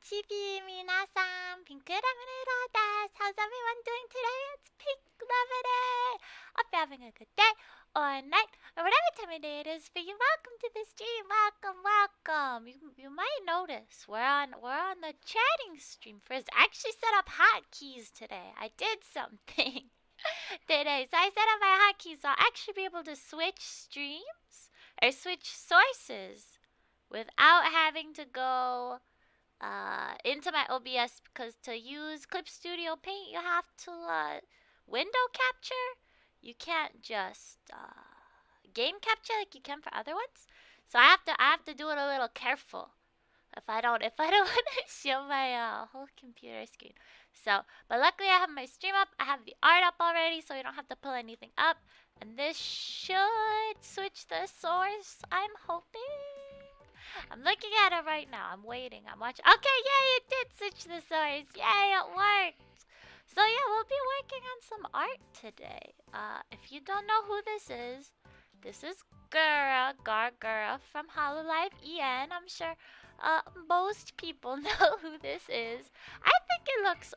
Chibi minasan, pink desu. How's everyone doing today? It's Pink Love Day. Hope you're having a good day or night or whatever time of day it is for you. Welcome to the stream. Welcome. You might notice we're on the chatting stream first. I actually set up hotkeys today. I did something today, so I set up my hotkeys. So I'll actually be able to switch streams or switch sources without having to go into my OBS, because to use Clip Studio Paint you have to window capture. You can't just game capture like you can for other ones. So I have to do it a little careful if I don't want to show my whole computer screen. So, but luckily I have my stream up. I have the art up already, so you don't have to pull anything up. And this should switch the source, I'm hoping. I'm looking at it right now. I'm waiting. I'm watching. Okay, yay, it did switch the source. Yay, it worked. So yeah, we'll be working on some art today. If you don't know who this is Gart from Hololive EN. I'm sure most people know who this is. I think it looks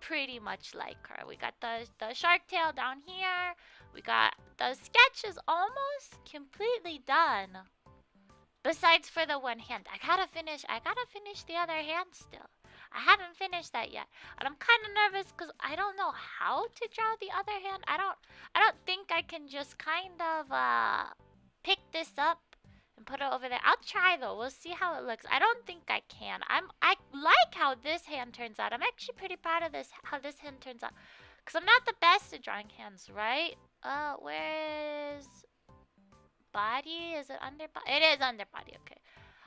pretty much like her. We got the shark tail down here. We got the sketch is almost completely done. Besides for the one hand. I gotta finish the other hand still. I haven't finished that yet. And I'm kind of nervous because I don't know how to draw the other hand. I don't think I can just kind of pick this up and put it over there. I'll try though. We'll see how it looks. I don't think I can. I like how this hand turns out. I'm actually pretty proud of how this hand turns out. Because I'm not the best at drawing hands, right? Where's body? Is it underbody? It is underbody, okay.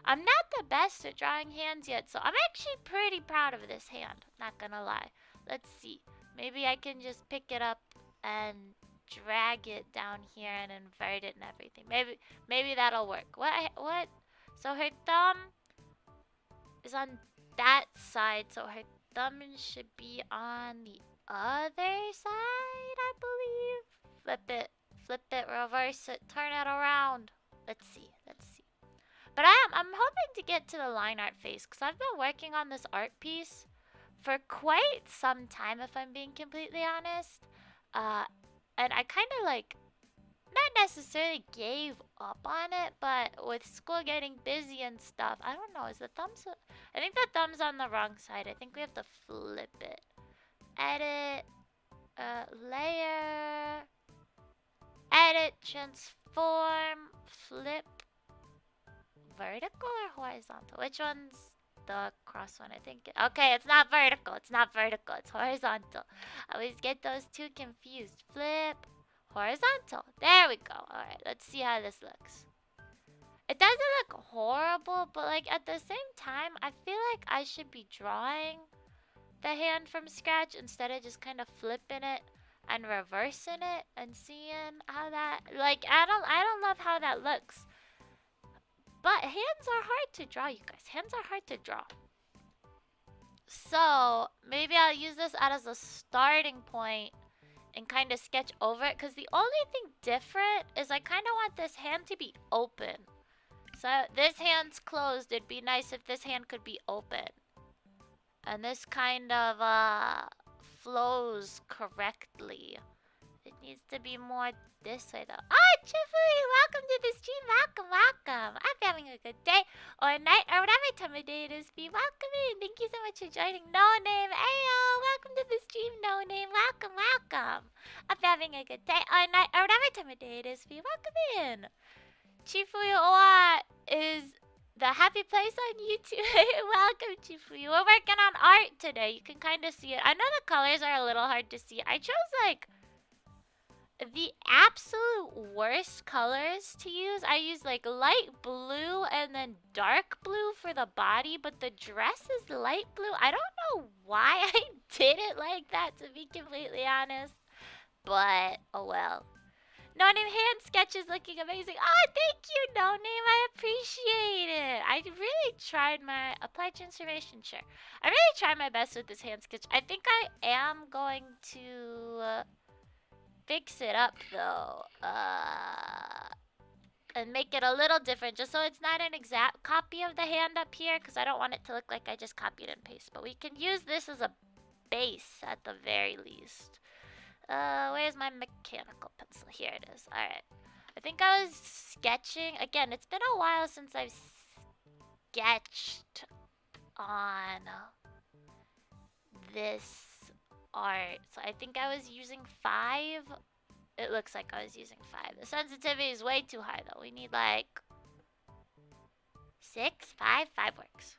I'm not the best at drawing hands yet, so I'm actually pretty proud of this hand. Not gonna lie. Let's see. Maybe I can just pick it up and drag it down here and invert it and everything. Maybe that'll work. What? So her thumb is on that side, so her thumb should be on the other side, I believe. Flip it, reverse it, turn it around. Let's see. But I'm hoping to get to the line art phase, because I've been working on this art piece for quite some time, if I'm being completely honest. And I kind of not necessarily gave up on it, but with school getting busy and stuff, I don't know, is the thumbs... I think the thumb's on the wrong side. I think we have to flip it. Edit, layer, edit, transform, flip. Vertical or horizontal? Which one's the cross one? I think. Okay, it's not vertical. It's horizontal. I always get those two confused. Flip, horizontal. There we go. Alright, let's see how this looks. It doesn't look horrible, but at the same time, I feel like I should be drawing the hand from scratch instead of just kind of flipping it and reversing it and seeing how that... I don't love how that looks. But hands are hard to draw, you guys. Hands are hard to draw. So, maybe I'll use this as a starting point and kind of sketch over it. Because the only thing different is I kind of want this hand to be open. So, this hand's closed. It'd be nice if this hand could be open. And this kind of flows correctly. It needs to be more this way though. Oh, Chifui, welcome to the stream. Welcome. I'm having a good day or night or whatever time of day it is. Be welcome in. Thank you so much for joining. No Name. Ayo, welcome to the stream. No Name. Welcome. I'm having a good day or night or whatever time of day it is. Be welcome in. Chifui Owa is the happy place on YouTube. Welcome, Chifui. We're working on art today. You can kind of see it. I know the colors are a little hard to see. I chose the absolute worst colors to use. I use light blue and then dark blue for the body, but the dress is light blue. I don't know why I did it like that, to be completely honest, but oh well. No Name hand sketch is looking amazing. Oh, thank you, No Name. I appreciate it. I really tried my applied transformation. Sure, I really tried my best with this hand sketch. I think I am going to fix it up though. and make it a little different, just so it's not an exact copy of the hand up here, because I don't want it to look like I just copied and pasted. But we can use this as a base at the very least. Where's my mechanical pencil? Here it is. Alright. I think I was sketching. Again, it's been a while since I've sketched on this art. So I think I was using 5. It looks like I was using 5. The sensitivity is way too high though. We need like 6, 5. 5 works.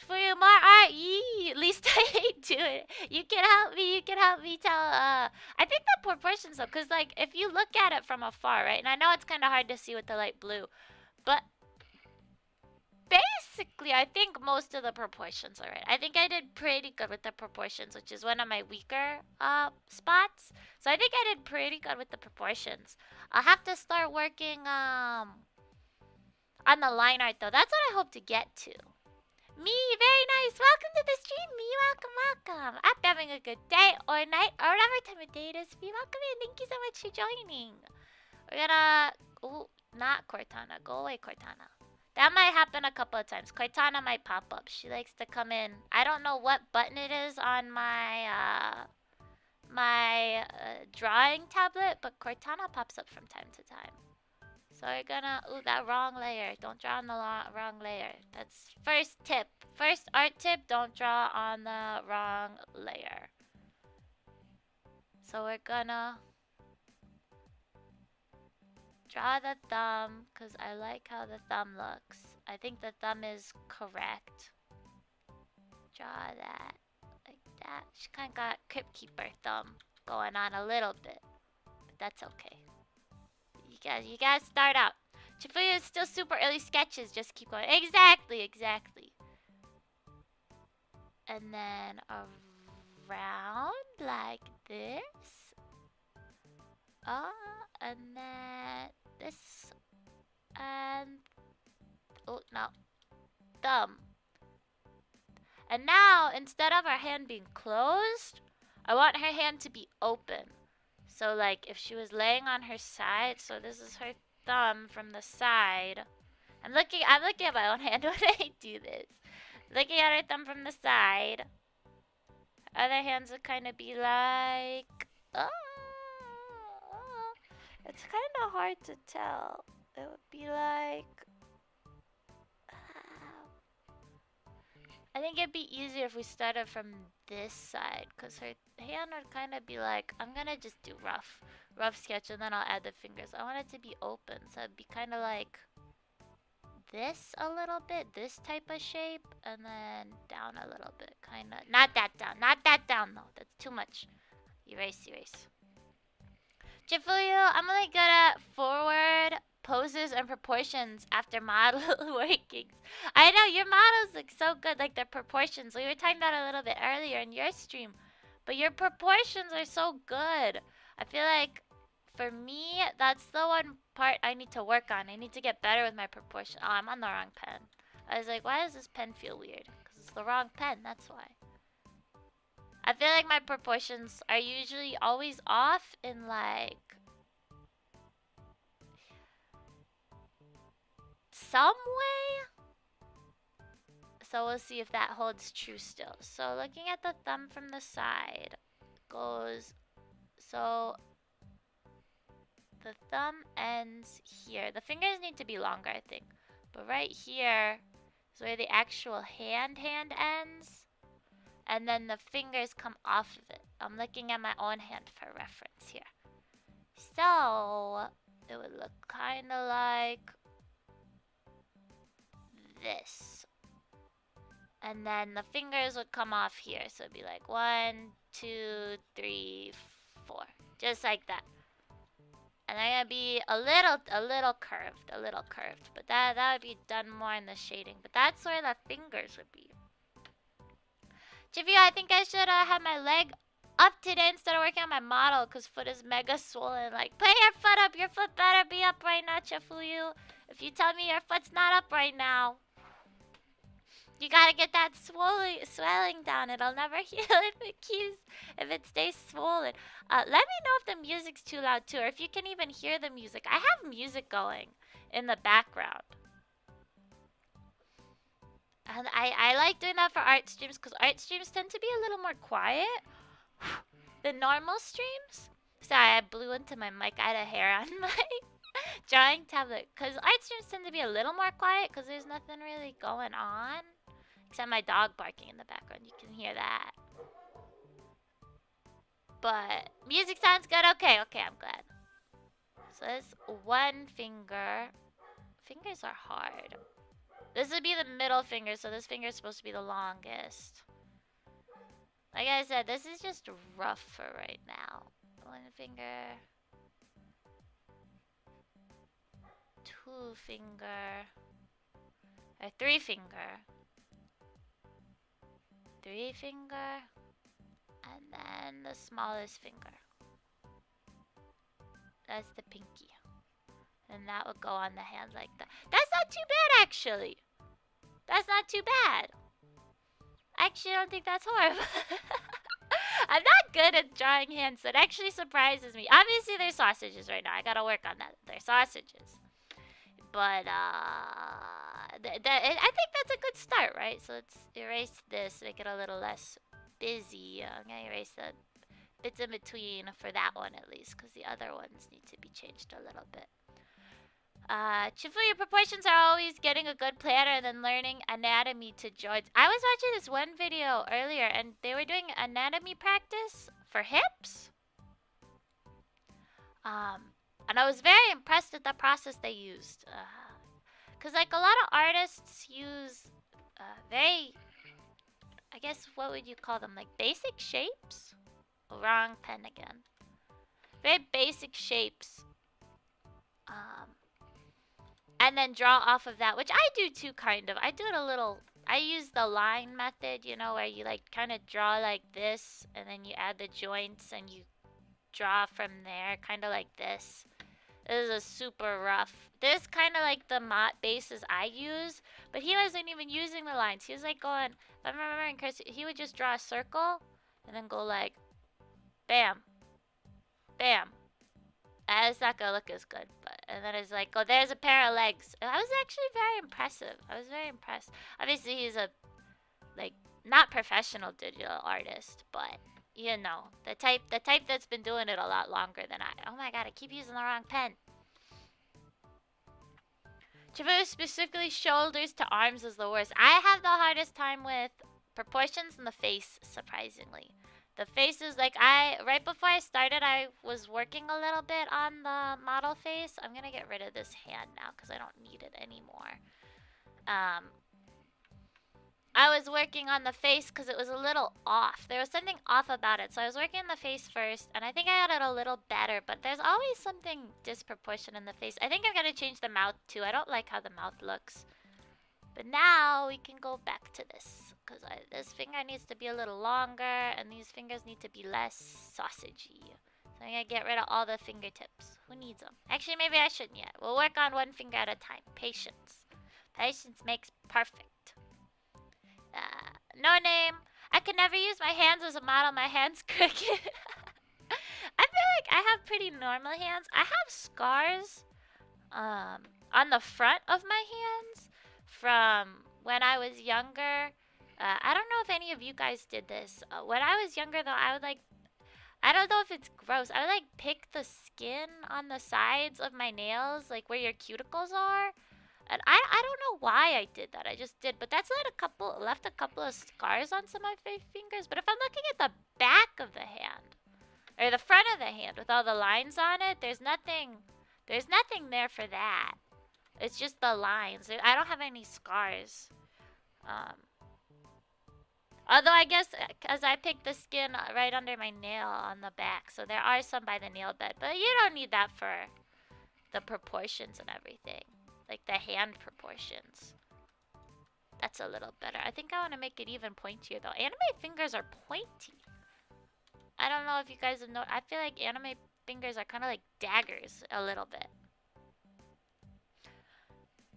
For you more art, at least I do it. You can help me tell, I think the proportions though, because like, if you look at it from afar, right, and I know it's kind of hard to see with the light blue, but basically, I think most of the proportions are right. I think I did pretty good with the proportions, which is one of my weaker, spots. So I think I did pretty good with the proportions. I'll have to start working, on the line art though. That's what I hope to get to. Me, very nice. Welcome to the stream, me. Welcome. I'm having a good day or night or whatever time of day it is. Me, welcome in. Thank you so much for joining. We're gonna... Oh, not Cortana. Go away, Cortana. That might happen a couple of times. Cortana might pop up. She likes to come in. I don't know what button it is on my, drawing tablet, but Cortana pops up from time to time. So we're gonna... Ooh, that wrong layer. Don't draw on the wrong layer. That's first tip. First art tip, don't draw on the wrong layer. So we're gonna... draw the thumb, because I like how the thumb looks. I think the thumb is correct. Draw that. Like that. She kind of got Crypt Keeper thumb going on a little bit. But that's okay. You guys start out. Chifuya is still super early sketches. Just keep going. Exactly. And then around like this. And then this. And... Oh, no. Thumb. And now, instead of her hand being closed, I want her hand to be open. So like if she was laying on her side, so this is her thumb from the side. I'm looking at my own hand when I do this. Looking at her thumb from the side. Her other hands would kind of be like... it's kind of hard to tell. It would be like... I think it'd be easier if we started from this side, because her hand would kind of be like, I'm gonna just do rough sketch, and then I'll add the fingers. I want it to be open, so it'd be kind of like this a little bit, this type of shape, and then down a little bit, kind of. Not that down though, that's too much. Erase. Chifuyu, I'm really good at forward poses and proportions after model workings. I know, your models look so good, like their proportions. We were talking about it a little bit earlier in your stream. But your proportions are so good. I feel like, for me, that's the one part I need to work on. I need to get better with my proportion. Oh, I'm on the wrong pen. I was like, why does this pen feel weird? Because it's the wrong pen, that's why. I feel like my proportions are usually always off in like... some way? So we'll see if that holds true still. So looking at the thumb from the side goes... So the thumb ends here. The fingers need to be longer, I think. But right here is where the actual hand ends. And then the fingers come off of it. I'm looking at my own hand for reference here. So it would look kind of like this. And then the fingers would come off here. So it'd be like 1, 2, 3, 4. Just like that. And they're gonna be a little curved. But that would be done more in the shading. But that's where the fingers would be. Jivio, I think I should have my leg up today instead of working on my model, because foot is mega swollen. Like, put your foot up. Your foot better be up right now, Chifuyu. If you tell me your foot's not up right now, You gotta get that swelling down. It'll never heal if it stays swollen. Let me know if the music's too loud too, or if you can even hear the music. I have music going in the background. And I like doing that for art streams because art streams tend to be a little more quiet than normal streams. Sorry, I blew into my mic. I had a hair on my drawing tablet. Because art streams tend to be a little more quiet because there's nothing really going on. Except my dog barking in the background. You can hear that. But music sounds good. Okay, I'm glad. So this one finger. Fingers are hard. This would be the middle finger, so this finger is supposed to be the longest. Like I said, this is just rough for right now. One finger. Two finger. Or three finger. Three finger. And then the smallest finger. That's the pinky. And that would go on the hand like that. That's not too bad, actually. That's not too bad. Actually, I don't think that's horrible. I'm not good at drawing hands. That actually surprises me. Obviously, they're sausages right now. I gotta work on that. They're sausages. But, I think that's a good start, right? So let's erase this, make it a little less busy. I'm gonna erase the bits in between for that one at least, because the other ones need to be changed a little bit. Chifuya proportions are always getting a good planner and then learning anatomy to joints. I was watching this one video earlier and they were doing anatomy practice for hips. And I was very impressed with the process they used. Cause like a lot of artists use very, I guess what would you call them? Like basic shapes? Wrong pen again. Very basic shapes. And then draw off of that, which I do too, kind of. I do it a little. I use the line method, you know, where you like kind of draw like this, and then you add the joints, and you draw from there, kind of like this. This is a super rough. This kind of like the bases I use, but he wasn't even using the lines. He was like going. If I'm remembering correctly, he would just draw a circle, and then go like, bam, bam. It's not gonna look as good, but and then it's like, oh, there's a pair of legs. I was actually very impressive. I was very impressed. Obviously, he's a like not professional digital artist, but you know the type that's been doing it a lot longer than I. Oh my god, I keep using the wrong pen. Chifu specifically shoulders to arms is the worst. I have the hardest time with proportions in the face, surprisingly. The faces, like right before I started, I was working a little bit on the model face. I'm gonna get rid of this hand now because I don't need it anymore. I was working on the face because it was a little off. There was something off about it. So I was working on the face first, and I think I got it a little better, but there's always something disproportionate in the face. I think I'm gonna change the mouth too. I don't like how the mouth looks. But now we can go back to this. Because this finger needs to be a little longer. And these fingers need to be less sausagey. So I'm going to get rid of all the fingertips. Who needs them? Actually, maybe I shouldn't yet. We'll work on one finger at a time. Patience. Patience makes perfect. No name. I could never use my hands as a model. My hands crooked. I feel like I have pretty normal hands. I have scars on the front of my hands from when I was younger. I don't know if any of you guys did this. When I was younger, though, I would like, I don't know if it's gross. I would like pick the skin on the sides of my nails, like where your cuticles are. And I don't know why I did that. I just did. But that's left a couple of scars on some of my fingers. But if I'm looking at the back of the hand, or the front of the hand with all the lines on it, there's nothing there for that. It's just the lines. I don't have any scars. Although I guess because I picked the skin right under my nail on the back. So there are some by the nail bed. But you don't need that for the proportions and everything. Like the hand proportions. That's a little better. I think I want to make it even pointier though. Anime fingers are pointy. I don't know if you guys have noticed. I feel like anime fingers are kind of like daggers a little bit.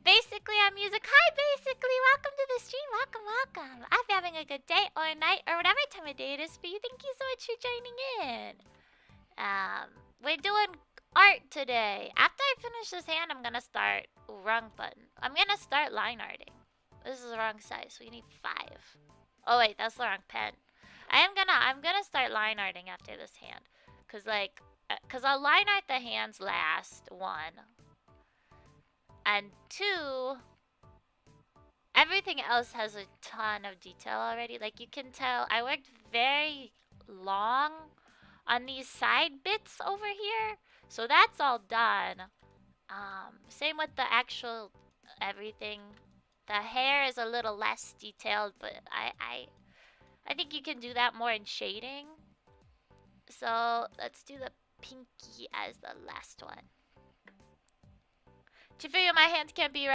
Basically on music. Hi, basically. Welcome to the stream. Welcome, welcome. I'm having a good day or night or whatever time of day it is for you. Thank you so much for joining in. We're doing art today. After I finish this hand, I'm gonna start. Ooh, wrong button. I'm gonna start line arting. This is the wrong size. We need 5. Oh wait, that's the wrong pen. I'm gonna start line arting after this hand, cause I'll line art the hands last. 1 and 2. Everything else has a ton of detail already. Like you can tell, I worked very long on these side bits over here, so that's all done. Same with the actual everything. The hair is a little less detailed, but I think you can do that more in shading. So let's do the pinky as the last one. To figure my hands can't be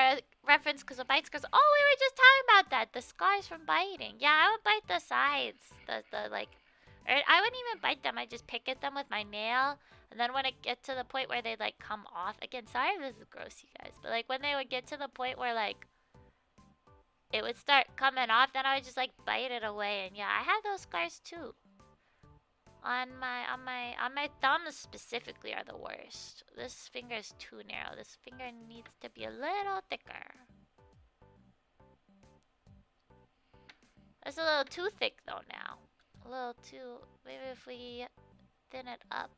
referenced because of bite scars. Oh, we were just talking about that. The scars from biting. Yeah, I would bite the sides. Or I wouldn't even bite them. I just pick at them with my nail. And then when it gets to the point where they like come off. Again, sorry if this is gross, you guys. But like when they would get to the point where like it would start coming off, then I would just like bite it away. And yeah, I have those scars too. On my thumbs specifically are the worst. This finger is too narrow. This finger needs to be a little thicker. It's a little too thick though now. A little too. Maybe if we thin it up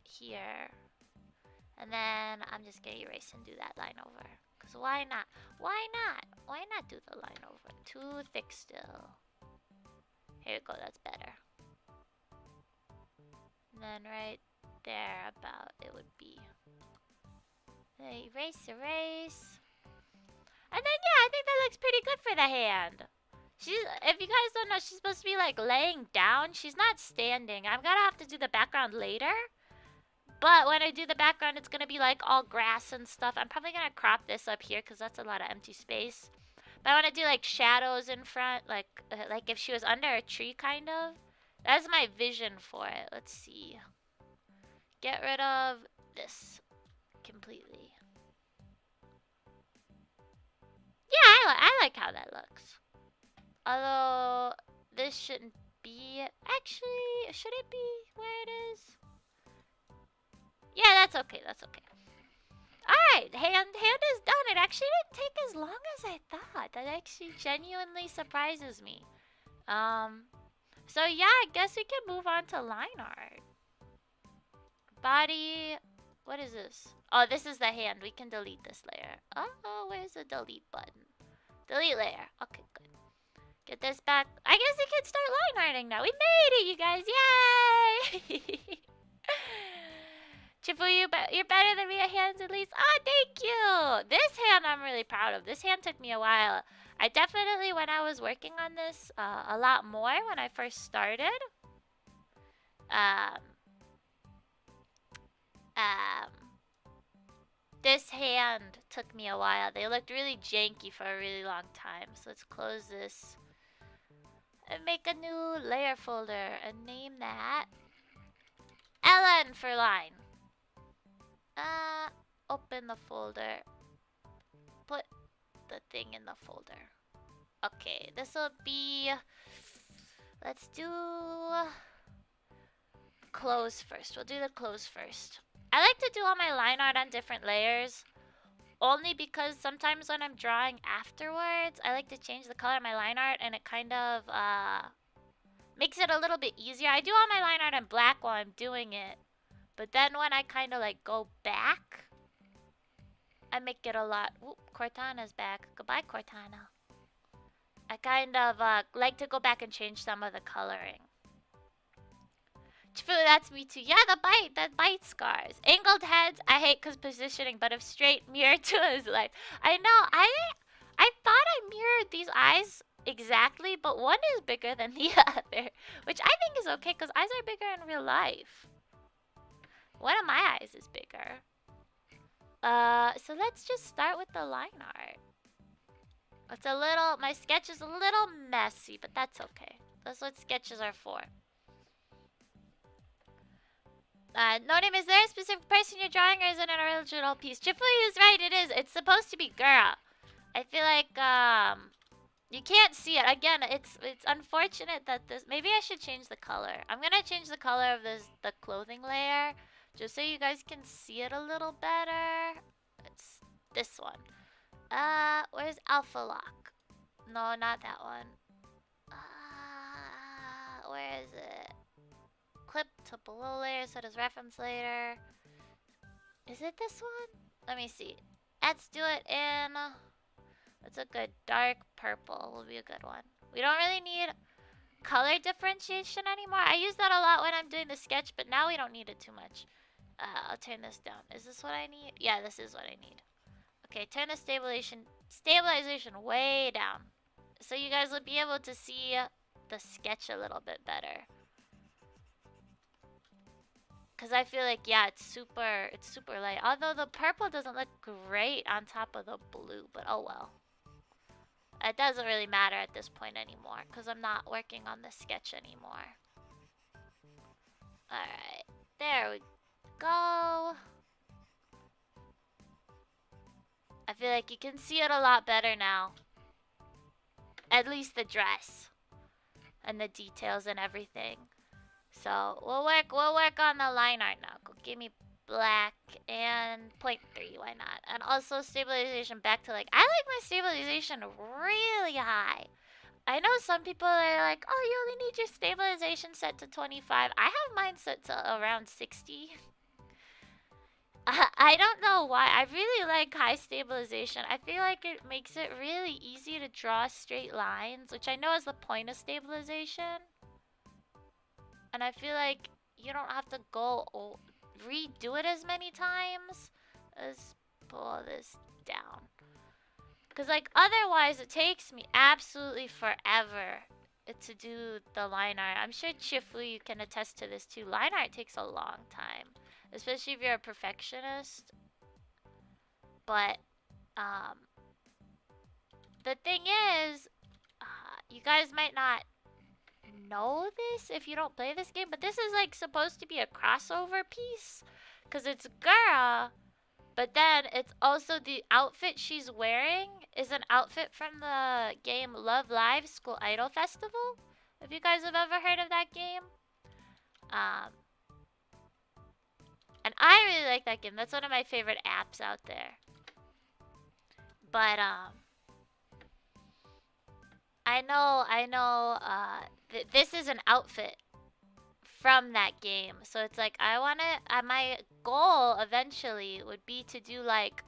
here. And then I'm just gonna erase and do that line over. Cause why not? Why not? Why not do the line over? Too thick still. Here we go, that's better. And then right there about it would be. Erase, erase. And then yeah, I think that looks pretty good for the hand. If you guys don't know, she's supposed to be like laying down. She's not standing. I'm gonna have to do the background later. But when I do the background, it's gonna be like all grass and stuff. I'm probably gonna crop this up here because that's a lot of empty space. But I want to do like shadows in front, like if she was under a tree, kind of. That's my vision for it. Let's see. Get rid of this completely. Yeah, I like how that looks. Although this shouldn't be. Actually, should it be where it is? Yeah, that's okay. That's okay. Alright, hand is done. It actually didn't take as long as I thought. That actually genuinely surprises me. So yeah, I guess we can move on to line art. Body, what is this? Oh, this is the hand. We can delete this layer. Oh, where's the delete button? Delete layer. Okay, good. Get this back. I guess we can start line arting now. We made it, you guys. Yay! Chifu, you're better than me at hands at least. Oh, thank you. This hand I'm really proud of. This hand took me a while. I definitely, when I was working on this a lot more when I first started, this hand took me a while. They looked really janky for a really long time. So let's close this and make a new layer folder and name that LN for line. Open the folder. Put the thing in the folder. Okay, this will be. Let's do close first. We'll do the close first. I like to do all my line art on different layers. Only because sometimes when I'm drawing afterwards, I like to change the color of my line art and it kind of makes it a little bit easier. I do all my line art in black while I'm doing it. But then when I kind of like go back, I make it a lot. Oop, Cortana's back. Goodbye, Cortana. I kind of like to go back and change some of the coloring. That's me too. Yeah, the bite scars. Angled heads, I hate because positioning, but if straight, mirror to his life. I know, I thought I mirrored these eyes exactly, but one is bigger than the other. Which I think is okay, because eyes are bigger in real life. One of my eyes is bigger. So let's just start with the line art. It's a little, my sketch is a little messy, but that's okay. That's what sketches are for. No name, is there a specific person you're drawing or is it an original piece? Chifuyu is right, it is. It's supposed to be girl. I feel like you can't see it. Again, it's unfortunate that this, maybe I should change the color. I'm gonna change the color of the clothing layer just so you guys can see it a little better. It's this one. Where's Alpha Lock? No, not that one. Where is it? Clip to below layer, set as reference later. Is it this one? Let me see. Let's do it in... That's a good dark purple will be a good one. We don't really need color differentiation anymore. I use that a lot when I'm doing the sketch, but now we don't need it too much. I'll turn this down. Is this what I need? Yeah, this is what I need. Okay, turn the stabilization way down, so you guys will be able to see the sketch a little bit better. Cause I feel like, yeah, it's super light. Although the purple doesn't look great on top of the blue, but oh well. It doesn't really matter at this point anymore, because I'm not working on the sketch anymore. Alright, there we go. I feel like you can see it a lot better now. At least the dress. And the details and everything. So, we'll work on the line art now. Go give me black and 0.3, why not? And also stabilization back to like, I like my stabilization really high. I know some people are like, oh, you only need your stabilization set to 25. I have mine set to around 60. I don't know why. I really like high stabilization. I feel like it makes it really easy to draw straight lines, which I know is the point of stabilization. And I feel like you don't have to go redo it as many times. Let's pull this down. Because like otherwise it takes me absolutely forever to do the line art. I'm sure Chifu, you can attest to this too. Line art takes a long time. Especially if you're a perfectionist. But the thing is, you guys might not know this if you don't play this game, but this is like supposed to be a crossover piece because it's Gart, but then it's also the outfit she's wearing is an outfit from the game Love Live School Idol Festival. If you guys have ever heard of that game, and I really like that game. That's one of my favorite apps out there. But I know this is an outfit from that game. So it's like I want to my goal eventually would be to do like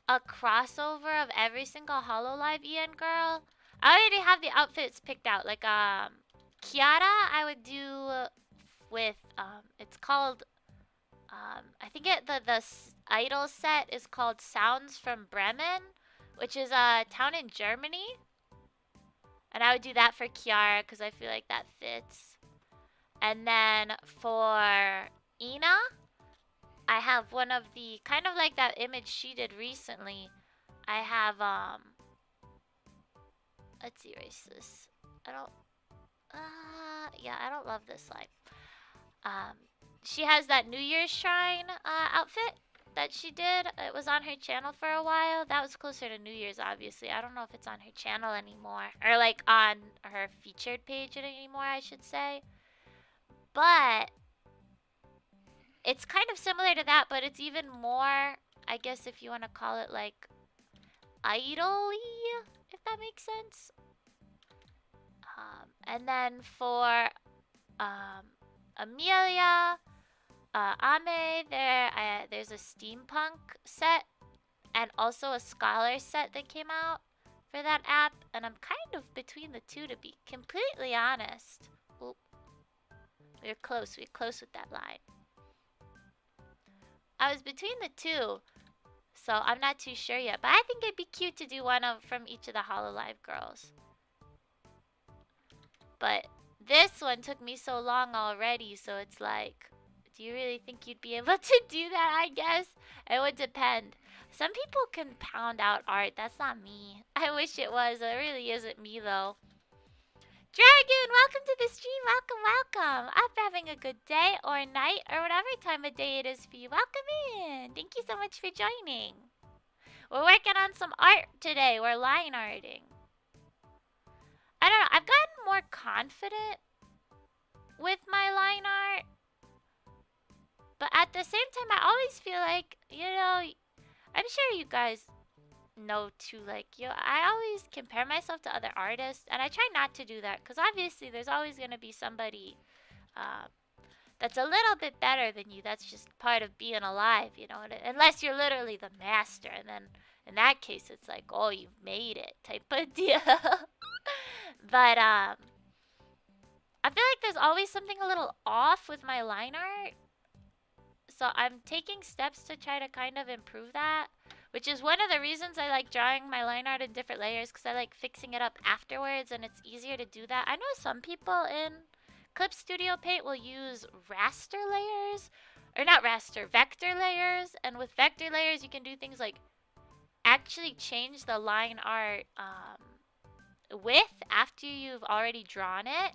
a crossover of every single HoloLive EN girl. I already have the outfits picked out. Like Kiara I would do with it's called I think the idol set is called Sounds from Bremen, which is a town in Germany. And I would do that for Kiara because I feel like that fits. And then for Ina, I have one of the kind of like that image she did recently. I have let's erase this. I don't love this slide. She has that New Year's Shrine outfit that she did. It was on her channel for a while. That was closer to New Year's, obviously. I don't know if it's on her channel anymore. Or like on her featured page anymore, I should say. But it's kind of similar to that, but it's even more, I guess if you want to call it like idol-y, if that makes sense. And then for Amelia, Ame, there's a steampunk set and also a scholar set that came out for that app, and I'm kind of between the two to be completely honest. Oop. We're close with that line. I was between the two, so I'm not too sure yet, but I think it'd be cute to do one from each of the HoloLive girls. But this one took me so long already, so it's like, do you really think you'd be able to do that? I guess it would depend. Some people can pound out art. That's not me. I wish it was. It really isn't me, though. Dragon, welcome to the stream. Welcome. I'm having a good day or night or whatever time of day it is for you. Welcome in. Thank you so much for joining. We're working on some art today. We're line arting. I don't know. I've gotten more confident with my line art. But at the same time, I always feel like, I'm sure you guys know too, like, I always compare myself to other artists. And I try not to do that. Because obviously, there's always going to be somebody that's a little bit better than you. That's just part of being alive, unless you're literally the master. And then in that case, it's like, oh, you've made it type of deal. But I feel like there's always something a little off with my line art. So I'm taking steps to try to kind of improve that. Which is one of the reasons I like drawing my line art in different layers. Because I like fixing it up afterwards. And it's easier to do that. I know some people in Clip Studio Paint will use raster layers, or not raster, vector layers, and with vector layers you can do things like actually change the line art width after you've already drawn it.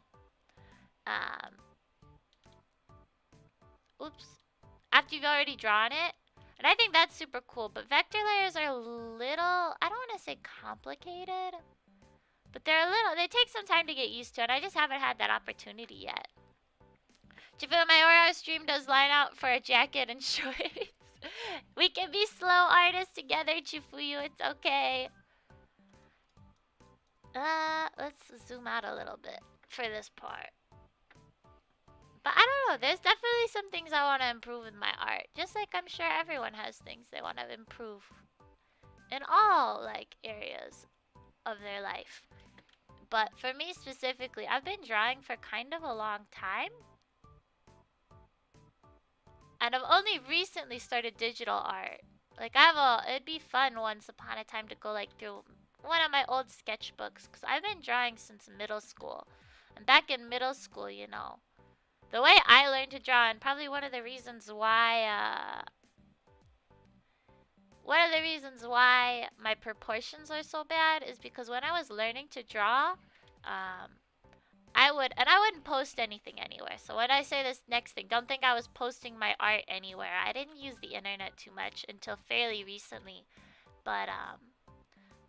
After you've already drawn it, and I think that's super cool. But vector layers are a little, I don't want to say complicated, but they take some time to get used to, and I just haven't had that opportunity yet. Chifu, my Oro stream does line out for a jacket and shorts. We can be slow artists together, Chifuyu. It's okay. Let's zoom out a little bit for this part. But I don't know. There's definitely some things I want to improve in my art. Just like I'm sure everyone has things they want to improve in all, like, areas of their life. But for me specifically, I've been drawing for kind of a long time. And I've only recently started digital art. Like, it'd be fun once upon a time to go, like, through one of my old sketchbooks. Because I've been drawing since middle school. And back in middle school, the way I learned to draw, and probably one of the reasons why my proportions are so bad is because when I was learning to draw, I wouldn't post anything anywhere. So when I say this next thing, don't think I was posting my art anywhere. I didn't use the internet too much until fairly recently. But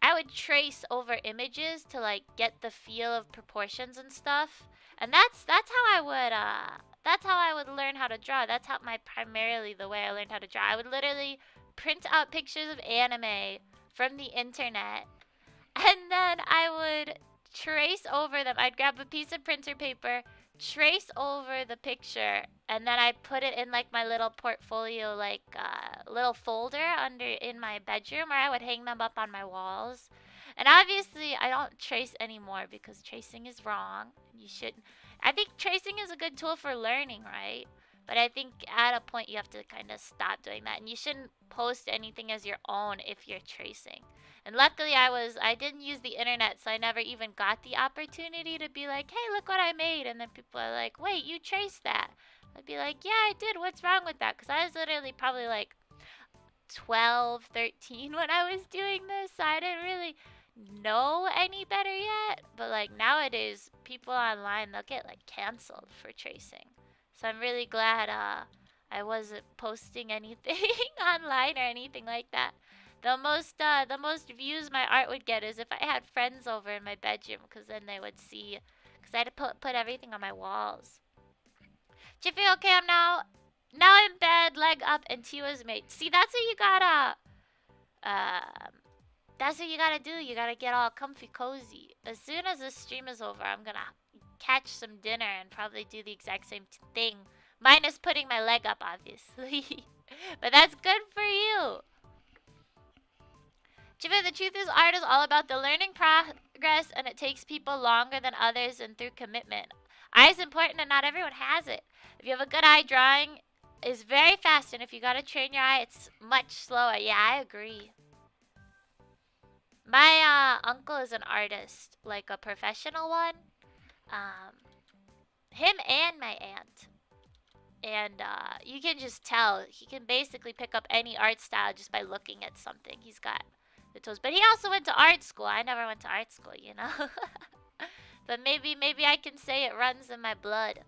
I would trace over images to, like, get the feel of proportions and stuff. And that's how I would learn how to draw. That's primarily the way I learned how to draw. I would literally print out pictures of anime from the internet, and then I would trace over them. I'd grab a piece of printer paper, trace over the picture, and then I'd put it in, like, my little portfolio, like, little folder in my bedroom, or I would hang them up on my walls. And obviously, I don't trace anymore because tracing is wrong. You shouldn't. I think tracing is a good tool for learning, right? But I think at a point you have to kind of stop doing that. And you shouldn't post anything as your own if you're tracing. And luckily I didn't use the internet, so I never even got the opportunity to be like, hey, look what I made. And then people are like, wait, you traced that. I'd be like, yeah, I did. What's wrong with that? Because I was literally probably like 12, 13 when I was doing this. So I didn't really know any better yet. But, like, nowadays, people online, they'll get, like, canceled for tracing. So I'm really glad I wasn't posting anything online or anything like that. The most views my art would get is if I had friends over in my bedroom, because then they would see, because I had to put everything on my walls. Jiffy, okay, I'm now in bed, leg up, and tea was made. See, that's what you gotta do. You gotta get all comfy cozy. As soon as this stream is over, I'm gonna catch some dinner and probably do the exact same thing, minus putting my leg up, obviously. But that's good for you. Jimmy, the truth is art is all about the learning progress, and it takes people longer than others and through commitment. Eye is important and not everyone has it. If you have a good eye, drawing is very fast, and if you gotta train your eye, it's much slower. Yeah, I agree. My uncle is an artist, like a professional one. Him and my aunt. And you can just tell. He can basically pick up any art style just by looking at something. He's got the tools. But he also went to art school. I never went to art school, you know. But maybe I can say it runs in my blood.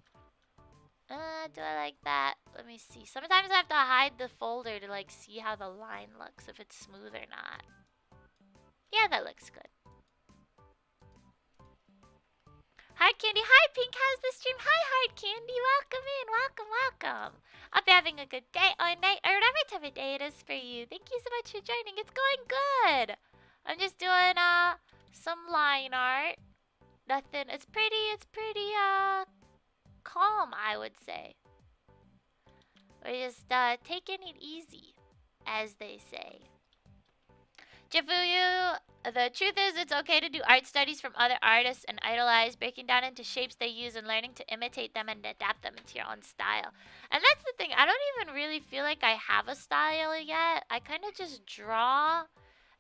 Do I like that? Let me see. Sometimes I have to hide the folder to like see how the line looks, if it's smooth or not. Yeah, that looks good. Heart Candy, hi Pink, how's the stream? Hi Heart Candy, welcome in, welcome. Hope you're having a good day or night or whatever time of day it is for you. Thank you so much for joining. It's going good. I'm just doing some line art. Nothing. It's pretty calm, I would say. We're just taking it easy, as they say. Jifuyu, the truth is it's okay to do art studies from other artists and idolize, breaking down into shapes they use and learning to imitate them and adapt them into your own style. And that's the thing, I don't even really feel like I have a style yet. I kind of just draw,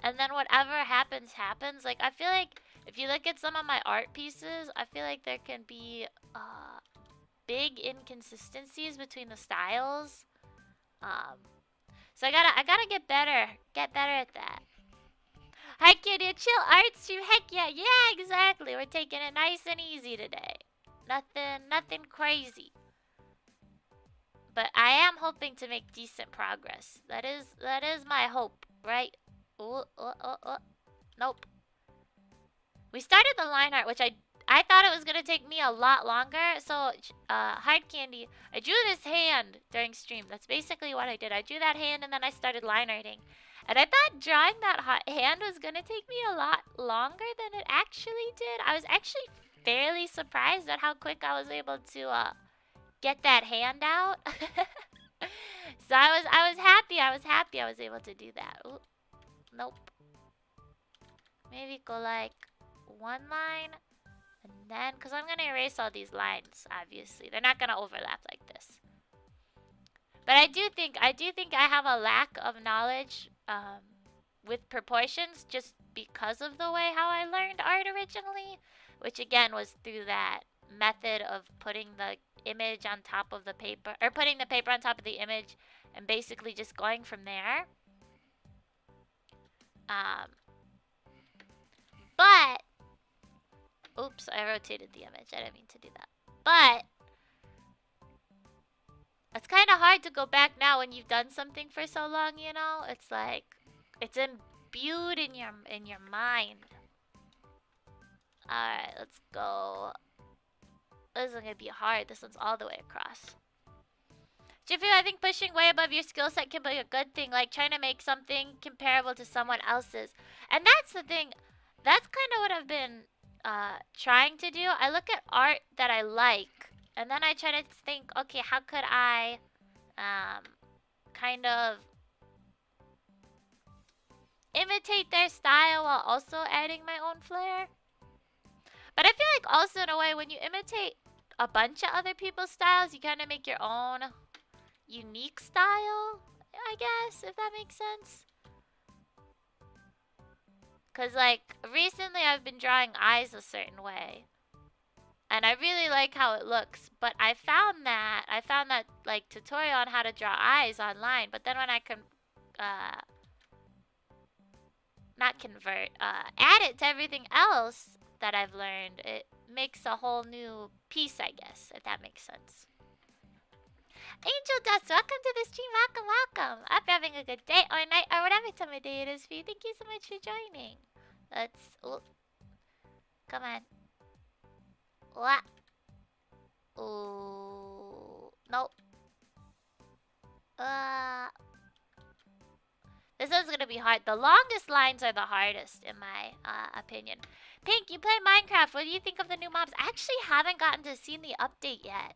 and then whatever happens, happens. Like, I feel like if you look at some of my art pieces, I feel like there can be big inconsistencies between the styles. So I gotta get better at that. Hi Kitty, a chill art stream. Heck yeah, exactly. We're taking it nice and easy today. Nothing crazy. But I am hoping to make decent progress. That is my hope, right? Nope. We started the line art, which I thought it was gonna take me a lot longer. So, Hard Candy, I drew this hand during stream. That's basically what I did. I drew that hand and then I started line arting. And I thought drawing that hand was gonna take me a lot longer than it actually did. I was actually fairly surprised at how quick I was able to get that hand out. So I was happy. I was able to do that. Ooh, nope. Maybe go like one line. And then, because I'm going to erase all these lines, obviously. They're not going to overlap like this. But I do think I have a lack of knowledge with proportions just because of the way how I learned art originally. Which, again, was through that method of putting the image on top of the paper. Or putting the paper on top of the image and basically just going from there. But... Oops, I rotated the image. I didn't mean to do that. But it's kind of hard to go back now when you've done something for so long, you know? It's like it's imbued in your mind. Alright, let's go. This is gonna be hard. This one's all the way across. Jiffy, I think pushing way above your skill set can be a good thing, like trying to make something comparable to someone else's. And that's the thing. That's kind of what I've been trying to do. I look at art that I like, and then I try to think, okay, how could I kind of imitate their style while also adding my own flair? But I feel like also in a way, when you imitate a bunch of other people's styles, you kind of make your own unique style, I guess, if that makes sense. Because, like, recently I've been drawing eyes a certain way. And I really like how it looks. But I found that, like, tutorial on how to draw eyes online. But then when I can, add it to everything else that I've learned, it makes a whole new piece, I guess, if that makes sense. Angel Dust, welcome to the stream. Welcome. I hope you're having a good day or night or whatever time of day it is for you. Thank you so much for joining. Let's... Oh. Come on. What? Oh. Nope. This one's gonna be hard. The longest lines are the hardest, in my opinion. Pink, you play Minecraft. What do you think of the new mobs? I actually haven't gotten to see the update yet.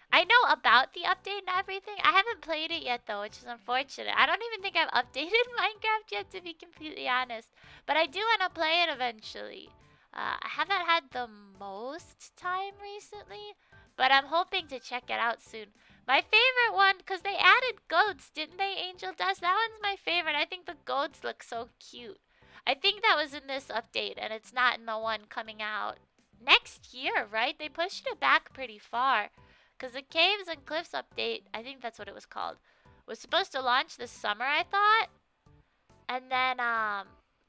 I know about the update and everything. I haven't played it yet, though, which is unfortunate. I don't even think I've updated Minecraft yet, to be completely honest. But I do want to play it eventually. I haven't had the most time recently, but I'm hoping to check it out soon. My favorite one, because they added goats, didn't they, Angel Dust? That one's my favorite. I think the goats look so cute. I think that was in this update, and it's not in the one coming out next year, right? They pushed it back pretty far. Because the Caves and Cliffs update, I think that's what it was called, was supposed to launch this summer, I thought. And then,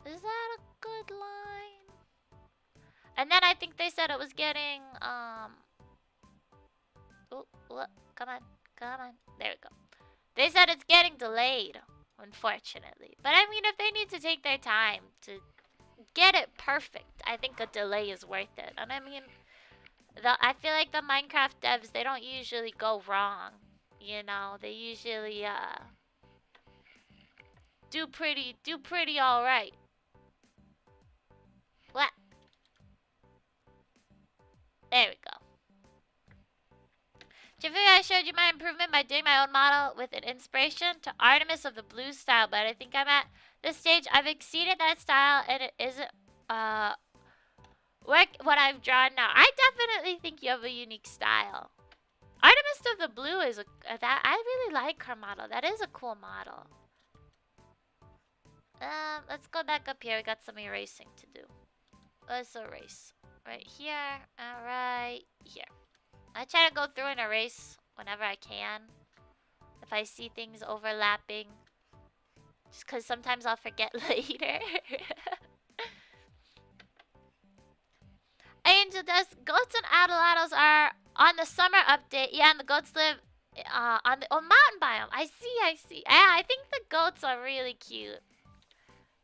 is that a good line? And then I think they said it was getting, oh, what? Come on. Come on. There we go. They said it's getting delayed, unfortunately. But I mean, if they need to take their time to get it perfect, I think a delay is worth it. And I mean, I feel like the Minecraft devs, they don't usually go wrong. You know, they usually do pretty all right. What? There we go. Jeffrey, I showed you my improvement by doing my own model with an inspiration to Artemis of the Blue style, but I think I'm at this stage. I've exceeded that style, and it isn't what I've drawn now. I definitely think you have a unique style. Artemis of the Blue is that I really like her model. That is a cool model. Let's go back up here. We got some erasing to do. Let's erase right here and right here. I try to go through and erase whenever I can. If I see things overlapping. Just because sometimes I'll forget later. Angel Dust, goats and adolados are on the summer update. Yeah, and the goats live on the mountain biome. I see. I think the goats are really cute.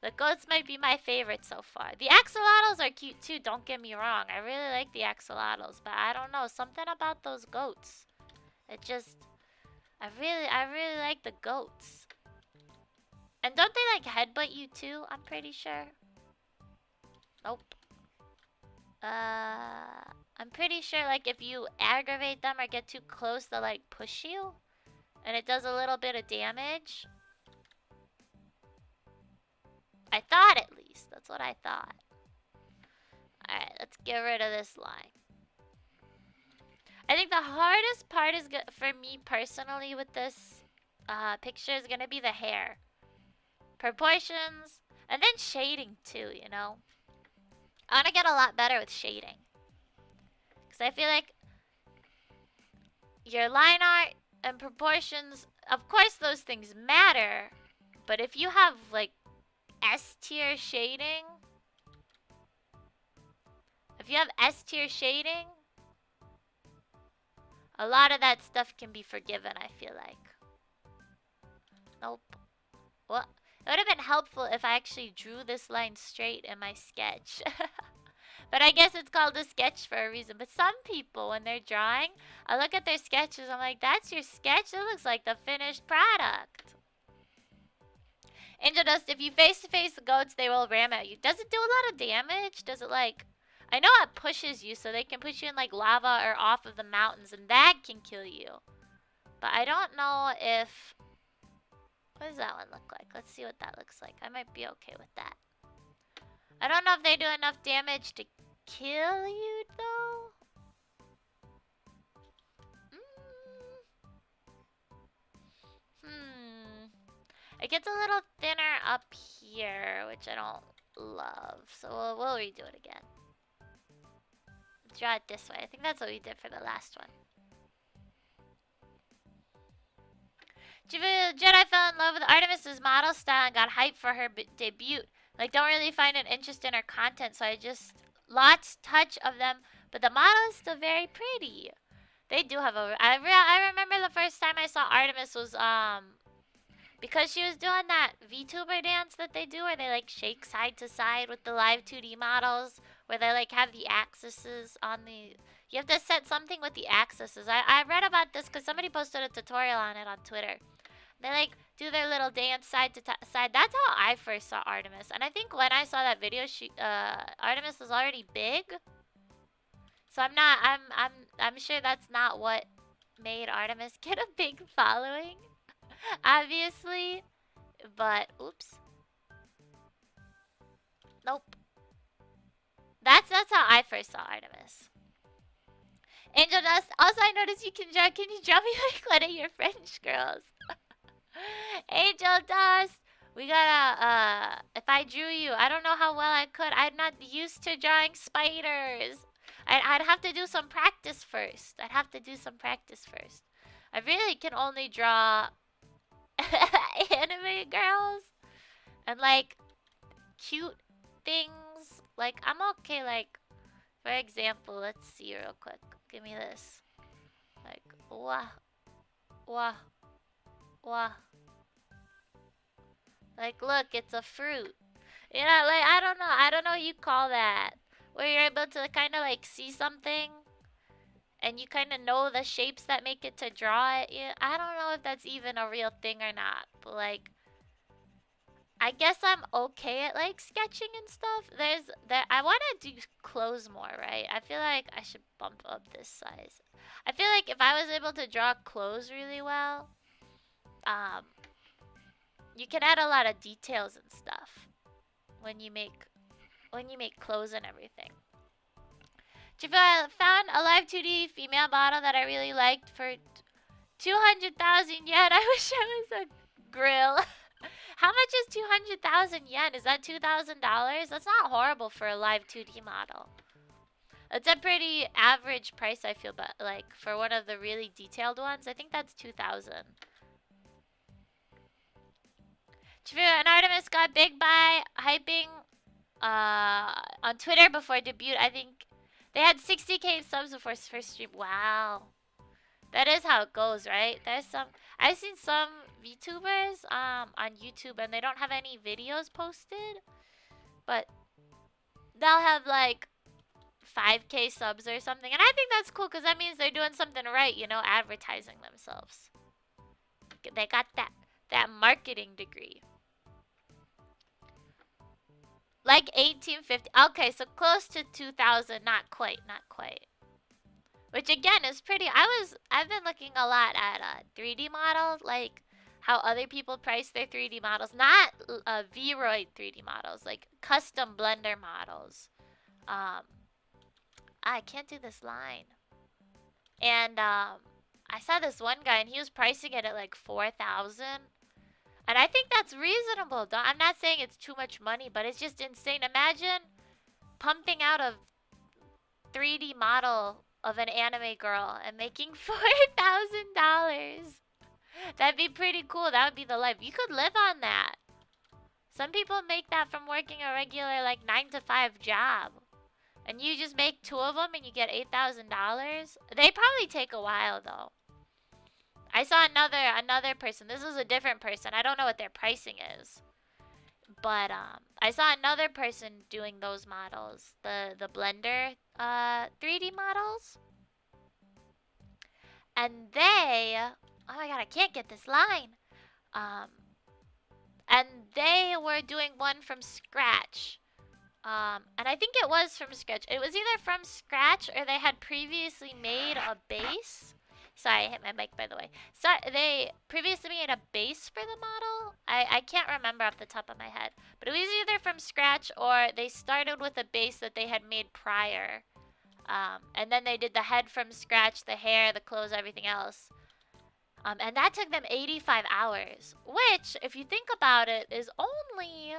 The goats might be my favorite so far. The axolotls are cute too, don't get me wrong. I really like the axolotls, but I don't know. Something about those goats. It just... I really like the goats. And don't they like headbutt you too? I'm pretty sure. Nope. I'm pretty sure like if you aggravate them or get too close, they'll like push you. And it does a little bit of damage. I thought at least. That's what I thought. Alright, let's get rid of this line. I think the hardest part is for me personally with this picture is going to be the hair. Proportions. And then shading too, you know. I want to get a lot better with shading. Because I feel like your line art and proportions, of course those things matter. But if you have like S-tier shading. If you have S-tier shading, a lot of that stuff can be forgiven, I feel like. Nope. Well, it would have been helpful if I actually drew this line straight in my sketch. But I guess it's called a sketch for a reason. But some people, when they're drawing, I look at their sketches, I'm like, that's your sketch? It looks like the finished product. Angel Dust, if you face-to-face the goats, they will ram at you. Does it do a lot of damage? Does it like... I know it pushes you, so they can push you in like lava or off of the mountains, and that can kill you. But I don't know if... What does that one look like? Let's see what that looks like. I might be okay with that. I don't know if they do enough damage to kill you, though. It gets a little thinner up here, which I don't love. So we'll redo it again. Draw it this way. I think that's what we did for the last one. Jedi fell in love with Artemis's model style and got hyped for her debut. Like, don't really find an interest in her content, so I just... Lots touch of them, but the model is still very pretty. They do have a... I remember the first time I saw Artemis was, because she was doing that VTuber dance that they do where they like shake side to side with the live 2D models. Where they like have the axes on the... You have to set something with the axes. I read about this because somebody posted a tutorial on it on Twitter. They like do their little dance side to side. That's how I first saw Artemis. And I think when I saw that video, Artemis was already big. So I'm sure that's not what made Artemis get a big following. Obviously. But, oops. Nope. That's how I first saw Artemis. Angel Dust. Also, I noticed you can draw. Can you draw me like one of your French girls? Angel Dust. We gotta, if I drew you, I don't know how well I could. I'm not used to drawing spiders. I'd have to do some practice first. I really can only draw anime girls. And like, cute things. Like, I'm okay, like, for example, let's see real quick. Give me this. Like, wow. Wah. Wah. Like, look, it's a fruit. You know, like, I don't know. I don't know what you call that. Where you're able to kind of, like, see something. And you kind of know the shapes that make it to draw it. Yeah, I don't know if that's even a real thing or not. But, like, I guess I'm okay at, like, sketching and stuff. I want to do clothes more, right? I feel like I should bump up this size. I feel like if I was able to draw clothes really well, um, you can add a lot of details and stuff when you make clothes and everything. I found a live 2D female model that I really liked for 200,000 yen. I wish I was a grill. How much is 200,000 yen? Is that $2,000? That's not horrible for a live 2D model. It's a pretty average price, I feel, but like for one of the really detailed ones, I think that's 2,000. Chifu and Artemis got big by hyping on Twitter before debut. I think they had 60k subs before first stream. Wow. That is how it goes, right? I've seen some VTubers on YouTube and they don't have any videos posted, but they'll have like 5k subs or something. And I think that's cool because that means they're doing something right, you know, advertising themselves. They got that marketing degree. Like 1850. Okay, so close to 2,000. Not quite. Which again is pretty. I've been looking a lot at 3D models, like how other people price their 3D models, not Vroid 3D models, like custom Blender models. I can't do this line. And I saw this one guy and he was pricing it at like 4,000. And I think that's reasonable. I'm not saying it's too much money, but it's just insane. Imagine pumping out a 3D model of an anime girl and making $4,000. That'd be pretty cool. That would be the life. You could live on that. Some people make that from working a regular like 9 to 5 job. And you just make 2 of them and you get $8,000. They probably take a while though. I saw another person. This is a different person. I don't know what their pricing is. But I saw another person doing those models, the Blender 3D models. And they, oh my god, I can't get this line. And they were doing one from scratch. And I think it was from scratch. It was either from scratch or they had previously made a base. Sorry, I hit my mic, by the way. So they previously made a base for the model. I can't remember off the top of my head. But it was either from scratch or they started with a base that they had made prior. And then they did the head from scratch, the hair, the clothes, everything else. And that took them 85 hours. Which, if you think about it, is only...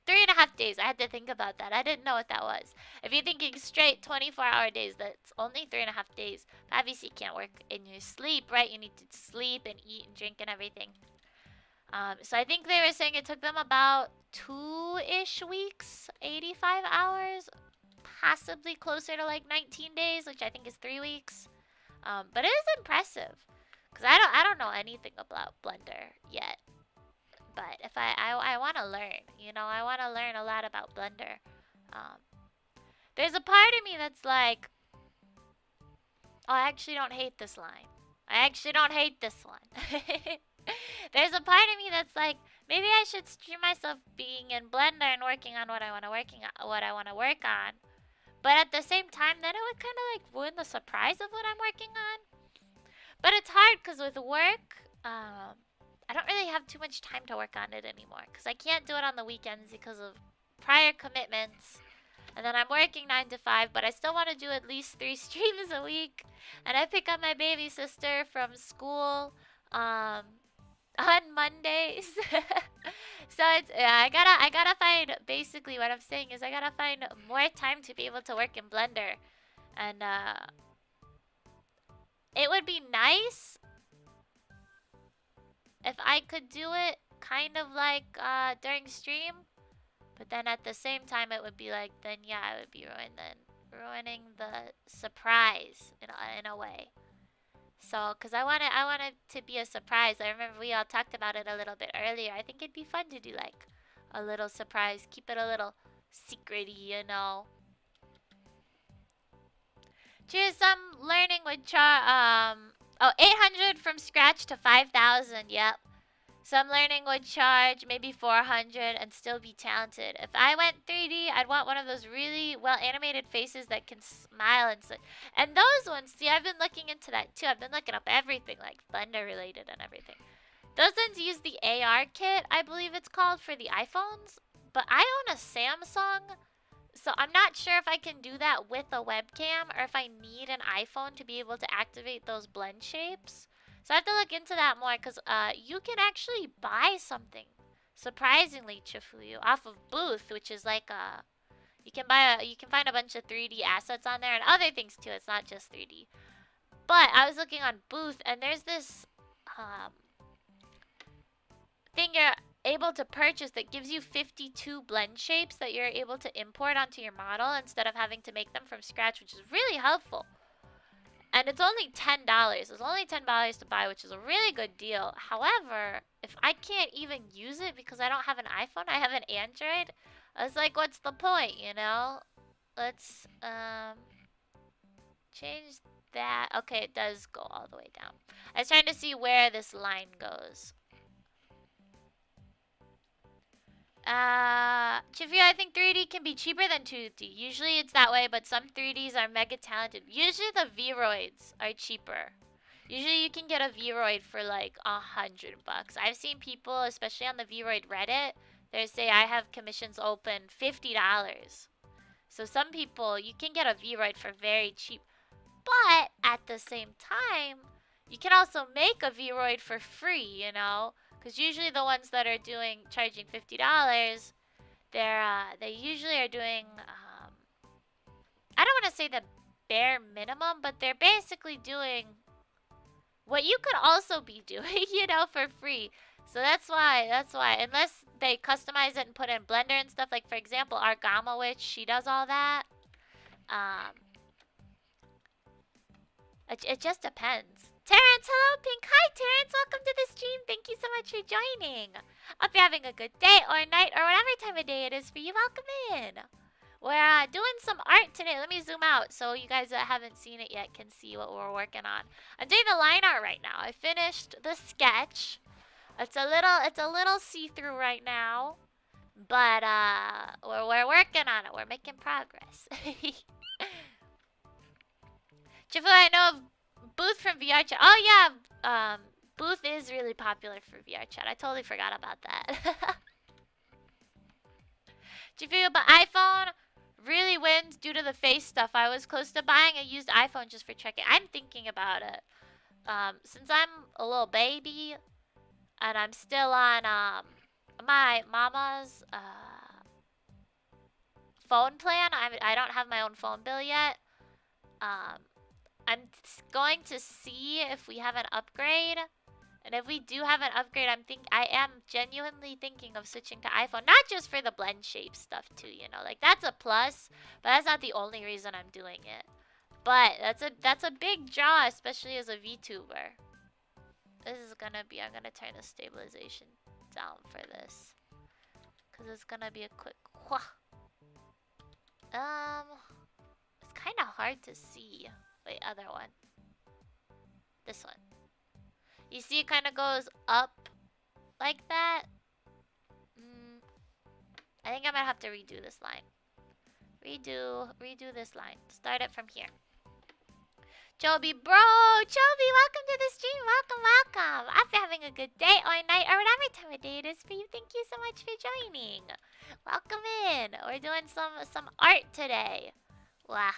3.5 days. I had to think about that. I didn't know what that was. If you're thinking straight 24-hour days, that's only 3.5 days. But obviously, you can't work in your sleep, right? You need to sleep and eat and drink and everything. So I think they were saying it took them about 2-ish weeks, 85 hours, possibly closer to like 19 days, which I think is 3 weeks. But it is impressive, cause I don't know anything about Blender yet. But if I want to learn, you know, I want to learn a lot about Blender. There's a part of me that's like, oh, I actually don't hate this line. I actually don't hate this one. There's a part of me that's like, maybe I should stream myself being in Blender and working on what I want to work on. But at the same time, then it would kind of like ruin the surprise of what I'm working on. But it's hard because with work, I don't really have too much time to work on it anymore. Because I can't do it on the weekends because of prior commitments. And then I'm working 9 to 5, but I still want to do at least 3 streams a week. And I pick up my baby sister from school on Mondays. So it's I gotta find, basically what I'm saying is I gotta find more time to be able to work in Blender. And it would be nice if I could do it kind of like during stream, But then at the same time, it would be like, then yeah, I would be ruining the surprise in a way. So, cause I want it to be a surprise. I remember we all talked about it a little bit earlier. I think it'd be fun to do like a little surprise, keep it a little secrety, you know. Cheers, some learning would charge 800 from scratch to 5,000. Yep. Some learning would charge maybe 400 and still be talented. If I went 3D, I'd want one of those really well animated faces that can smile and such. And those ones, see, I've been looking into that too. I've been looking up everything like thunder related and everything. Those ones use the AR kit, I believe it's called, for the iPhones. But I own a Samsung, so I'm not sure if I can do that with a webcam or if I need an iPhone to be able to activate those blend shapes. So I have to look into that more because you can actually buy something, surprisingly, Chifuyu, off of Booth, which is like you can find a bunch of 3D assets on there and other things too. It's not just 3D. But I was looking on Booth and there's this thing you're able to purchase that gives you 52 blend shapes that you're able to import onto your model instead of having to make them from scratch, which is really helpful. And it's only $10. It's only $10 to buy, which is a really good deal. However, if I can't even use it because I don't have an iPhone, I have an Android, I was like, what's the point, you know? Let's change that. Okay, it does go all the way down. I was trying to see where this line goes. Chivia, I think 3D can be cheaper than 2D. Usually it's that way, but some 3Ds are mega talented. Usually the Vroids are cheaper. Usually you can get a Vroid for like $100. I've seen people, especially on the Vroid Reddit, they say I have commissions open $50. So some people, you can get a Vroid for very cheap. But at the same time, you can also make a Vroid for free, you know? Because usually the ones that are charging $50, they usually are doing, I don't want to say the bare minimum, but they're basically doing what you could also be doing, you know, for free. So that's why, unless they customize it and put in Blender and stuff, like for example, our Gamma Witch, she does all that. It just depends. Terrence, hello, Pink. Hi, Terrence. Welcome to the stream. Thank you so much for joining. Hope you're having a good day or night or whatever time of day it is for you. Welcome in. We're doing some art today. Let me zoom out so you guys that haven't seen it yet can see what we're working on. I'm doing the line art right now. I finished the sketch. It's a little see-through right now, but we're working on it. We're making progress. Chifu, I know of Booth from VR Chat. Oh yeah, Booth is really popular for VR Chat. I totally forgot about that. Chifu, but iPhone really wins due to the face stuff. I was close to buying a used iPhone just for checking. I'm thinking about it. Since I'm a little baby and I'm still on my mama's phone plan. I don't have my own phone bill yet. I'm going to see if we have an upgrade. And if we do have an upgrade, I am genuinely thinking of switching to iPhone. Not just for the blend shape stuff too, you know. Like that's a plus, but that's not the only reason I'm doing it. But that's a big draw, especially as a VTuber. This is gonna be, I'm gonna turn the stabilization down for this. Cause it's gonna be a quick it's kinda hard to see. Wait, other one. This one. You see it kind of goes up like that? I think I might have to redo this line. Redo this line. Start it from here. Joby, bro! Joby, welcome to the stream. Welcome. I hope you're having a good day or night or whatever time of day it is for you. Thank you so much for joining. Welcome in. We're doing some art today. Wow.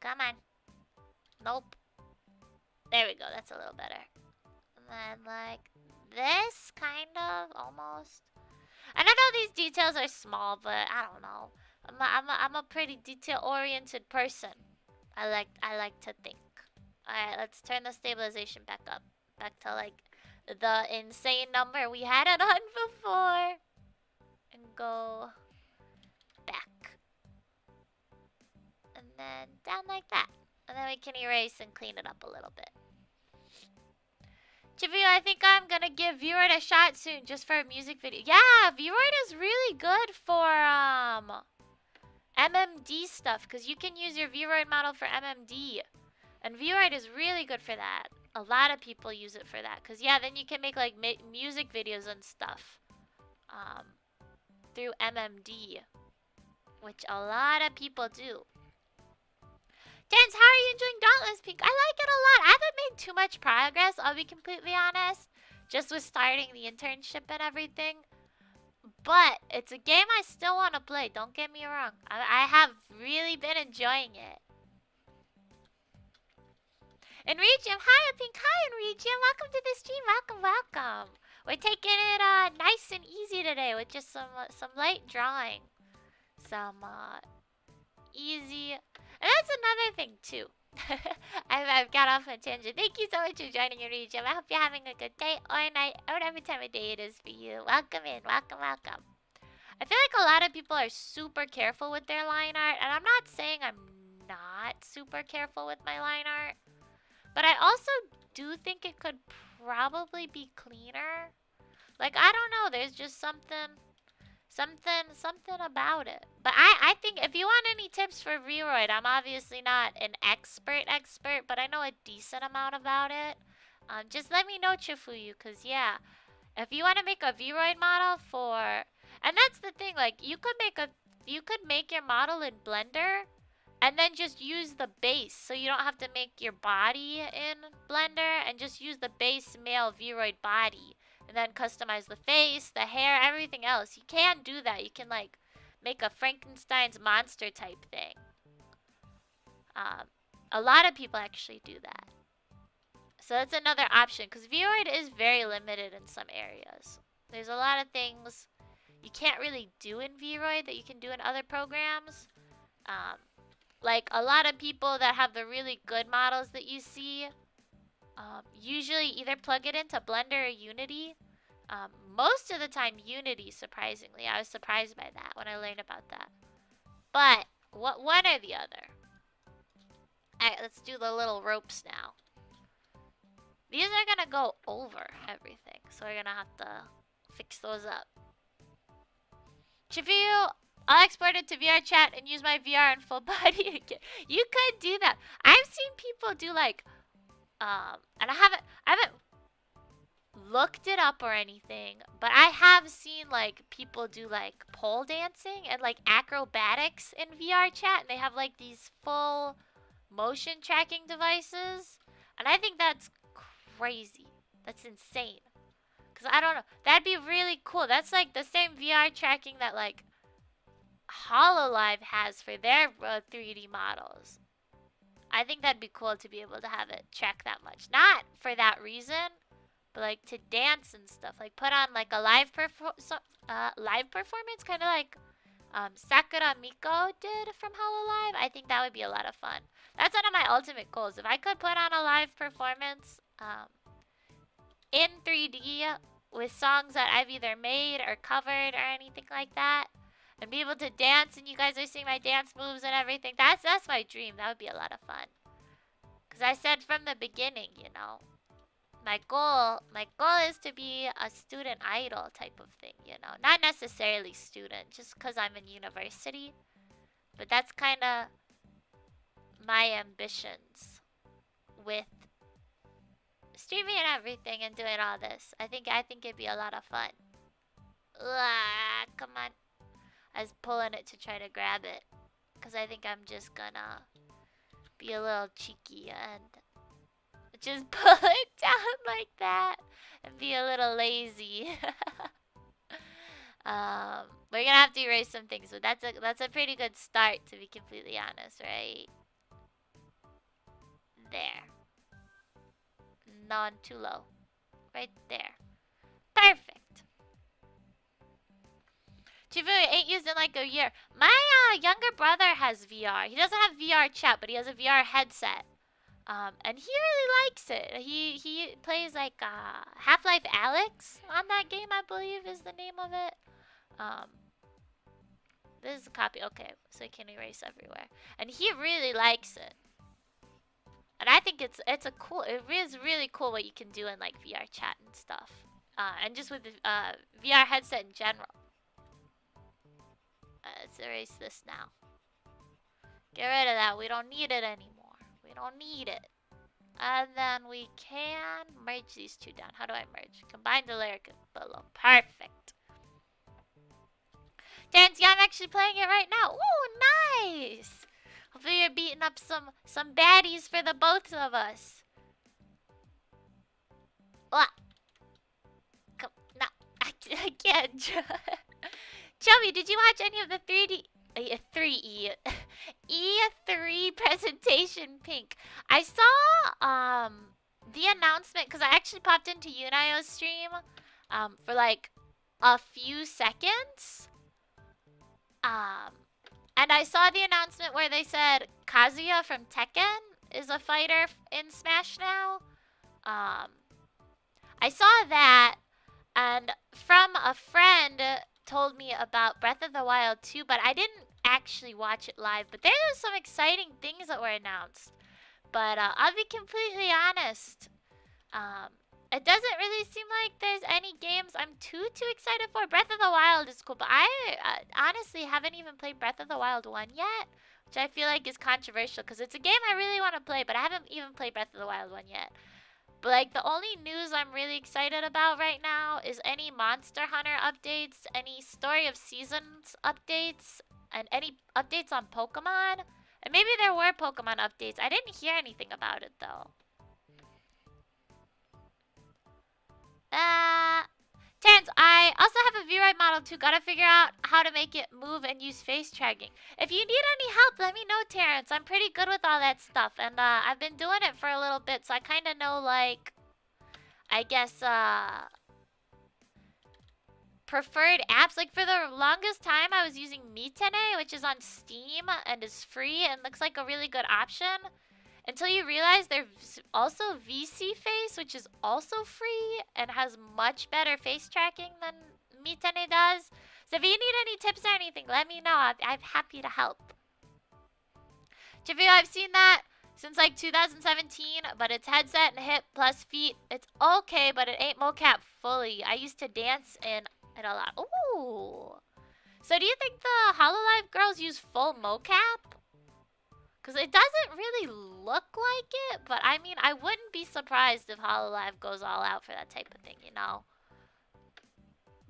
Come on. Nope. There we go. That's a little better. And then like this, kind of, almost. And I know these details are small, but I don't know. I'm a pretty detail-oriented person. I like to think. All right, let's turn the stabilization back up, back to like the insane number we had it on before. And go back. And then down like that. And then we can erase and clean it up a little bit. Chivu, I think I'm gonna give Vroid a shot soon just for a music video. Yeah, Vroid is really good for MMD stuff, because you can use your Vroid model for MMD. And Vroid is really good for that. A lot of people use it for that, because yeah, then you can make like music videos and stuff through MMD, which a lot of people do. Dance, how are you enjoying Dauntless Pink? I like it a lot. I haven't made too much progress, I'll be completely honest, just with starting the internship and everything. But it's a game I still want to play, don't get me wrong. I have really been enjoying it. Enrigium, hi Pink, hi Enrigium, welcome to the stream, welcome. We're taking it nice and easy today with just some light drawing. Some easy. And that's another thing too. I've got off on a tangent. Thank you so much for joining Enrigium. I hope you're having a good day or night or whatever time of day it is for you. Welcome in, welcome. I feel like a lot of people are super careful with their line art, and I'm not saying I'm not super careful with my line art, but I also do think it could probably be cleaner. Like, I don't know, there's just something about it. But I think if you want any tips for Vroid, I'm obviously not an expert, but I know a decent amount about it. Just let me know, Chifuyu, because yeah, if you want to make a Vroid model for, and that's the thing, like you could make your model in Blender and then just use the base, so you don't have to make your body in Blender, and just use the base male Vroid body. And then customize the face, the hair, everything else. You can do that. You can like make a Frankenstein's monster type thing. A lot of people actually do that. So that's another option, because Vroid is very limited in some areas. There's a lot of things you can't really do in Vroid that you can do in other programs. Like a lot of people that have the really good models that you see usually either plug it into Blender or Unity. Most of the time Unity, surprisingly. I was surprised by that when I learned about that. But one or the other. Alright, let's do the little ropes now. These are gonna go over everything, so we're gonna have to fix those up. Chifu, I'll export it to VR chat and use my VR in full body again. You could do that. I've seen people do like and I haven't looked it up or anything, but I have seen like people do like pole dancing and like acrobatics in VR chat, and they have like these full motion tracking devices, and I think that's crazy. That's insane. Cause I don't know, that'd be really cool. That's like the same VR tracking that like HoloLive has for their 3D models. I think that'd be cool to be able to have it track that much. Not for that reason, but like to dance and stuff. Like put on like a live performance, kind of like Sakura Miko did from HoloLive. I think that would be a lot of fun. That's one of my ultimate goals. If I could put on a live performance in 3D with songs that I've either made or covered or anything like that, and be able to dance, and you guys are seeing my dance moves and everything. That's my dream. That would be a lot of fun. Because I said from the beginning, you know, my goal is to be a student idol type of thing, you know. Not necessarily student, just because I'm in university. But that's kind of my ambitions with streaming and everything and doing all this. I think it'd be a lot of fun. Come on. I was pulling it to try to grab it, because I think I'm just gonna be a little cheeky and just pull it down like that and be a little lazy. We're gonna have to erase some things, but that's a pretty good start, to be completely honest, right? There. Not too low. Right there. Perfect. Chifu ain't used in like a year. My younger brother has VR. He doesn't have VR chat, but he has a VR headset. And he really likes it. He plays like Half-Life Alyx on that game, I believe is the name of it. This is a copy. Okay, so you can erase everywhere. And he really likes it. And I think it is really cool what you can do in like VR chat and stuff. And just with the VR headset in general. Let's erase this now. Get rid of that. We don't need it anymore. We don't need it. And then we can merge these two down. How do I merge? Combine the layer below. Perfect. Terrence, yeah, I'm actually playing it right now. Ooh, nice. Hopefully you're beating up some baddies for the both of us. What? Come, no, I can't. Chubby, did you watch any of the 3 presentation, Pink? I saw the announcement because I actually popped into Yunayo's stream for like a few seconds. And I saw the announcement where they said Kazuya from Tekken is a fighter in Smash now. I saw that, and from a friend told me about Breath of the Wild 2, but I didn't actually watch it live. But there were some exciting things that were announced. But I'll be completely honest. It doesn't really seem like there's any games I'm too excited for. Breath of the Wild is cool, but I honestly haven't even played Breath of the Wild 1 yet, which I feel like is controversial because it's a game I really want to play, but I haven't even played Breath of the Wild 1 yet. But like the only news I'm really excited about right now is any Monster Hunter updates, any Story of Seasons updates, and any updates on Pokemon. And maybe there were Pokemon updates. I didn't hear anything about it though. Terrence, I also have a V-Ride model too. Gotta figure out how to make it move and use face tracking. If you need any help, let me know, Terrence. I'm pretty good with all that stuff. And I've been doing it for a little bit, so I kind of know, like, I guess, preferred apps. Like, for the longest time, I was using Mitene, which is on Steam and is free and looks like a really good option. Until you realize there's also VC Face, which is also free and has much better face tracking than Mitene does. So if you need any tips or anything, let me know. I'm happy to help. Chivio, I've seen that since like 2017, but it's headset and hip plus feet. It's okay, but it ain't mocap fully. I used to dance in it a lot. Ooh. So do you think the HoloLive girls use full mocap? Because it doesn't really look like it, but I mean, I wouldn't be surprised if HoloLive goes all out for that type of thing, you know?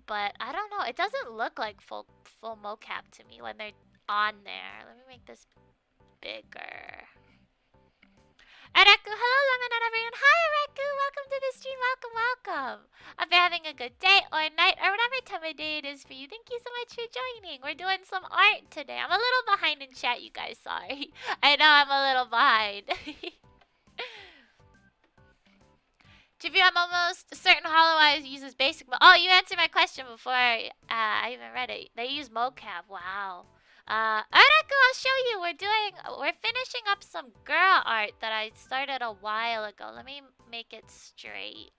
But I don't know. It doesn't look like full mocap to me when they're on there. Let me make this bigger. Reku, hello Lemon and everyone. Hi Reku, welcome to the stream. Welcome. If you're having a good day or night or whatever time of day it is for you, thank you so much for joining. We're doing some art today. I'm a little behind in chat, you guys. Sorry. I know I'm a little behind. Jivio, I'm almost certain HoloEye uses basic oh, you answered my question before I even read it. They use mocap. Wow. Araku, I'll show you. We're finishing up some girl art that I started a while ago. Let me make it straight.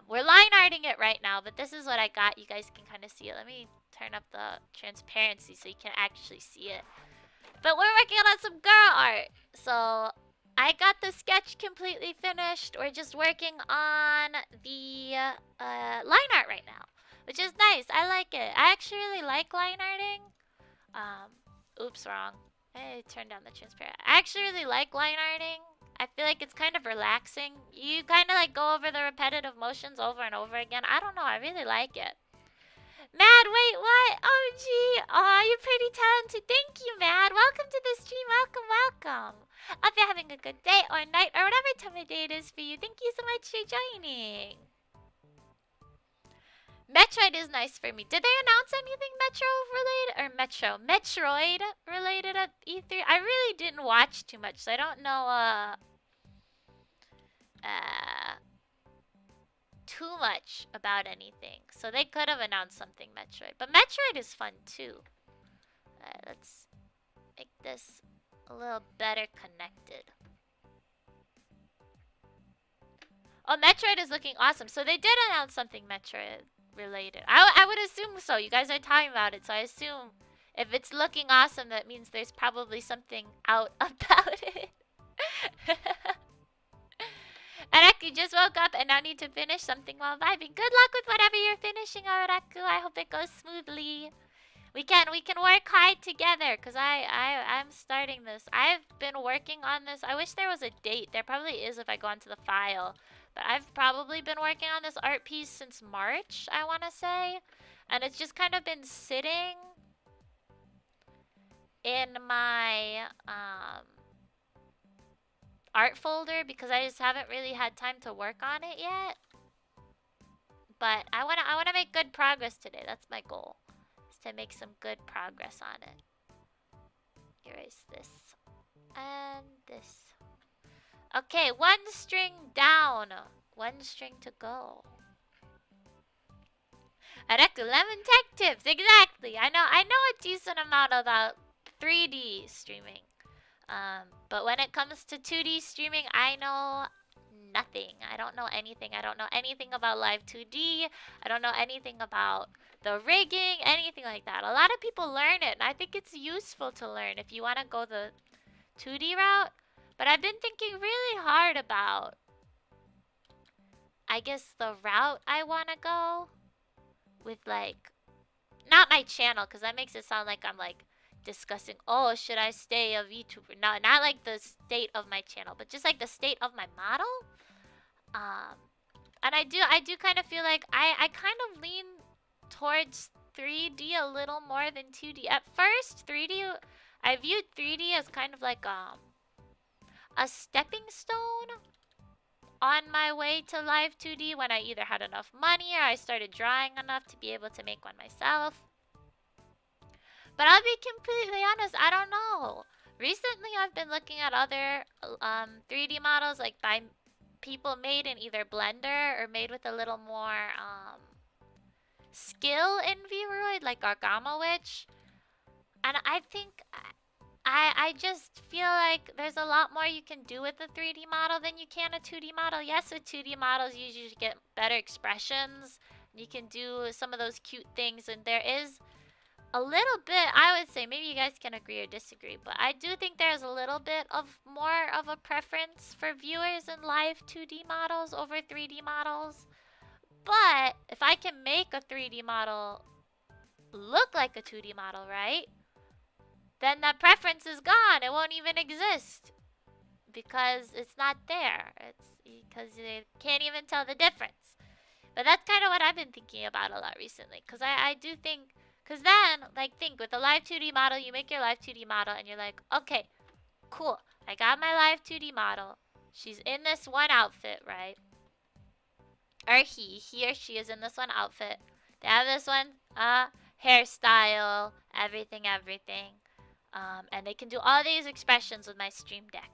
We're line arting it right now, but this is what I got. You guys can kind of see it. Let me turn up the transparency so you can actually see it. But we're working on some girl art. So I got the sketch completely finished. We're just working on the line art right now, which is nice. I like it. I actually really like line arting. Oops, wrong. I turned down the transparent. I actually really like line arting. I feel like it's kind of relaxing. You kind of like go over the repetitive motions over and over again. I don't know. I really like it. Mad, wait, what? Oh, gee. Aw, you're pretty talented. Thank you, Mad. Welcome to the stream. Welcome. Hope you're having a good day or night or whatever time of day it is for you. Thank you so much for joining. Metroid is nice for me. Did they announce anything Metroid related at E3? I really didn't watch too much, so I don't know too much about anything. So they could have announced something Metroid. But Metroid is fun too. Let's make this a little better connected. Oh, Metroid is looking awesome. So they did announce something Metroid related. I would assume so. You guys are talking about it, so I assume if it's looking awesome, that means there's probably something out about it. Araku just woke up and now need to finish something while vibing. Good luck with whatever you're finishing, Araku. I hope it goes smoothly. We can work hard together, cause I'm starting this. I've been working on this. I wish there was a date. There probably is if I go into the file. But I've probably been working on this art piece since March, I want to say. And it's just kind of been sitting in my art folder because I just haven't really had time to work on it yet. But I wanna make good progress today. That's my goal. Is to make some good progress on it. Erase this. And this. Okay, one string down. One string to go. Areku, lemon tech tips. Exactly. I know a decent amount about 3D streaming. But when it comes to 2D streaming, I know nothing. I don't know anything. I don't know anything about live 2D. I don't know anything about the rigging, anything like that. A lot of people learn it, and I think it's useful to learn if you want to go the 2D route. But I've been thinking really hard about, I guess, the route I want to go with, like, not my channel, because that makes it sound like I'm, like, discussing, oh, should I stay a VTuber? No, not like the state of my channel, but just like the state of my model. And I do kind of feel like I kind of lean towards 3D a little more than 2D. At first, 3D, I viewed 3D as kind of like a stepping stone on my way to live 2D when I either had enough money or I started drawing enough to be able to make one myself. But I'll be completely honest, I don't know. Recently, I've been looking at other 3D models, like by people made in either Blender or made with a little more skill in VRoid, like Gargama Witch. And I think I just feel like there's a lot more you can do with a 3D model than you can a 2D model. Yes, with 2D models, you usually get better expressions. You can do some of those cute things, and there is a little bit, I would say, maybe you guys can agree or disagree, but I do think there's a little bit of more of a preference for viewers in live 2D models over 3D models. But if I can make a 3D model look like a 2D model, right? Then that preference is gone. It won't even exist because it's not there. It's because you can't even tell the difference. But that's kind of what I've been thinking about a lot recently, because I do think, because then, like, think, with a live 2D model, you make your live 2D model, and you're like, okay, cool, I got my live 2D model. She's in this one outfit, right? Or he or she is in this one outfit. They have this one hairstyle, everything. And they can do all these expressions with my Stream Deck.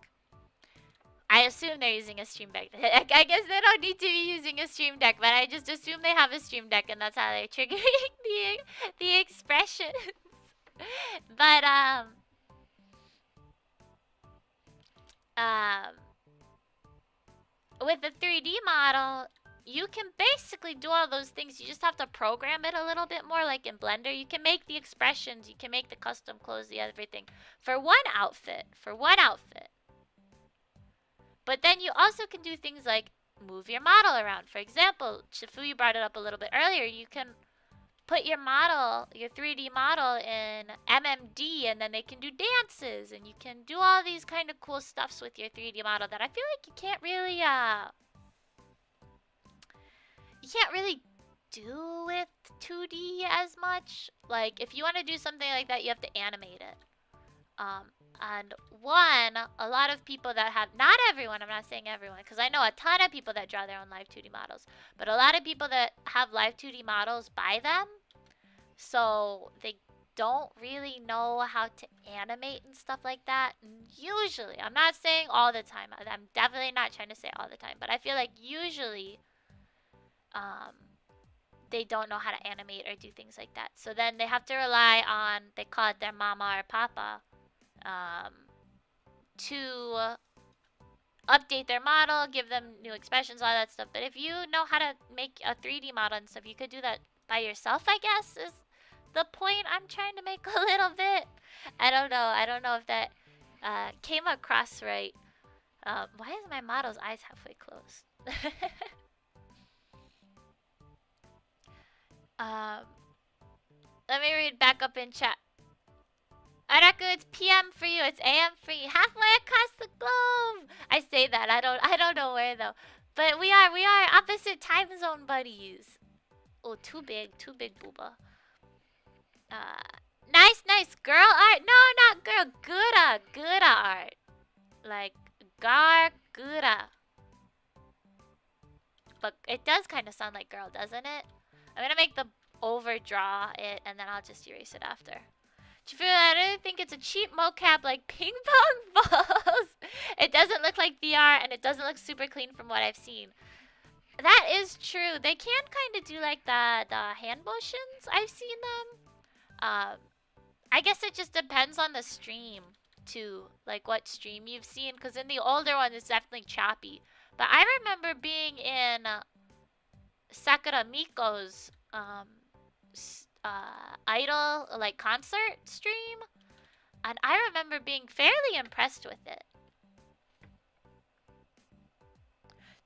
I assume they're using a Stream Deck. I guess they don't need to be using a Stream Deck, but I just assume they have a Stream Deck, and that's how they're triggering the expressions. But with the 3D model, you can basically do all those things. You just have to program it a little bit more, like in Blender. You can make the expressions, you can make the custom clothes, the everything for one outfit. But then you also can do things like move your model around. For example, Shifuyu brought it up a little bit earlier. You can put your model, your 3D model, in MMD, and then they can do dances, and you can do all these kind of cool stuffs with your 3D model that I feel like you can't really do with 2D as much. Like, if you want to do something like that, you have to animate it. And a lot of people that have, not everyone, I'm not saying everyone, because I know a ton of people that draw their own live 2D models, but a lot of people that have live 2D models buy them, so they don't really know how to animate and stuff like that. Usually, I'm not saying all the time, I'm definitely not trying to say all the time, but I feel like usually they don't know how to animate or do things like that. So then they have to rely on, they call it their mama or papa, to update their model, give them new expressions, all that stuff. But if you know how to make a 3D model and stuff, you could do that by yourself, I guess, is the point I'm trying to make a little bit. I don't know. I don't know if that came across right. Why is my model's eyes halfway closed? Let me read back up in chat. Araku, it's PM for you. It's AM for you. Halfway across the globe. I say that. I don't know where though. But we are opposite time zone buddies. Oh, too big booba. Nice girl art. No, not girl. Gura art. Like Gura. But it does kind of sound like girl, doesn't it? I'm gonna make the overdraw it, and then I'll just erase it after. I really think it's a cheap mocap like ping pong balls. It doesn't look like VR, and it doesn't look super clean from what I've seen. That is true. They can kind of do like the hand motions. I've seen them. I guess it just depends on the stream too, like what stream you've seen. Because in the older one, it's definitely choppy. But I remember being in Sakura Miko's idol like concert stream, and I remember being fairly impressed with it.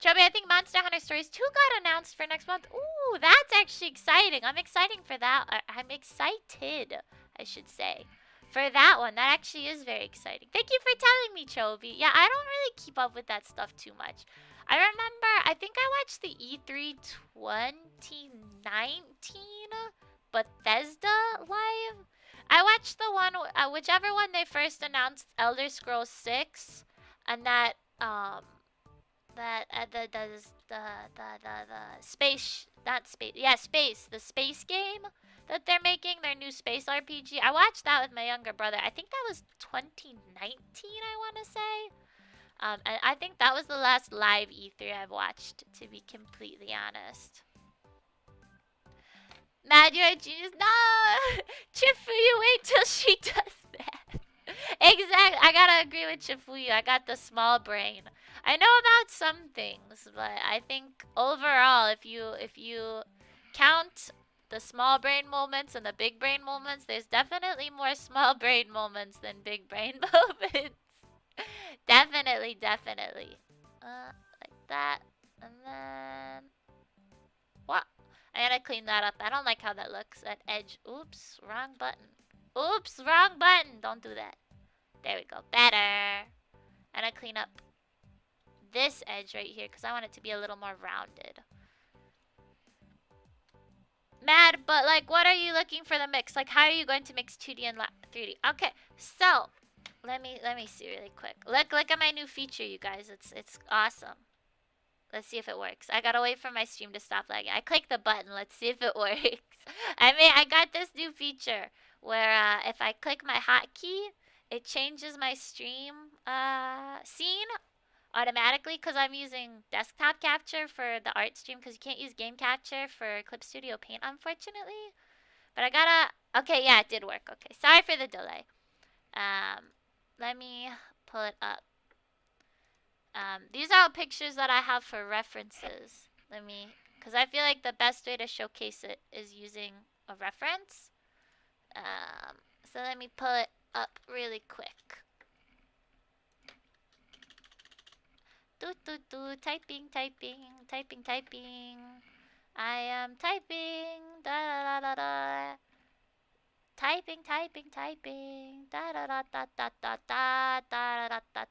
Chubby, I think Monster Hunter Stories 2 got announced for next month. Ooh, that's actually exciting. I'm excited for that. I'm excited, I should say, for that one. That actually is very exciting. Thank you for telling me, Chobi. Yeah, I don't really keep up with that stuff too much. I remember, I think I watched the E3 2019 Bethesda live. I watched the one, whichever one they first announced, Elder Scrolls 6, and that the space game that they're making, their new space RPG. I watched that with my younger brother. I think that was 2019, I want to say. And I think that was the last live E3 I've watched, to be completely honest. Mad, you're a genius. No! Chifuyu, wait till she does that. Exactly. I gotta agree with Chifuyu. I got the small brain. I know about some things, but I think overall, if you count the small brain moments and the big brain moments, there's definitely more small brain moments than big brain moments. Definitely. Like that. And then... What? I gotta clean that up. I don't like how that looks. That edge. Oops. Wrong button. Oops. Wrong button. Don't do that. There we go. Better. And I clean up this edge right here because I want it to be a little more rounded. Mad, but like, what are you looking for the mix? Like, how are you going to mix 2D and 3D? Okay, so let me see really quick. Look at my new feature, you guys. It's awesome. Let's see if it works. I gotta wait for my stream to stop lagging. I clicked the button. Let's see if it works. I got this new feature where if I click my hotkey, it changes my stream scene automatically because I'm using desktop capture for the art stream because you can't use game capture for Clip Studio Paint, unfortunately. But I gotta... Okay, yeah, it did work. Okay, sorry for the delay. Let me pull it up. These are all pictures that I have for references. Because I feel like the best way to showcase it is using a reference. So let me pull it up really quick. Typing. I am typing. Da da da da. Typing. Da da da da da da da da da da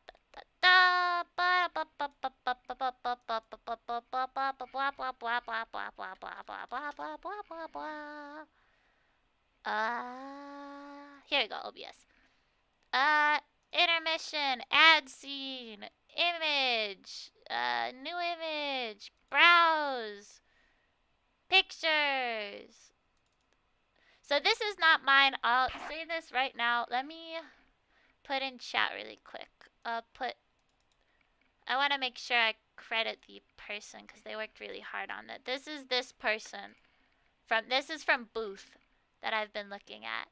here we go, OBS. Intermission, ad scene, image, new image, browse, pictures. So this is not mine. I'll say this right now. Let me put in chat really quick. I want to make sure I credit the person because they worked really hard on it. This is this person. This is from Booth that I've been looking at.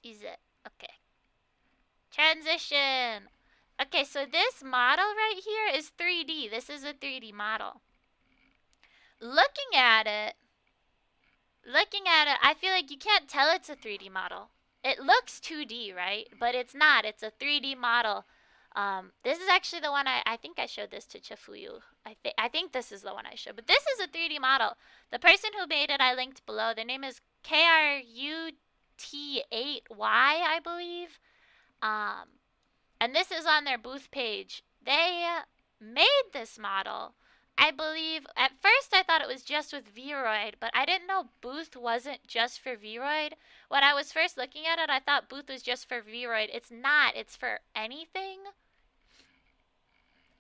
Is it? Okay. Transition. Okay, so this model right here is 3D. This is a 3D model. Looking at it, I feel like you can't tell it's a 3D model. It looks 2D, right? But it's not. It's a 3D model. This is actually the one I think I showed this to Chifuyu. I think this is the one I showed. But this is a 3D model. The person who made it, I linked below. Their name is KRUT8Y, I believe. And this is on their booth page. They made this model. I believe, at first I thought it was just with Vroid, but I didn't know Booth wasn't just for Vroid. When I was first looking at it, I thought Booth was just for Vroid. It's not. It's for anything.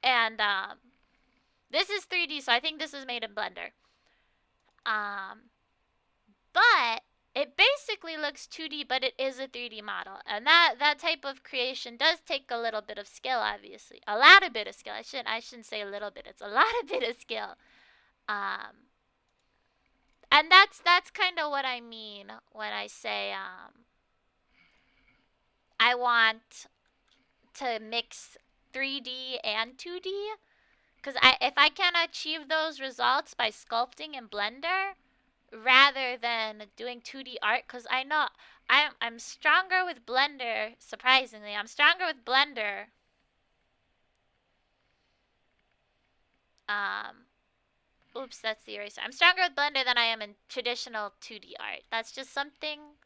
And this is 3D, so I think this is made in Blender. But it basically looks 2D, but it is a 3D model. And that type of creation does take a little bit of skill, obviously. A lot of bit of skill. I shouldn't say a little bit. It's a lot of bit of skill. And that's kind of what I mean when I say I want to mix 3D and 2D. Because if I can achieve those results by sculpting in Blender rather than doing 2D art, because I know I'm stronger with Blender, surprisingly. I'm stronger with Blender. Oops, that's the eraser. I'm stronger with Blender than I am in traditional 2D art. That's just something,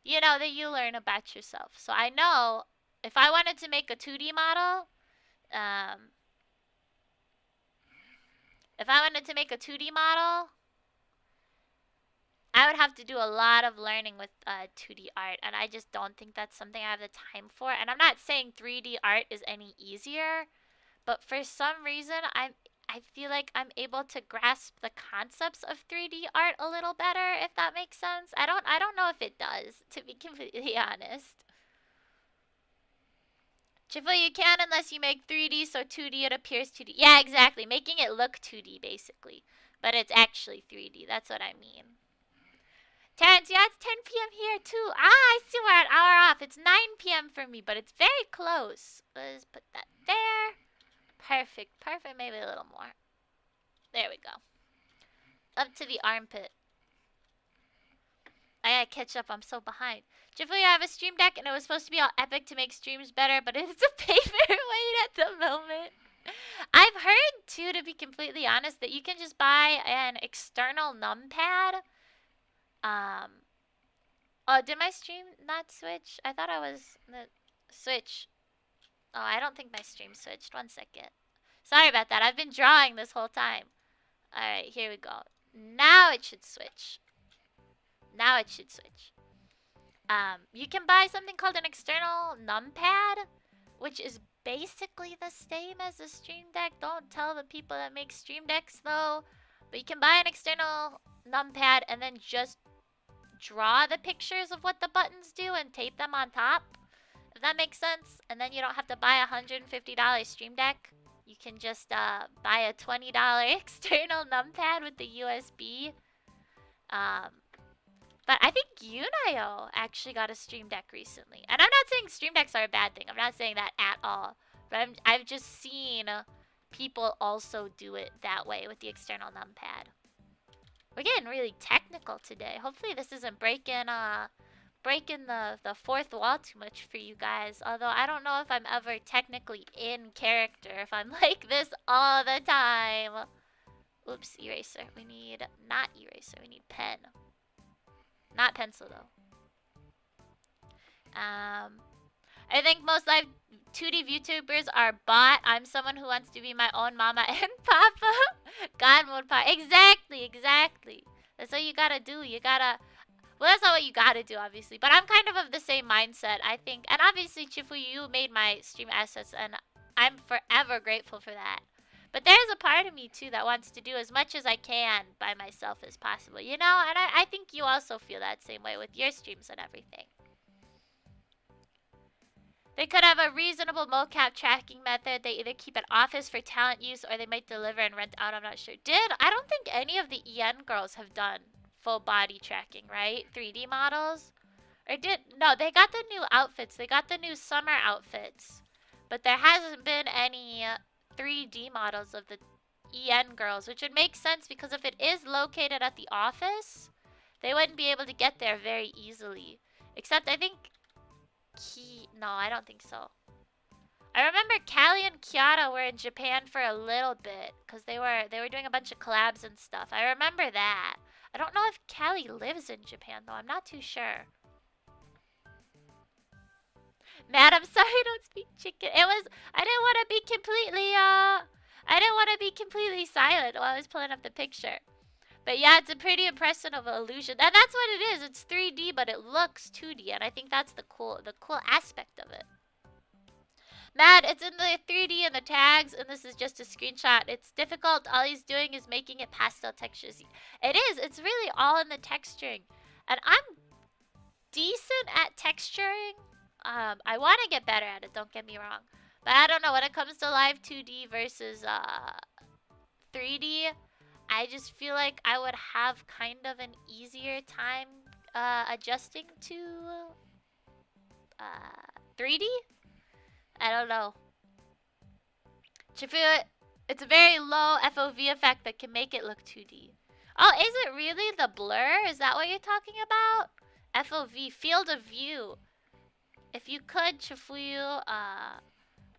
you know, that you learn about yourself. So I know if I wanted to make a 2D model, I would have to do a lot of learning with 2D art, and I just don't think that's something I have the time for. And I'm not saying 3D art is any easier, but for some reason, I feel like I'm able to grasp the concepts of 3D art a little better, if that makes sense. I don't know if it does, to be completely honest. Chifu, you can't unless you make 3D, so 2D it appears 2D. Yeah, exactly. Making it look 2D, basically. But it's actually 3D. That's what I mean. Terrence, yeah, it's 10 p.m. here, too. I see we're an hour off. It's 9 p.m. for me, but it's very close. Let's put that there. Perfect. Maybe a little more. There we go. Up to the armpit. I gotta catch up. I'm so behind. Jiffy, I have a stream deck, and it was supposed to be all epic to make streams better, but it's a paperweight at the moment. I've heard, too, to be completely honest, that you can just buy an external numpad. Oh, did my stream not switch? I thought I was the switch. Oh, I don't think my stream switched. 1 second. Sorry about that. I've been drawing this whole time. Alright, here we go. Now it should switch. You can buy something called an external numpad, which is basically the same as a stream deck. Don't tell the people that make stream decks, though. But you can buy an external numpad and then just draw the pictures of what the buttons do and tape them on top. If that makes sense. And then you don't have to buy a $150 stream deck. You can just buy a $20 external numpad with the USB. But I think Yunayo actually got a stream deck recently. And I'm not saying stream decks are a bad thing. I'm not saying that at all. But I've just seen people also do it that way with the external numpad. We're getting really technical today. Hopefully this isn't breaking the fourth wall too much for you guys. Although I don't know if I'm ever technically in character if I'm like this all the time. Oops, eraser. We need not eraser. We need pen. Not pencil though. I think most live 2D VTubers are bot. I'm someone who wants to be my own mama and papa. God mode papa. Exactly. That's what you gotta do. Well, that's not what you gotta do, obviously. But I'm kind of the same mindset, I think. And obviously, Chifu, you made my stream assets, and I'm forever grateful for that. But there's a part of me, too, that wants to do as much as I can by myself as possible, you know? And I think you also feel that same way with your streams and everything. They could have a reasonable mocap tracking method. They either keep an office for talent use, or they might deliver and rent out. I'm not sure. I don't think any of the EN girls have done full body tracking, right? 3D models? No, they got the new outfits. They got the new summer outfits. But there hasn't been any 3D models of the EN girls, which would make sense because if it is located at the office, they wouldn't be able to get there very easily. Except I think no, I don't think so. I remember Callie and Kiara were in Japan for a little bit because they were doing a bunch of collabs and stuff. I remember that. I don't know if Callie lives in Japan though. I'm not too sure. Matt, I'm sorry I don't speak chicken. I didn't want to be completely silent while I was pulling up the picture. But yeah, it's a pretty impressive illusion. And that's what it is. It's 3D, but it looks 2D, and I think that's the cool aspect of it. Matt, it's in the 3D and the tags, and this is just a screenshot. It's difficult. All he's doing is making it pastel textures. It is. It's really all in the texturing. And I'm decent at texturing. I want to get better at it, don't get me wrong. But I don't know, when it comes to live 2D versus 3D, I just feel like I would have kind of an easier time adjusting to 3D? I don't know. Chifuya, it's a very low FOV effect that can make it look 2D. Oh, is it really the blur? Is that what you're talking about? FOV, field of view. If you could, Chifuyu,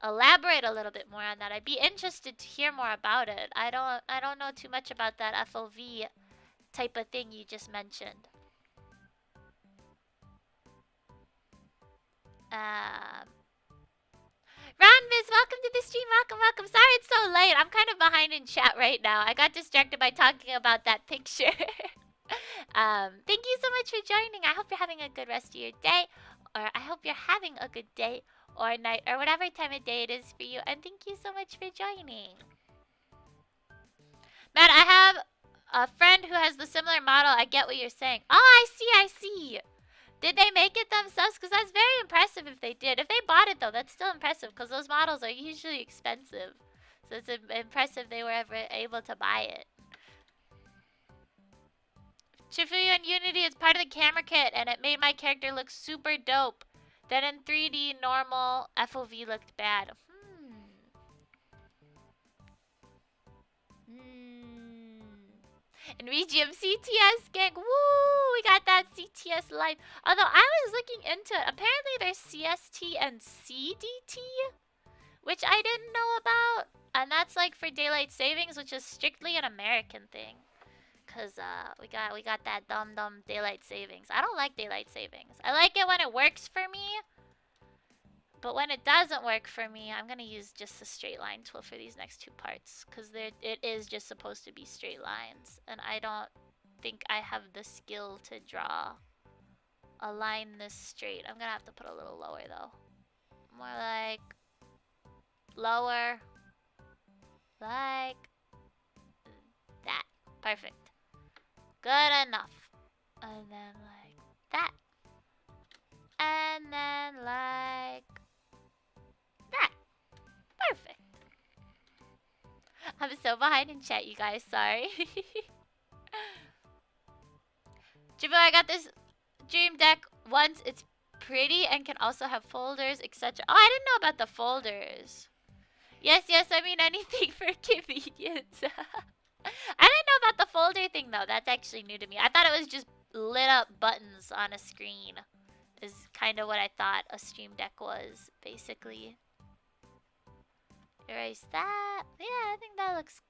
elaborate a little bit more on that. I'd be interested to hear more about it. I don't know too much about that FOV type of thing you just mentioned. Ronvis, welcome to the stream. Welcome. Sorry it's so late. I'm kind of behind in chat right now. I got distracted by talking about that picture. Thank you so much for joining. I hope you're having a good rest of your day. Or I hope you're having a good day or night or whatever time of day it is for you. And thank you so much for joining. Matt, I have a friend who has the similar model. I get what you're saying. Oh, I see. Did they make it themselves? Because that's very impressive if they did. If they bought it, though, that's still impressive because those models are usually expensive. So it's impressive they were ever able to buy it. Chifuyu and Unity is part of the camera kit, and it made my character look super dope. Then in 3D, normal FOV looked bad. And VGM CTS gang, woo! We got that CTS live. Although I was looking into it, apparently there's CST and CDT, which I didn't know about. And that's like for daylight savings, which is strictly an American thing. Cause we got that dumb daylight savings. I don't like daylight savings. I like it when it works for me. But when it doesn't work for me, I'm gonna use just the straight line tool for these next two parts. Cause it is just supposed to be straight lines. And I don't think I have the skill to draw a line this straight. I'm gonna have to put a little lower though. More like lower. Like that. Perfect. Good enough. And then like that. And then like that. Perfect. I'm so behind in chat, you guys. Sorry. Jibo, I got this dream deck once. It's pretty and can also have folders, etc. Oh, I didn't know about the folders. Yes, I mean anything for convenience. I didn't know about the folder thing though. That's actually new to me. I thought it was just lit up buttons on a screen. Is kind of what I thought a stream deck was, basically. Erase that. Yeah, I think that looks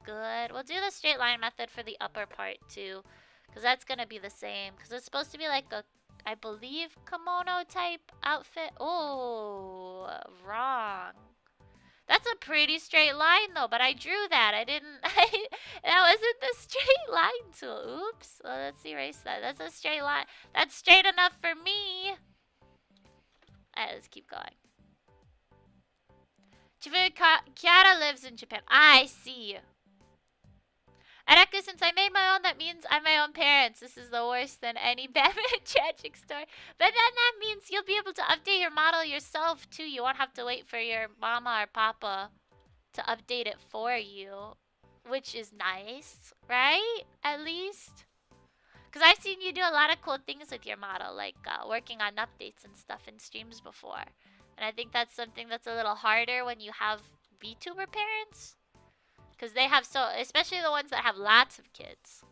good. We'll do the straight line method for the upper part too, because that's gonna be the same. Because it's supposed to be like a, I believe, kimono type outfit. Oh, wrong. That's a pretty straight line though, but I drew that. I didn't, that wasn't the straight line tool. Oops. Well, let's erase that. That's a straight line. That's straight enough for me. Alright, let's keep going. Kiara lives in Japan. I see. Araki, since I made my own, that means I'm my own parents. This is the worst than any Batman tragic story. But then that means you'll be able to update your model yourself, too. You won't have to wait for your mama or papa to update it for you. Which is nice, right? At least. Because I've seen you do a lot of cool things with your model, like working on updates and stuff in streams before. And I think that's something that's a little harder when you have VTuber parents. Because they have especially the ones that have lots of kids.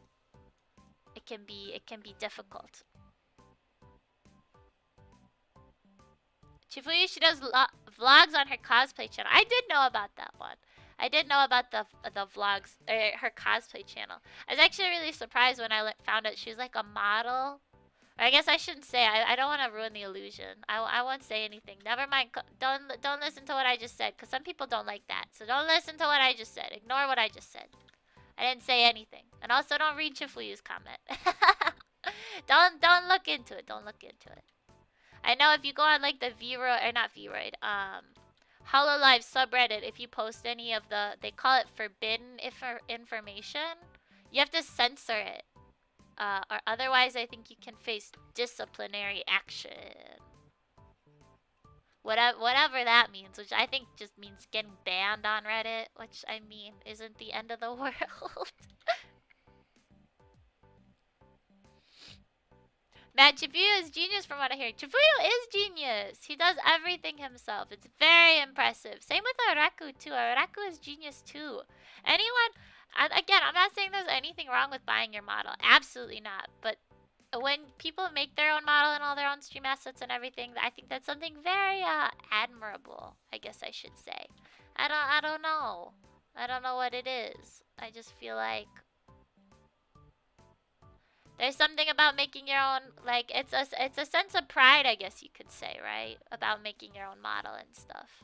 It can be difficult. Chifuyu, she does vlogs on her cosplay channel. I did know about that one. I did know about the vlogs, her cosplay channel. I was actually really surprised when I found out she was like a model. Or I guess I shouldn't say. I don't want to ruin the illusion. I won't say anything. Never mind. Don't listen to what I just said, because some people don't like that. So don't listen to what I just said. Ignore what I just said. I didn't say anything. And also don't read Chifuyu's comment. Don't look into it. Don't look into it. I know if you go on like the Vroid, or not Vroid, Hololive subreddit, if you post any of they call it forbidden information, you have to censor it. Or otherwise I think you can face disciplinary action. Whatever that means, which I think just means getting banned on Reddit, which I mean isn't the end of the world. Matt, Chifuyu is genius from what I hear. Chifuyu is genius. He does everything himself. It's very impressive. Same with Araku too. Araku is genius too. Anyone, again, I'm not saying there's anything wrong with buying your model. Absolutely not. But when people make their own model and all their own stream assets and everything, I think that's something very admirable, I guess I should say. I don't know. I don't know what it is. I just feel like there's something about making your own, like, it's a sense of pride, I guess you could say, right? About making your own model and stuff.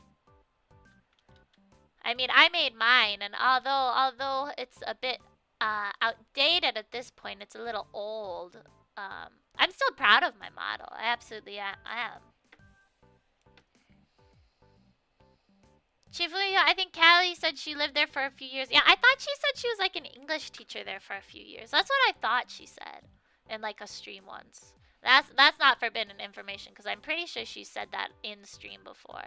I mean, I made mine, and although it's a bit outdated at this point, it's a little old. I'm still proud of my model. I absolutely am. Chifuyu, I think Callie said she lived there for a few years. Yeah, I thought she said she was like an English teacher there for a few years. That's what I thought she said in like a stream once. That's not forbidden information, because I'm pretty sure she said that in stream before.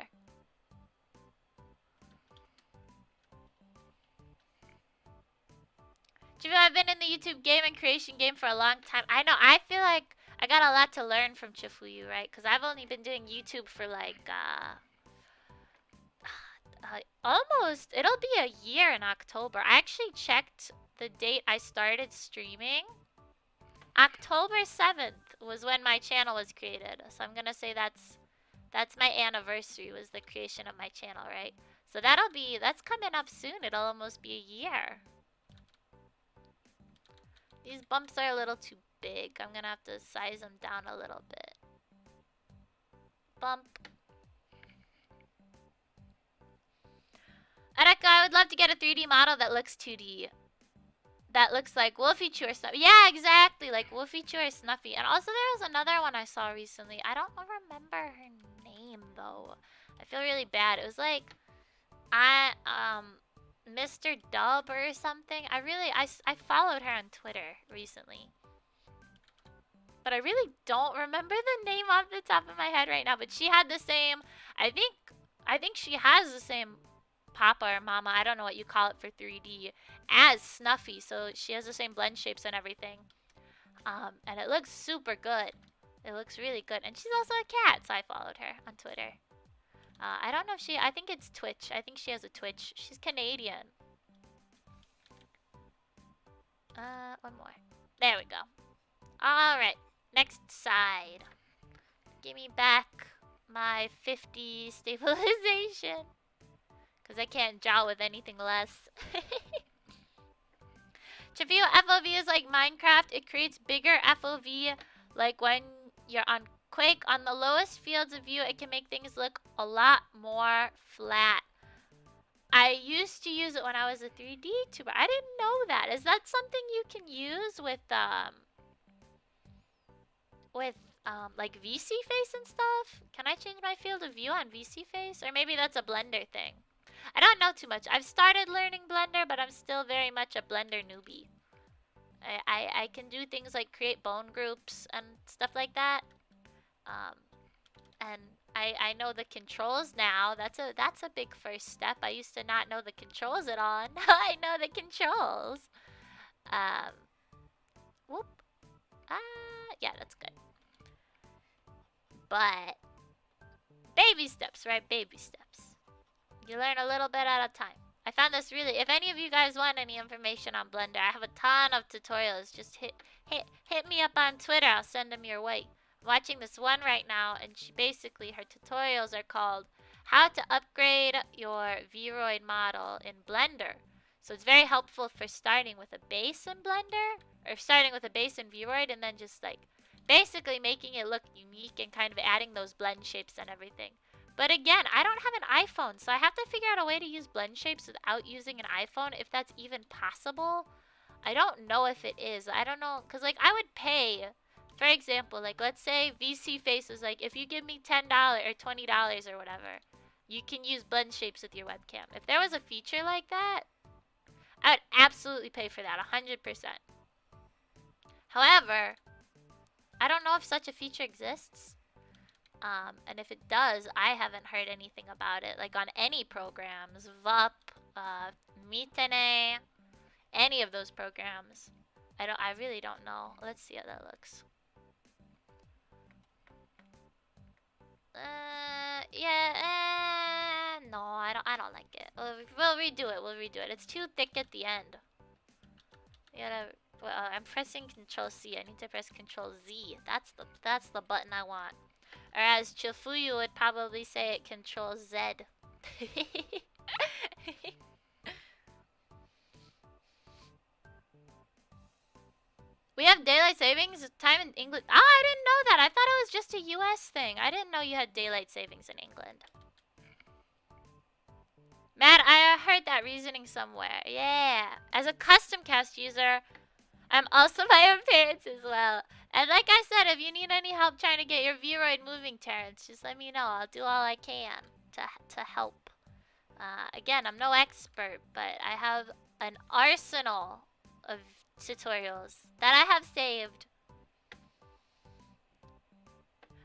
Chifuyu, I've been in the YouTube game and creation game for a long time. I know, I feel like I got a lot to learn from Chifuyu, right? Because I've only been doing YouTube for like, almost, it'll be a year in October. I actually checked the date I started streaming. October 7th was when my channel was created. So I'm gonna say that's my anniversary, was the creation of my channel, right? So that's coming up soon. It'll almost be a year. These bumps are a little too big. I'm gonna have to size them down a little bit. Bump. Araka, I would love to get a 3D model that looks 2D. That looks like Wolfie Chew or Snuffy. Yeah, exactly, like Wolfie Chew or Snuffy. And also there was another one I saw recently. I don't remember her name though. I feel really bad. It was like Mr. Dub or something. I followed her on Twitter recently. But I really don't remember the name off the top of my head right now. But she had the same, I think she has the same Papa or Mama, I don't know what you call it for 3D, as Snuffy. So she has the same blend shapes and everything. And it looks super good. It looks really good. And she's also a cat, so I followed her on Twitter. I don't know if I think it's Twitch. I think she has a Twitch. She's Canadian. One more. There we go. Alright, next side. Give me back my 50 stabilization. Because I can't draw with anything less. Chifuyu, FOV is like Minecraft. It creates bigger FOV. Like when you're on Quake, on the lowest fields of view, it can make things look a lot more flat. I used to use it when I was a 3D tuber. I didn't know that. Is that something you can use with like VC face and stuff? Can I change my field of view on VC face? Or maybe that's a Blender thing. I don't know too much. I've started learning Blender, but I'm still very much a Blender newbie. I can do things like create bone groups and stuff like that. And I know the controls now. That's a big first step. I used to not know the controls at all. Now I know the controls. Whoop. Yeah, that's good. But Baby steps, right? Baby steps. You learn a little bit at a time. I found this really, if any of you guys want any information on Blender, I have a ton of tutorials. Just hit me up on Twitter. I'll send them your way. I'm watching this one right now, and she basically, her tutorials are called How to Upgrade Your Vroid Model in Blender. So it's very helpful for starting with a base in Blender, or starting with a base in Vroid, and then just like basically making it look unique and kind of adding those blend shapes and everything. But again, I don't have an iPhone, so I have to figure out a way to use blend shapes without using an iPhone, if that's even possible. I don't know if it is. I don't know, because like I would pay, for example, like let's say VC Face was like, if you give me $10 or $20 or whatever, you can use blend shapes with your webcam. If there was a feature like that, I would absolutely pay for that, 100%. However, I don't know if such a feature exists. And if it does, I haven't heard anything about it. Like on any programs, VUP, Mitene, any of those programs. I really don't know. Let's see how that looks. No, I don't like it. We'll redo it. It's too thick at the end. Well, I'm pressing Control C. I need to press Control Z. That's the button I want. Or as Chifuyu would probably say it, Control Z. We have daylight savings time in England. Oh, I didn't know that. I thought it was just a US thing. I didn't know you had daylight savings in England. Matt, I heard that reasoning somewhere. Yeah. As a custom cast user, I'm also my own parents as well. And like I said, if you need any help trying to get your Vroid moving, Terrence, just let me know. I'll do all I can to help. Again, I'm no expert, but I have an arsenal of tutorials that I have saved.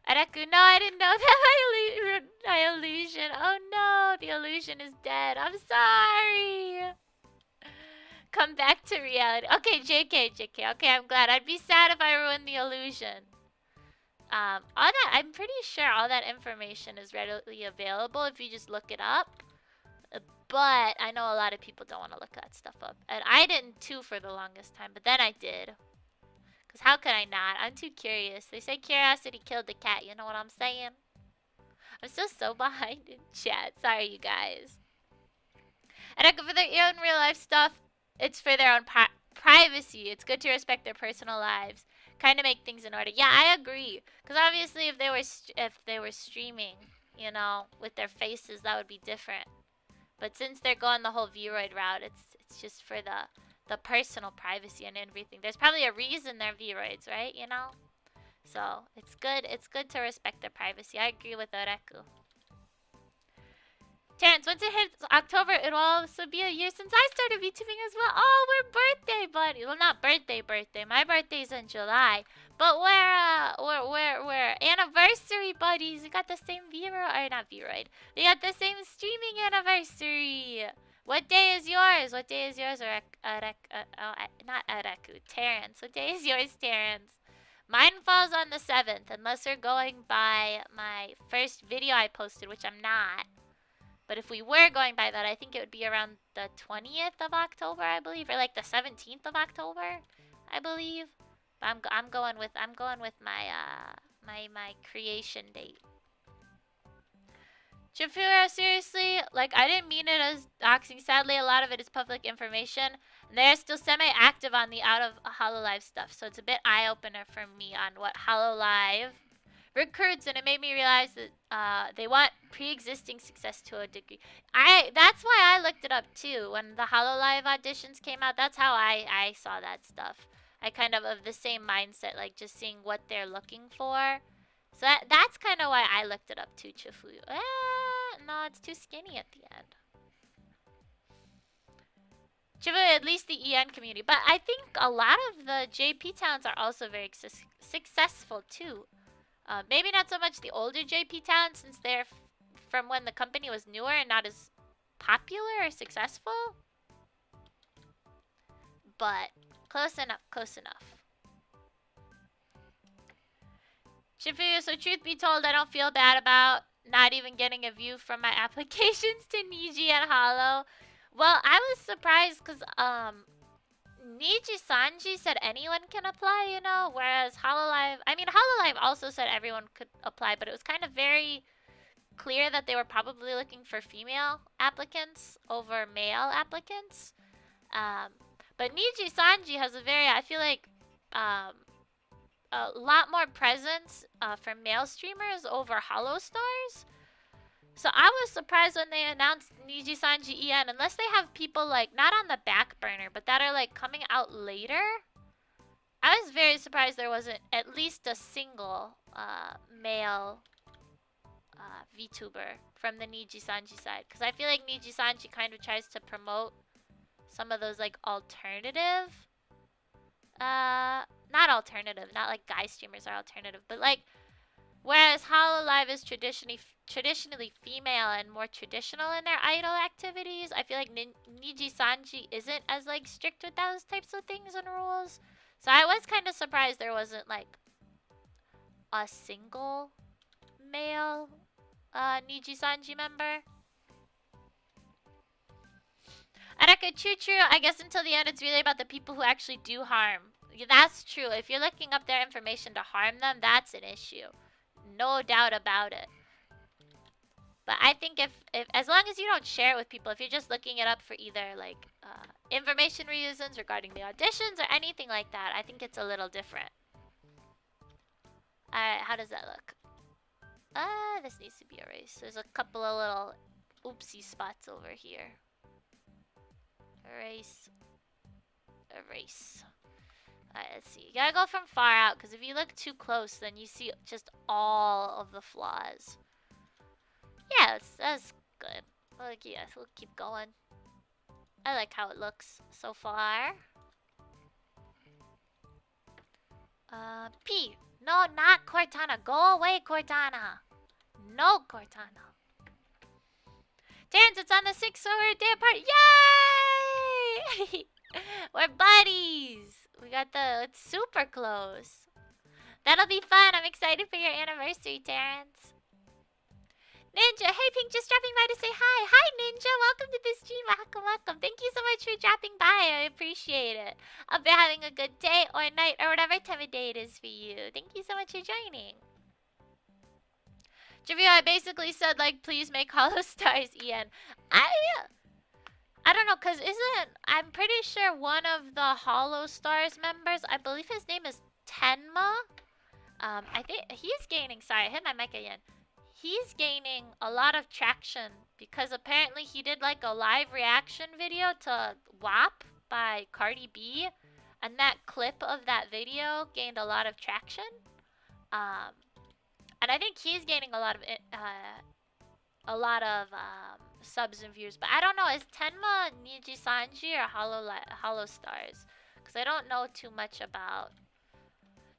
Araku, no, I didn't know that my illusion. Oh no, the illusion is dead. I'm sorry. Come back to reality. Okay, JK. Okay, I'm glad. I'd be sad if I ruined the illusion. All that, I'm pretty sure all that information is readily available if you just look it up. But I know a lot of people don't want to look that stuff up. And I didn't too for the longest time, but then I did. Because how could I not? I'm too curious. They say curiosity killed the cat, you know what I'm saying? I'm still so behind in chat. Sorry, you guys. And for their own real life stuff, it's for their own privacy. It's good to respect their personal lives. Kind of make things in order. Yeah, I agree. Because obviously if they were streaming, you know, with their faces, that would be different. But since they're going the whole Vroid route, it's just for the personal privacy and everything. There's probably a reason they're Vroids, right? You know? So, it's good to respect their privacy. I agree with Oreku. Terrence, once it hits October, it'll also be a year since I started VTubing as well. Oh, we're birthday buddies. Well, not birthday. My birthday's in July. But we're anniversary buddies. We got the same not Vroid. We got the same streaming anniversary. What day is yours? Not Araku. Terrence. What day is yours, Terrence? Mine falls on the 7th, unless we're going by my first video I posted, which I'm not. But if we were going by that, I think it would be around the 20th of October, I believe, or like the 17th of October, I believe. But I'm going with my my creation date. Chifuro, seriously, like I didn't mean it as doxing. Sadly, a lot of it is public information. And they're still semi-active on the out of HoloLive stuff, so it's a bit eye-opener for me on what HoloLive recruits, and it made me realize that they want pre-existing success to a degree. That's why I looked it up too. When the HoloLive auditions came out, that's how I saw that stuff. I kind of the same mindset, like just seeing what they're looking for. So that's kind of why I looked it up too, Chifuyu. No, it's too skinny at the end. Chifuyu, at least the EN community. But I think a lot of the JP talents are also very successful too. Maybe not so much the older JP talents, since they're from when the company was newer and not as popular or successful. But close enough, close enough. Shifuyu, so truth be told, I don't feel bad about not even getting a view from my applications to Niji and Hollow. Well, I was surprised because Niji Sanji said anyone can apply, you know, whereas Hololive also said everyone could apply, but it was kind of very clear that they were probably looking for female applicants over male applicants. But Niji Sanji has I feel like, a lot more presence for male streamers over Hollow Stars. So I was surprised when they announced Niji Sanji EN, unless they have people like not on the back burner, but that are like coming out later. I was very surprised there wasn't at least a single male VTuber from the Niji Sanji side, because I feel like Niji Sanji kind of tries to promote some of those like alternative, not alternative, not like guy streamers are alternative, but like, whereas Hololive is traditionally female and more traditional in their idol activities, I feel like Niji Sanji isn't as like strict with those types of things and rules. So I was kind of surprised there wasn't like a single male Niji Sanji member. Araka, true. I guess until the end it's really about the people who actually do harm. That's true. If you're looking up their information to harm them, that's an issue. No doubt about it. But I think if as long as you don't share it with people, if you're just looking it up for either like information reasons regarding the auditions or anything like that, I think it's a little different. How does that look? This needs to be erased. There's a couple of little oopsie spots over here. Erase. Erase. Alright, let's see. You gotta go from far out, because if you look too close, then you see just all of the flaws. Yeah, that's good. Like, yeah, we'll keep going. I like how it looks so far. P. No, not Cortana. Go away, Cortana. No, Cortana. Terrence, it's on the 6th, so we're a day apart. Yay! We're buddies. We got it's super close. That'll be fun. I'm excited for your anniversary, Terrence. Ninja, hey Pink, just dropping by to say hi. Hi Ninja, welcome to the stream. Welcome. Thank you so much for dropping by. I appreciate it. I hope you're having a good day or night or whatever time of day it is for you. Thank you so much for joining. Jivio, I basically said like, please make Hollow Stars EN. I don't know, cause I'm pretty sure one of the Hollow Stars members, I believe his name is Tenma. I think he's gaining. Sorry, I hit my mic again. He's gaining a lot of traction because apparently he did like a live reaction video to WAP by Cardi B, and that clip of that video gained a lot of traction. And I think he's gaining a lot of subs and views, but I don't know, is Tenma Niji Sanji or Hollow Stars? Because I don't know too much about.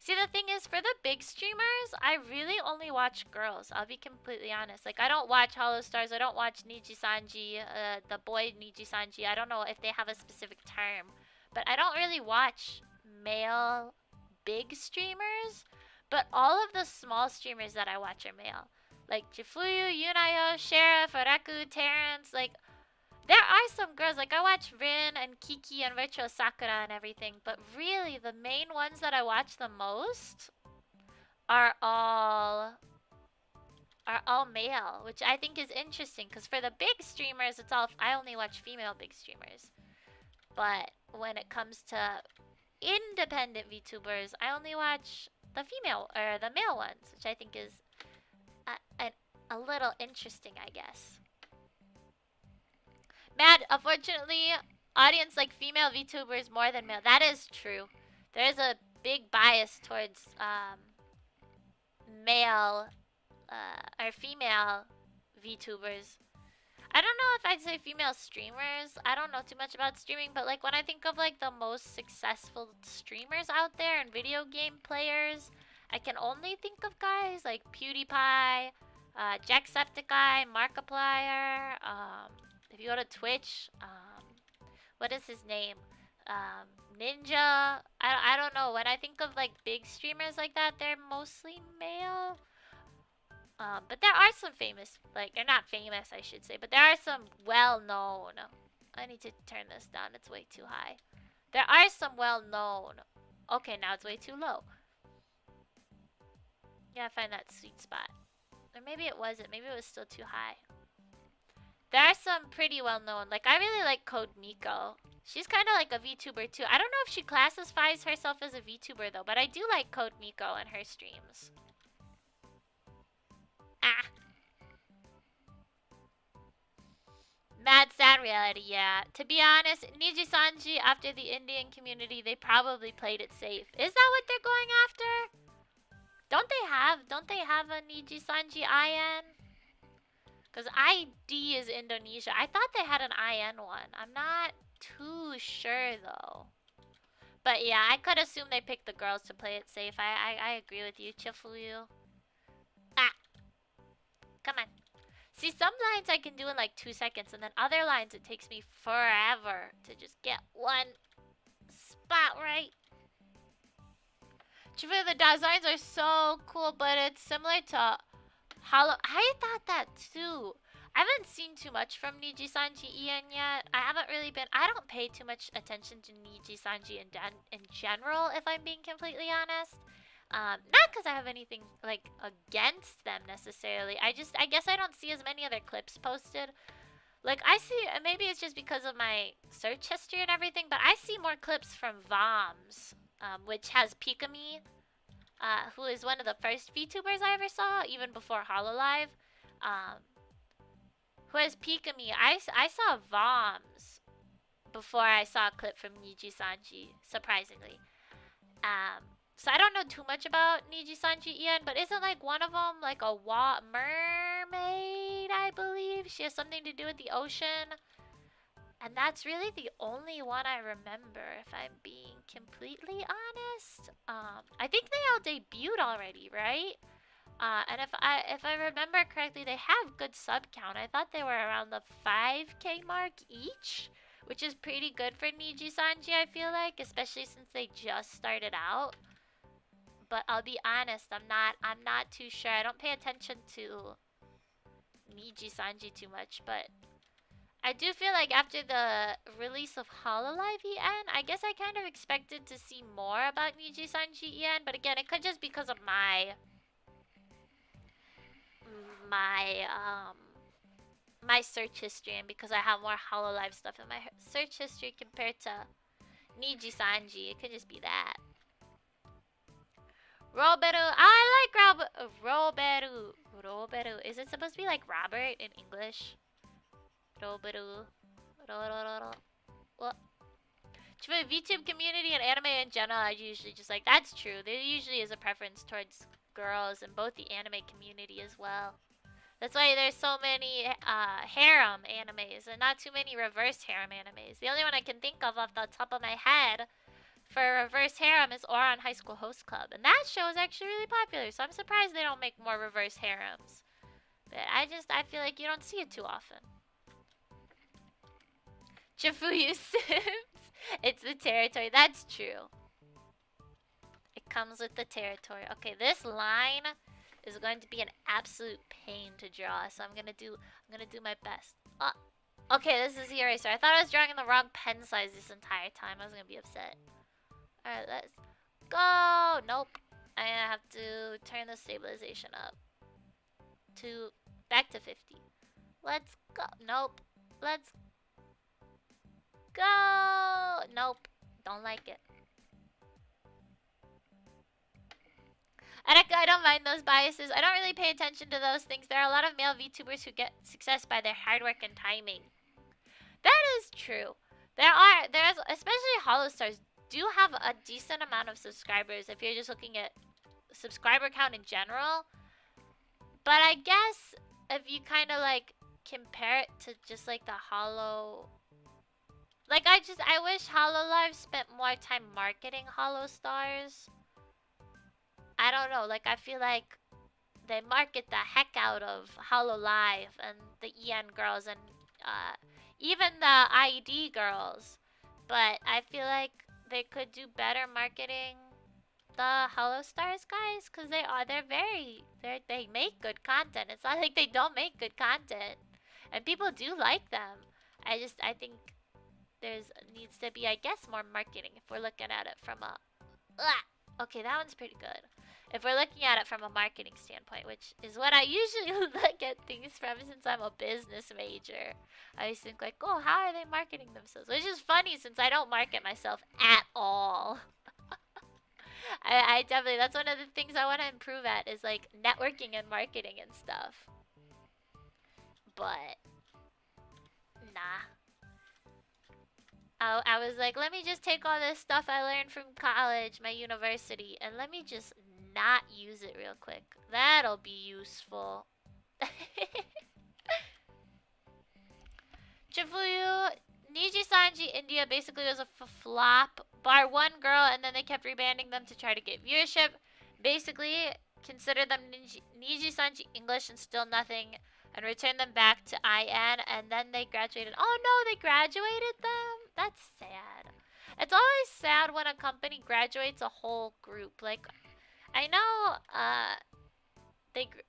See, the thing is, for the big streamers, I really only watch girls. I'll be completely honest. Like, I don't watch Hollow Stars. I don't watch Niji Sanji, the boy Niji Sanji. I don't know if they have a specific term. But I don't really watch male big streamers. But all of the small streamers that I watch are male. Like, Jifuyu, Yunayo, Sheriff, Araku, Terrence, like, there are some girls, like I watch Rin and Kiki and Virtual Sakura and everything, but really the main ones that I watch the most are all male, which I think is interesting, because for the big streamers, I only watch female big streamers. But when it comes to independent VTubers, I only watch the male ones, which I think is a little interesting, I guess. Mad, unfortunately, audience like female VTubers more than male. That is true. There is a big bias towards male or female VTubers. I don't know if I'd say female streamers. I don't know too much about streaming, but like when I think of like the most successful streamers out there and video game players, I can only think of guys like PewDiePie, Jacksepticeye, Markiplier, if you go to Twitch, what is his name? Ninja. I don't know. When I think of like big streamers like that, they're mostly male. But there are some famous, like, they're not famous, I should say, but there are some well-known. I need to turn this down. It's way too high. There are some well-known. Okay, now it's way too low. Yeah, find that sweet spot. Or maybe it wasn't. Maybe it was still too high. There are some pretty well-known. Like, I really like Code Miko. She's kind of like a VTuber, too. I don't know if she classifies herself as a VTuber, though. But I do like Code Miko and her streams. Ah. Mad sad reality, yeah. To be honest, Niji Sanji, after the Indian community, they probably played it safe. Is that what they're going after? Don't they have a Niji Sanji IN? Because ID is Indonesia. I thought they had an IN one. I'm not too sure, though. But yeah, I could assume they picked the girls to play it safe. I agree with you, Chifuyu. Ah. Come on. See, some lines I can do in like 2 seconds, and then other lines it takes me forever to just get one spot right. Chifuyu, the designs are so cool, but it's similar to Hollow. I thought that too. I haven't seen too much from Niji Sanji Ian yet. I don't pay too much attention to Niji Sanji in general, if I'm being completely honest. Not because I have anything like against them necessarily. I guess I don't see as many other clips posted. Like I see, maybe it's just because of my search history and everything, but I see more clips from Voms, which has Pikami, who is one of the first VTubers I ever saw, even before Hololive. Who has Pikami. I saw Voms before I saw a clip from Niji Sanji, surprisingly. So I don't know too much about Niji Sanji Ian, but isn't like one of them like a mermaid, I believe? She has something to do with the ocean. And that's really the only one I remember, if I'm being completely honest. I think they all debuted already, right? And if I remember correctly, they have good sub count. I thought they were around the 5K mark each, which is pretty good for Niji Sanji, I feel like, especially since they just started out. But I'll be honest, I'm not too sure. I don't pay attention to Niji Sanji too much, but I do feel like after the release of Hololive EN, I guess I kind of expected to see more about Niji Sanji EN, but again, it could just be because of my search history, and because I have more Hololive stuff in my search history compared to Niji Sanji. It could just be that. Roberu. I like Roberu. Roberu. Is it supposed to be like Robert in English? Roberu. What? VTube community and anime in general are usually just like, that's true. There usually is a preference towards girls in both the anime community as well. That's why there's so many harem animes and not too many reverse harem animes. The only one I can think of off the top of my head for reverse harem is Ouran High School Host Club. And that show is actually really popular, so I'm surprised they don't make more reverse harems. But I feel like you don't see it too often. Chifuyu Sims. It's the territory. That's true. It comes with the territory. Okay, this line is going to be an absolute pain to draw, so I'm gonna do my best. Okay, this is the eraser. I thought I was drawing in the wrong pen size this entire time. I was gonna be upset. Alright, let's go. Nope. I'm gonna have to turn the stabilization up to back to 50. Let's go. Nope. Let's go. Nope. Don't like it. I don't mind those biases. I don't really pay attention to those things. There are a lot of male VTubers who get success by their hard work and timing. That is true. There's especially Holostars do have a decent amount of subscribers if you're just looking at subscriber count in general. But I guess if you kind of like compare it to just like the Holo, like I wish Hololive spent more time marketing Holostars. I don't know, like I feel like they market the heck out of Hololive and the EN girls and even the ID girls. But I feel like they could do better marketing the the Hollow Stars guys, because they make good content. It's not like they don't make good content, and people do like them. I think needs to be, I guess, more marketing if we're looking at it from a. Okay, that one's pretty good. If we're looking at it from a marketing standpoint, which is what I usually look at things from, since I'm a business major. I always think like, oh, how are they marketing themselves? Which is funny since I don't market myself at all. I definitely, that's one of the things I want to improve at, is like networking and marketing and stuff. But nah. I was like, let me just take all this stuff I learned from college, my university, and let me just not use it real quick. That'll be useful. Chifuyu, Niji-sanji India basically was a flop. Bar one girl, and then they kept rebanding them to try to get viewership. Basically, consider them Niji-sanji English and still nothing, and return them back to IN, and then they graduated. Oh no, they graduated them? That's sad. It's always sad when a company graduates a whole group. Like, I know,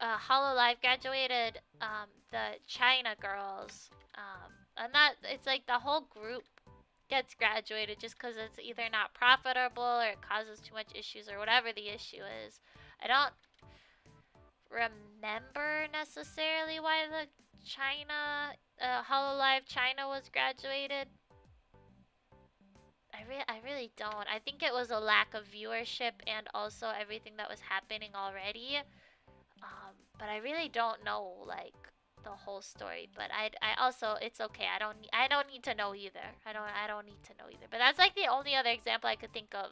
Hololive graduated, the China girls, and that, it's like the whole group gets graduated just because it's either not profitable or it causes too much issues or whatever the issue is. I don't remember necessarily why the China, Hololive China was graduated. I really don't. I think it was a lack of viewership and also everything that was happening already. But I really don't know like the whole story. But I also, it's okay. I don't need to know either. I don't need to know either. But that's like the only other example I could think of.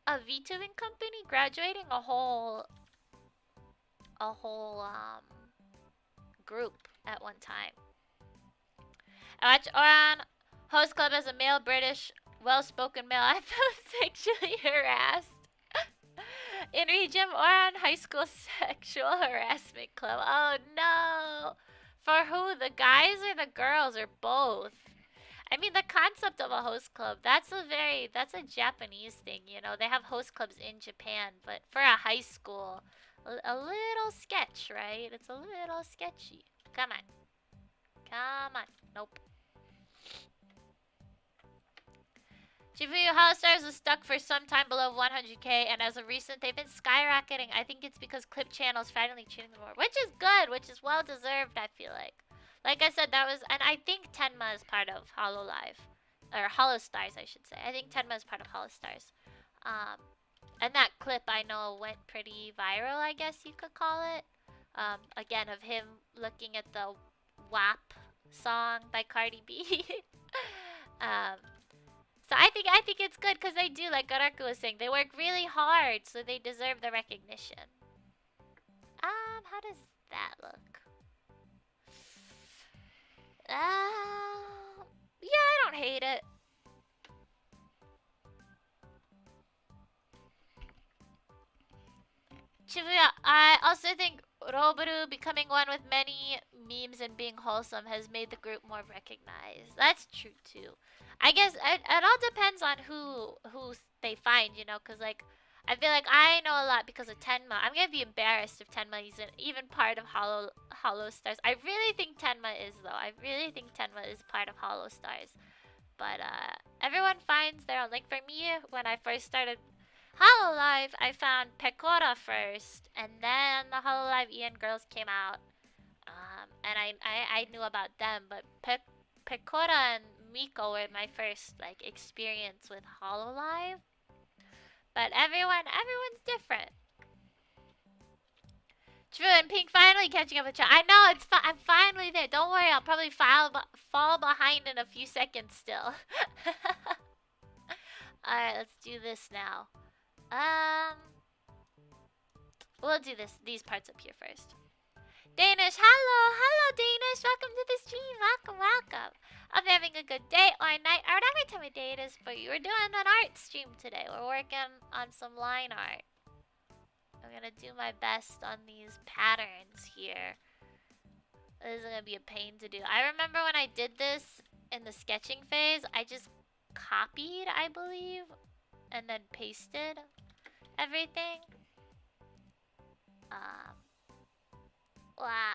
A VTubing company graduating a whole group at one time. I watched Oran host club as a male British well-spoken male. I felt sexually harassed. In Regim Oran high school sexual harassment club. Oh no! For who? The guys or the girls or both? I mean, the concept of a host club, that's a Japanese thing, you know. They have host clubs in Japan, but for a high school, a little sketch, right? It's a little sketchy. Come on. Come on. Nope. Shibuya Hollow Stars was stuck for some time below 100k, and as of recent, they've been skyrocketing. I think it's because clip channels finally tuning them more, which is good, which is well deserved, I feel like. Like I said, that was, and I think Tenma is part of Hololive, or Hollow Stars, I should say. I think Tenma is part of Hollow Stars. And that clip I know went pretty viral, I guess you could call it. Again, of him looking at the WAP song by Cardi B. So I think it's good because they do, like Garaku was saying, they work really hard, so they deserve the recognition. How does that look? Yeah, I don't hate it. Shibuya, I also think Roboru becoming one with many memes and being wholesome has made the group more recognized. That's true too. I guess it all depends on who they find, you know, because like I feel like I know a lot because of Tenma. I'm gonna be embarrassed if Tenma isn't even part of Hollow Stars. I really think Tenma is though. I really think Tenma is part of Hollow Stars. But everyone finds their own. Like for me, when I first started Hololive, I found Pecora first, and then the Hololive Ian girls came out, and I knew about them. But Pecora and Miko were my first like experience with Hololive. But everyone's different. True, and Pink finally catching up with chat. I know, I'm finally there. Don't worry, I'll probably fall behind in a few seconds still. Alright, let's do this now. We'll do these parts up here first. Danish, hello Danish, welcome to the stream, welcome. I'm having a good day or night or whatever time of day it is for you. We're doing an art stream today. We're working on some line art. I'm gonna do my best on these patterns here. This is gonna be a pain to do. I remember when I did this in the sketching phase, I just copied, I believe, and then pasted everything. Wow.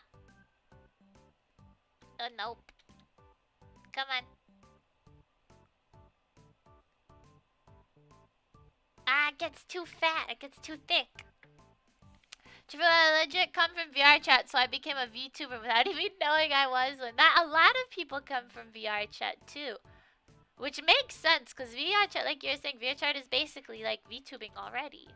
Oh, nope. Come on. Ah, it gets too fat. It gets too thick. I legit come from VR chat, so I became a VTuber without even knowing I was one. That a lot of people come from VR chat too, which makes sense because VR chat, like you're saying, VR chat is basically like VTubing already.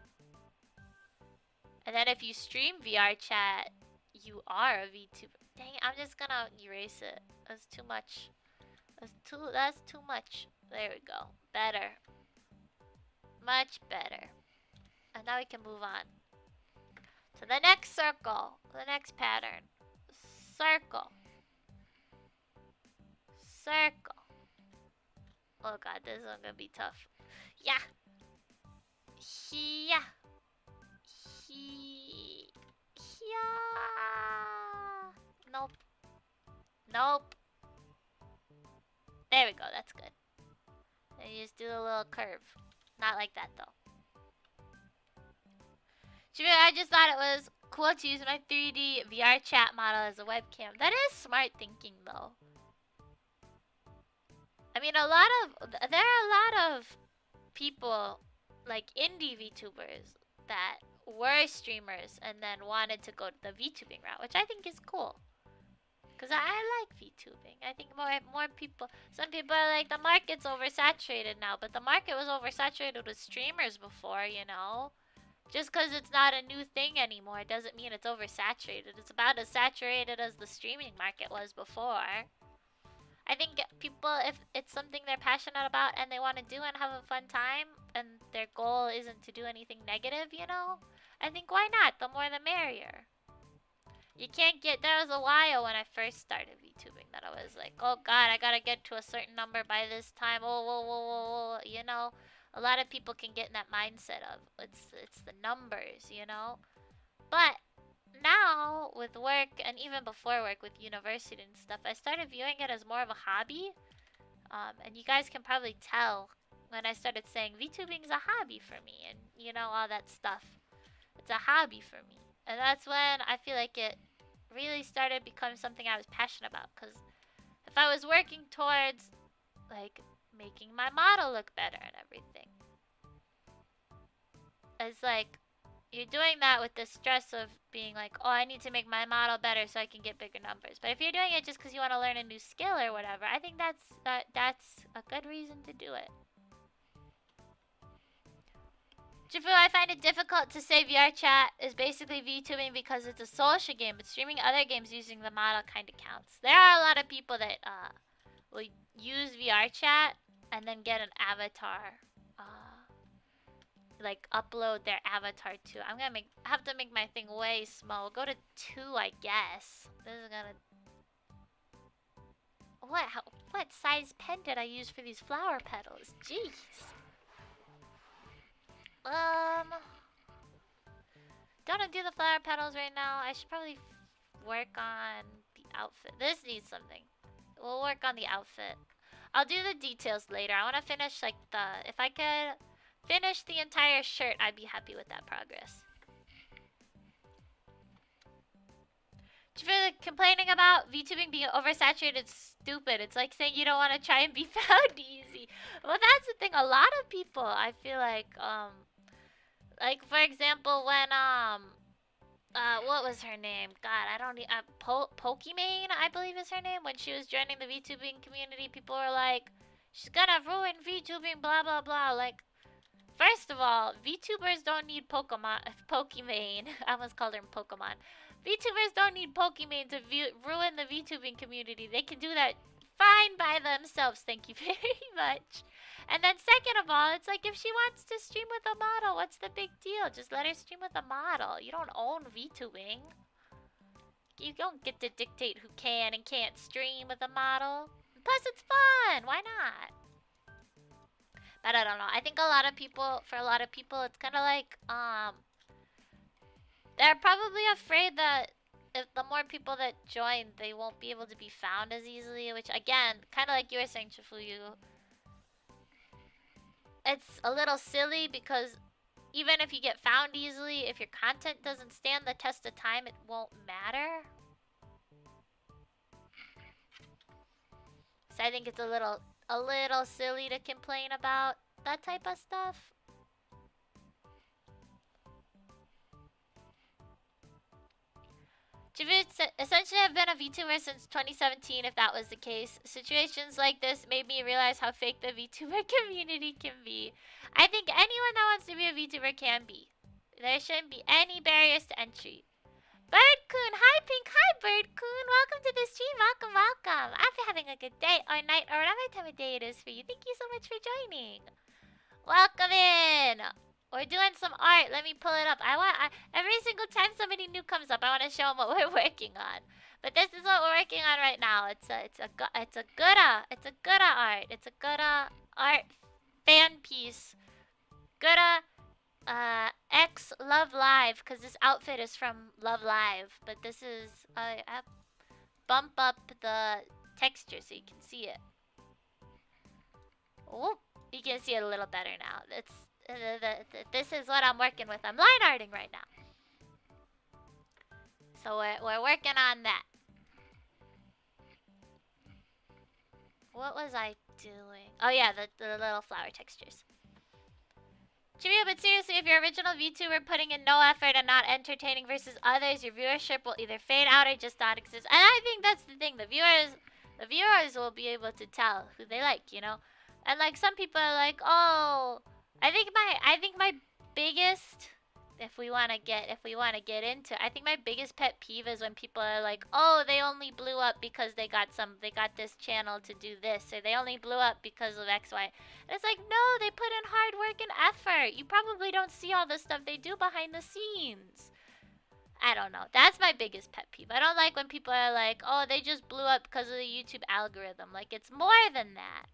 And then if you stream VR chat, you are a VTuber. Dang it, I'm just gonna erase it. That's too much. That's too much. There we go. Better. Much better. And now we can move on to the next circle. The next pattern. Circle. Circle. Oh god, this is gonna be tough. Yeah. Yeah. Yeah. Nope. Nope. There we go, that's good. Then you just do a little curve. Not like that though. I just thought it was cool to use my 3D VR chat model as a webcam. That is smart thinking though. I mean, there are a lot of people, like indie VTubers, that were streamers and then wanted to go the VTubing route, which I think is cool. Because I like VTubing. I think more people, some people are like, the market's oversaturated now, but the market was oversaturated with streamers before, you know? Just because it's not a new thing anymore doesn't mean it's oversaturated. It's about as saturated as the streaming market was before. I think people, if it's something they're passionate about and they want to do and have a fun time, and their goal isn't to do anything negative, you know? I think why not? The more the merrier. You can't get, there was a while when I first started VTubing that I was like, oh god, I gotta get to a certain number by this time, whoa, you know? A lot of people can get in that mindset of, it's the numbers, you know? But now, with work, and even before work with university and stuff, I started viewing it as more of a hobby. And you guys can probably tell when I started saying VTubing's a hobby for me, and you know, all that stuff. It's a hobby for me. And that's when I feel like it really started becoming something I was passionate about. Because if I was working towards, like, making my model look better and everything, it's like, you're doing that with the stress of being like, oh, I need to make my model better so I can get bigger numbers. But if you're doing it just because you want to learn a new skill or whatever, I think that's a good reason to do it. Jifu, I find it difficult to say VR chat is basically VTubing because it's a social game, but streaming other games using the model kind of counts. There are a lot of people that will use VR chat and then get an avatar. Like upload their avatar to. I'm gonna have to make my thing way small. We'll go to 2, I guess. This is gonna. What size pen did I use for these flower petals? Jeez. Don't undo the flower petals right now. I should probably work on the outfit. This needs something. We'll work on the outfit. I'll do the details later. I want to finish like the. If I could finish the entire shirt, I'd be happy with that progress. Complaining about VTubing being oversaturated is stupid. It's like saying you don't want to try and be found easy. Well, that's the thing. A lot of people, I feel like for example, when what was her name? God, I don't. Pokimane, I believe is her name. When she was joining the VTubing community, people were like, "She's gonna ruin VTubing," blah blah blah. Like, first of all, VTubers don't need Pokimane. I almost called her Pokemon. VTubers don't need Pokimane to ruin the VTubing community. They can do that fine by themselves. Thank you very much. And then second of all, it's like if she wants to stream with a model, what's the big deal? Just let her stream with a model. You don't own VTubing. You don't get to dictate who can and can't stream with a model. Plus, it's fun. Why not? But I don't know. I think for a lot of people, it's kind of like, they're probably afraid that if the more people that join, they won't be able to be found as easily. Which, again, kind of like you were saying, Chifuyu. it's a little silly because even if you get found easily, if your content doesn't stand the test of time, it won't matter. So I think it's a little silly to complain about that type of stuff. Javid essentially I've been a VTuber since 2017 if that was the case. Situations like this made me realize how fake the VTuber community can be. I think anyone that wants to be a VTuber can be. There shouldn't be any barriers to entry. Birdcoon! Hi Pink! Hi Birdcoon! Welcome to the stream! Welcome, welcome! I hope you're having a good day or night or whatever time of day it is for you. Thank you so much for joining. Welcome in! We're doing some art. Let me pull it up. Every single time somebody new comes up, I want to show them what we're working on. But this is what we're working on right now. It's a Gura art. It's a Gura art fan piece. Gura X Love Live, because this outfit is from Love Live. But this is I bump up the texture so you can see it. Oh, you can see it a little better now. This is what I'm working with. I'm line arting right now. So we're working on that. What was I doing? Oh yeah, the little flower textures. Jimmy, but seriously, if your original VTuber putting in no effort and not entertaining versus others, your viewership will either fade out or just not exist. And I think that's the thing. The viewers will be able to tell who they like, you know? And like some people are like, oh, I think my biggest, if we wanna get into, I think my biggest pet peeve is when people are like, oh, they only blew up because they got this channel to do this, or they only blew up because of X, Y. And it's like, no, they put in hard work and effort. You probably don't see all the stuff they do behind the scenes. I don't know. That's my biggest pet peeve. I don't like when people are like, oh, they just blew up because of the YouTube algorithm. Like, it's more than that.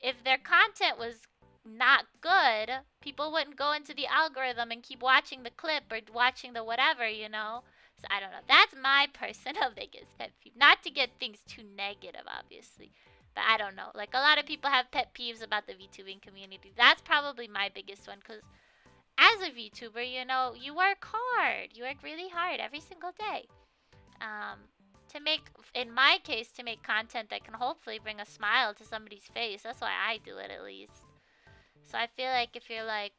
If their content was not good, people wouldn't go into the algorithm and keep watching the clip or watching the whatever, you know? So I don't know. That's my personal biggest pet peeve. Not to get things too negative, obviously. But I don't know. Like, a lot of people have pet peeves about the VTubing community. That's probably my biggest one, because as a VTuber, you know, you work hard. You work really hard every single day. To make, in my case, to make content that can hopefully bring a smile to somebody's face. That's why I do it, at least. So I feel like if you're like,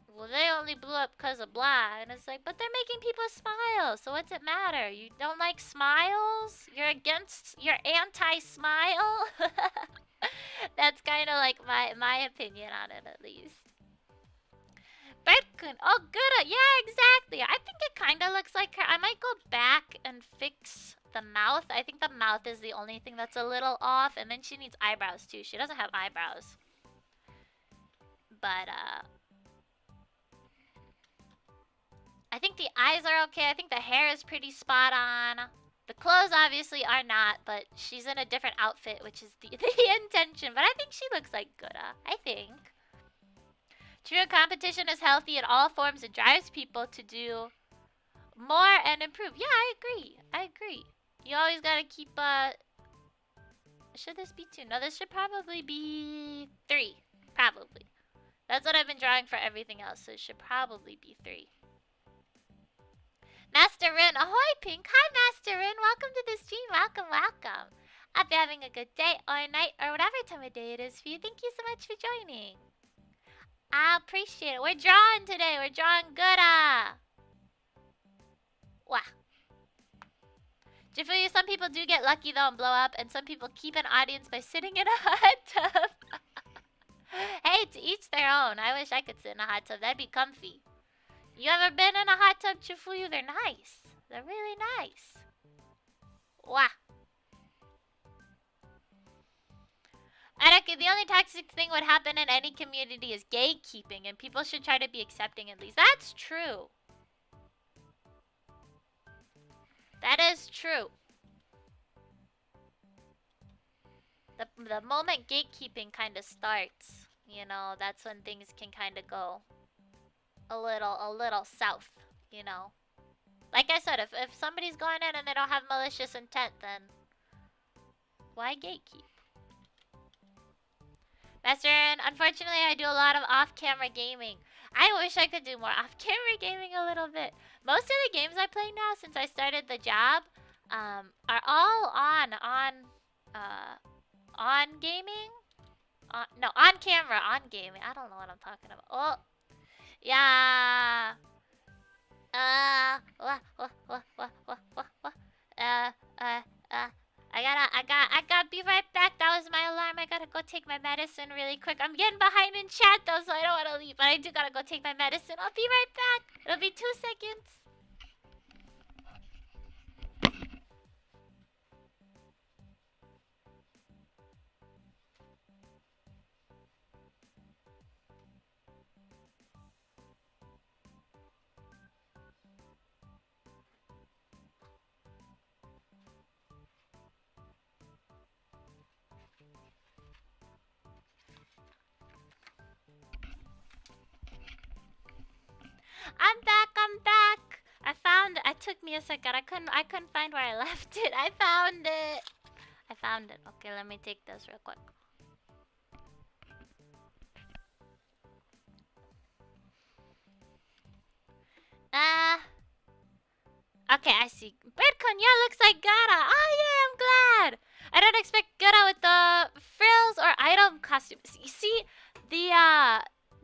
well, they only blew up because of blah, and it's like, but they're making people smile, so what's it matter? You don't like smiles? You're anti-smile? That's kind of like my opinion on it, at least. Birdcoon, oh good, yeah, exactly. I think it kind of looks like her. I might go back and fix the mouth. I think the mouth is the only thing that's a little off, and then she needs eyebrows too. She doesn't have eyebrows. But I think the eyes are okay. I think the hair is pretty spot on. The clothes obviously are not, but she's in a different outfit, which is the intention. But I think she looks like Gura. I think. True competition is healthy in all forms. It drives people to do more and improve. Yeah, I agree. I agree. You always gotta keep, should this be 2? No, this should probably be 3. Probably. That's what I've been drawing for everything else, so it should probably be 3. Master Rin, ahoy Pink! Hi Master Rin, welcome to the stream, welcome, welcome. Hope you're having a good day or night or whatever time of day it is for you. Thank you so much for joining. I appreciate it. We're drawing today, we're drawing Gura. Wow. Jifuyu, some people do get lucky though and blow up, and some people keep an audience by sitting in a hot tub. Hey, to each their own. I wish I could sit in a hot tub. That'd be comfy. You ever been in a hot tub, Chifuyu? They're nice. They're really nice. Wow. I reckon the only toxic thing would happen in any community is gatekeeping, and people should try to be accepting at least. That's true. That is true. The moment gatekeeping kind of starts, you know, that's when things can kind of go a little south, you know. Like I said, if somebody's going in and they don't have malicious intent, then why gatekeep? Western, unfortunately, I do a lot of off-camera gaming. I wish I could do more off-camera gaming a little bit. Most of the games I play now, since I started the job, are all on gaming. No, on camera, on gaming. I don't know what I'm talking about. Oh, yeah. What? Uh, uh, uh. I gotta be right back. That was my alarm. I gotta go take my medicine really quick. I'm getting behind in chat though, so I don't wanna leave. But I do gotta go take my medicine. I'll be right back. It'll be 2 seconds. I'm back. I'm back. I found it. It took me a second. I couldn't find where I left it. I found it. I found it. Okay, let me take this real quick. Okay, I see. Birdcon, yeah, looks like Gara. Oh yeah, I'm glad. I don't expect Gara with the frills or idol costume. You see,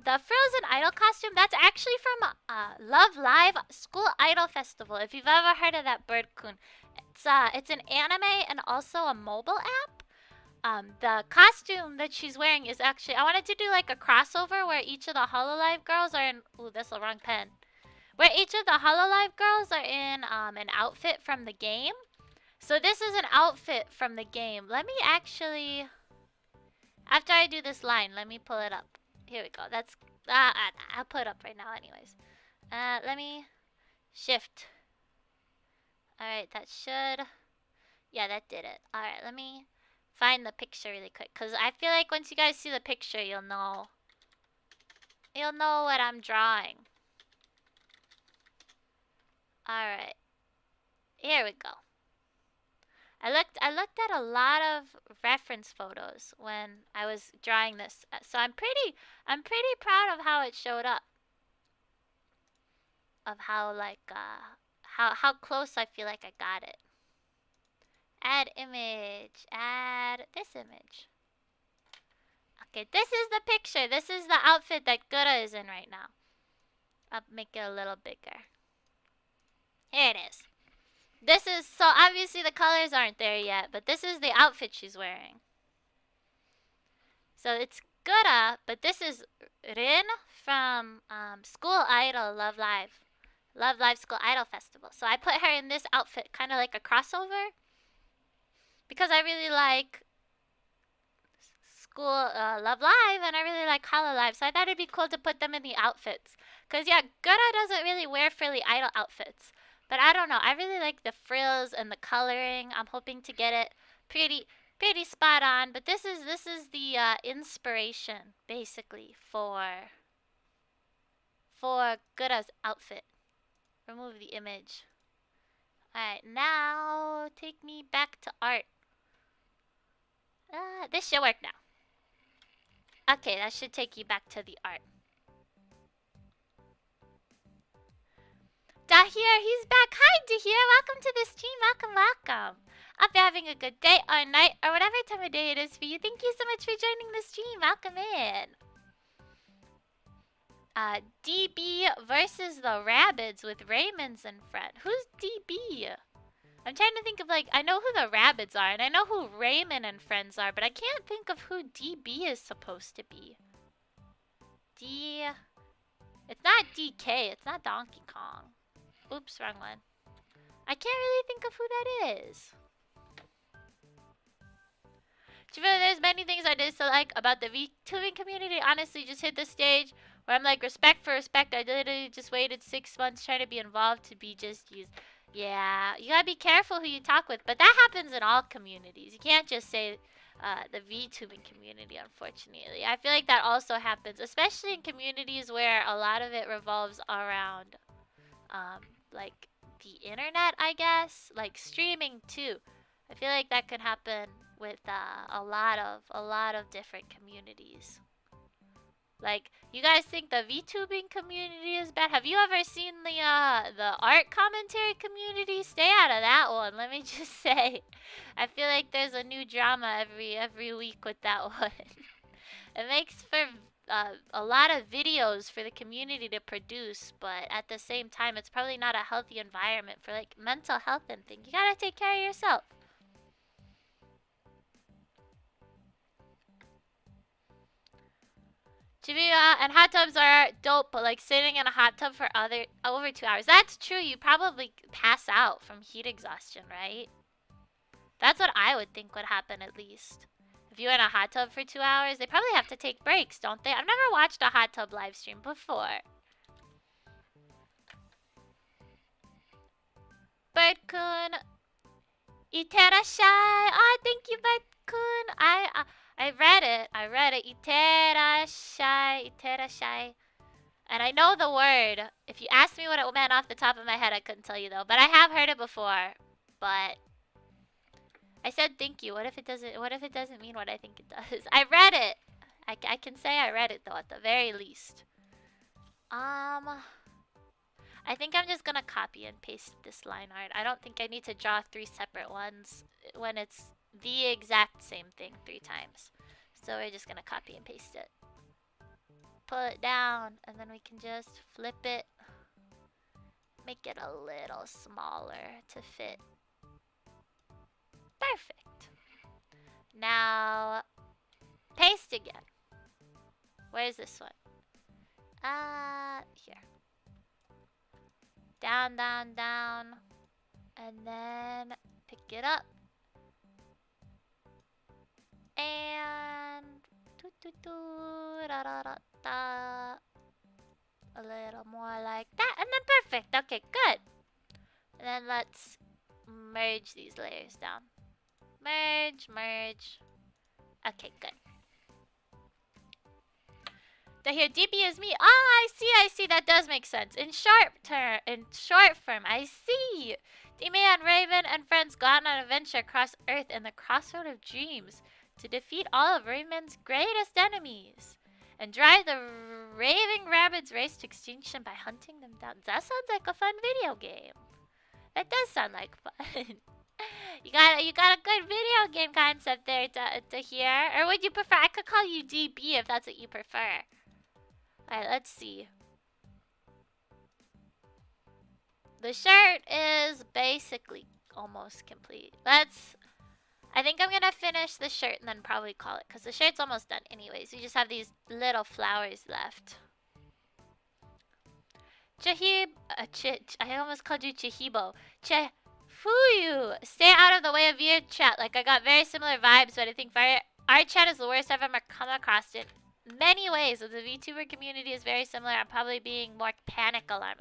the frills and idol costume, that's actually from Love Live School Idol Festival. If you've ever heard of that, Birdcon, it's an anime and also a mobile app. The costume that she's wearing is actually, I wanted to do like a crossover where each of the Hololive girls are in. Ooh, that's the wrong pen. Where each of the Hololive girls are in an outfit from the game. So this is an outfit from the game. Let me actually, after I do this line, let me pull it up. Here we go. That's I'll put it up right now anyways. Let me shift. Alright, that should, yeah, that did it. Alright, let me find the picture really quick, because I feel like once you guys see the picture, you'll know what I'm drawing. Alright. Here we go. I looked at a lot of reference photos when I was drawing this. So I'm pretty proud of how it showed up. Of how like how close I feel like I got it. Add image. Add this image. Okay, this is the picture. This is the outfit that Gura is in right now. I'll make it a little bigger. Here it is. This is, so obviously the colors aren't there yet, but this is the outfit she's wearing. So it's Gura, but this is Rin from School Idol Love Live. Love Live School Idol Festival. So I put her in this outfit, kind of like a crossover. Because I really like School Love Live, and I really like Hololive. So I thought it'd be cool to put them in the outfits. Because yeah, Gura doesn't really wear frilly idol outfits. But I don't know. I really like the frills and the coloring. I'm hoping to get it pretty spot on. But this is the inspiration basically for Gura's outfit. Remove the image. Alright, now take me back to art. This should work now. Okay, that should take you back to the art. Dahir, he's back. Hi, Dahir. Welcome to the stream. Welcome. Hope you're having a good day or night or whatever time of day it is for you. Thank you so much for joining the stream. Welcome in. DB versus the Rabbids with Raymond's in front. Who's DB? I'm trying to think of, like, I know who the Rabbids are and I know who Raymond and friends are, but I can't think of who DB is supposed to be. It's not DK. It's not Donkey Kong. Oops, wrong one. I can't really think of who that is. There's many things I dislike about the VTubing community. Honestly, just hit the stage where I'm like, respect for respect. I literally just waited 6 months trying to be involved to be just used. Yeah, you gotta be careful who you talk with. But that happens in all communities. You can't just say the VTubing community, unfortunately. I feel like that also happens, especially in communities where a lot of it revolves around like the internet, I guess. Like streaming too. I feel like that could happen with a lot of different communities. Like, you guys think the VTubing community is bad? Have you ever seen the art commentary community? Stay out of that one. Let me just say, I feel like there's a new drama every week with that one. It makes for a lot of videos for the community to produce, but at the same time, it's probably not a healthy environment for like mental health and things. You gotta take care of yourself. And hot tubs are dope, but like sitting in a hot tub for over 2 hours. That's true. You probably pass out from heat exhaustion, right? That's what I would think would happen at least. If you're in a hot tub for 2 hours, they probably have to take breaks, don't they? I've never watched a hot tub live stream before. Bird-kun, iterashai. Oh, thank you, Bird-kun. I read it. Iterashai. And I know the word. If you asked me what it meant off the top of my head, I couldn't tell you though. But I have heard it before. But I said thank you. What if it doesn't mean what I think it does? I read it. I can say I read it though at the very least. I think I'm just gonna copy and paste this line art. I don't think I need to draw 3 separate ones when it's the exact same thing 3 times. So we're just gonna copy and paste it. Pull it down, and then we can just flip it. Make it a little smaller to fit. Perfect. Now, paste again. Where's this one? Here. Down, down, down. And then pick it up. And a little more like that. And then perfect. Okay, good. And then let's merge these layers down. Merge. Okay, good. To hear DB is me. I see. That does make sense. In short form, I see. D-Man, Raven, and friends go on an adventure across Earth in the Crossroad of Dreams to defeat all of Rayman's greatest enemies and drive the Raving Rabbids race to extinction by hunting them down. That sounds like a fun video game. That does sound like fun. You got a good video game concept there to hear. Or would you prefer? I could call you DB if that's what you prefer. Alright, let's see. The shirt is basically almost complete. I think I'm gonna finish the shirt and then probably call it, because the shirt's almost done anyways. We just have these little flowers left. I almost called you Chihibo. Fuyu! Stay out of the way of VR chat. Like, I got very similar vibes, but I think our chat is the worst I've ever come across in many ways. The VTuber community is very similar. I'm probably being more panic alarm.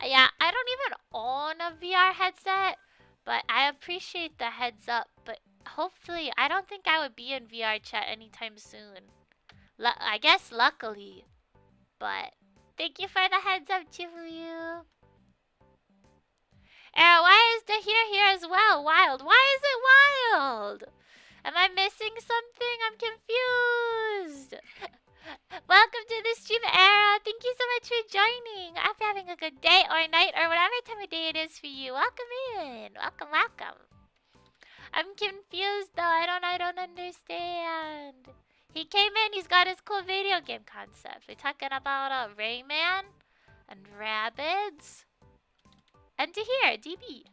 Yeah, I don't even own a VR headset, but I appreciate the heads up. But hopefully, I don't think I would be in VR chat anytime soon. I guess luckily. But thank you for the heads up, Chifuyu. Why is the here as well? Wild. Why is it wild? Am I missing something? I'm confused. Welcome to the stream, Era. Thank you so much for joining. After having a good day or night or whatever time of day it is for you. Welcome in. Welcome. I'm confused though. I don't understand. He came in. He's got his cool video game concept. We're talking about Rayman and Rabbids. And Tahir, DB.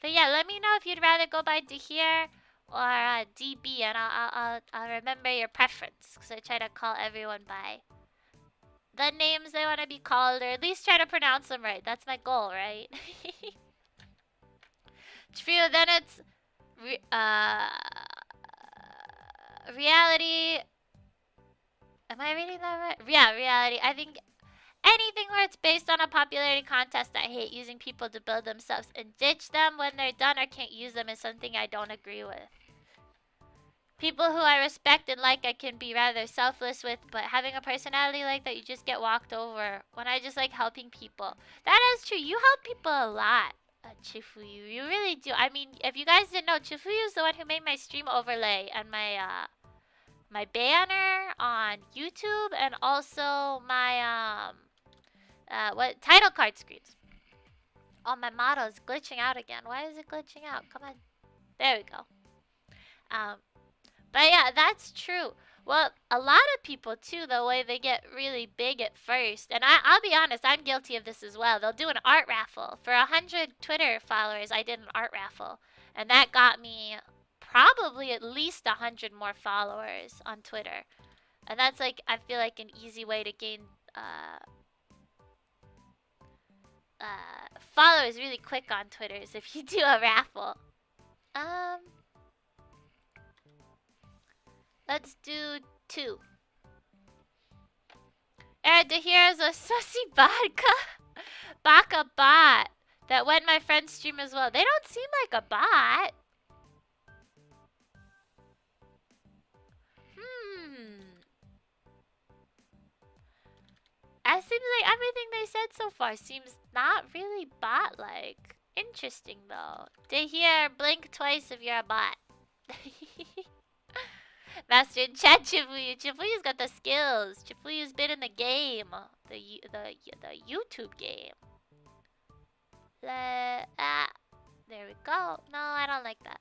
But yeah, let me know if you'd rather go by Tahir or DB, and I'll remember your preference, because I try to call everyone by the names they want to be called, or at least try to pronounce them right. That's my goal, right? True. Then it's reality. Am I reading that right? Yeah, reality. I think anything where it's based on a popularity contest, I hate. Using people to build themselves and ditch them when they're done or can't use them is something I don't agree with. People who I respect and like I can be rather selfless with, but having a personality like that, you just get walked over when I just like helping people. That is true. You help people a lot. Chifuyu, you really do. I mean, if you guys didn't know, Chifuyu is the one who made my stream overlay and my banner on YouTube, and also my what title card screens. Oh, my model is glitching out again. Why is it glitching out? Come on. There we go. But yeah, that's true. Well, a lot of people too, the way they get really big at first, and I'll be honest, I'm guilty of this as well. They'll do an art raffle. For 100 Twitter followers, I did an art raffle, and that got me probably at least 100 more followers on Twitter. And that's like, I feel like an easy way to gain followers really quick on Twitter is if you do a raffle. Let's do 2. Here's a sussy Baka bot that went my friend's stream as well. They don't seem like a bot. It seems like everything they said so far seems not really bot-like. Interesting though. Here, blink twice if you're a bot. Master in chat, Chifuyu's got the skills. Chifuyu's been in the game, the YouTube game. There we go. No, I don't like that.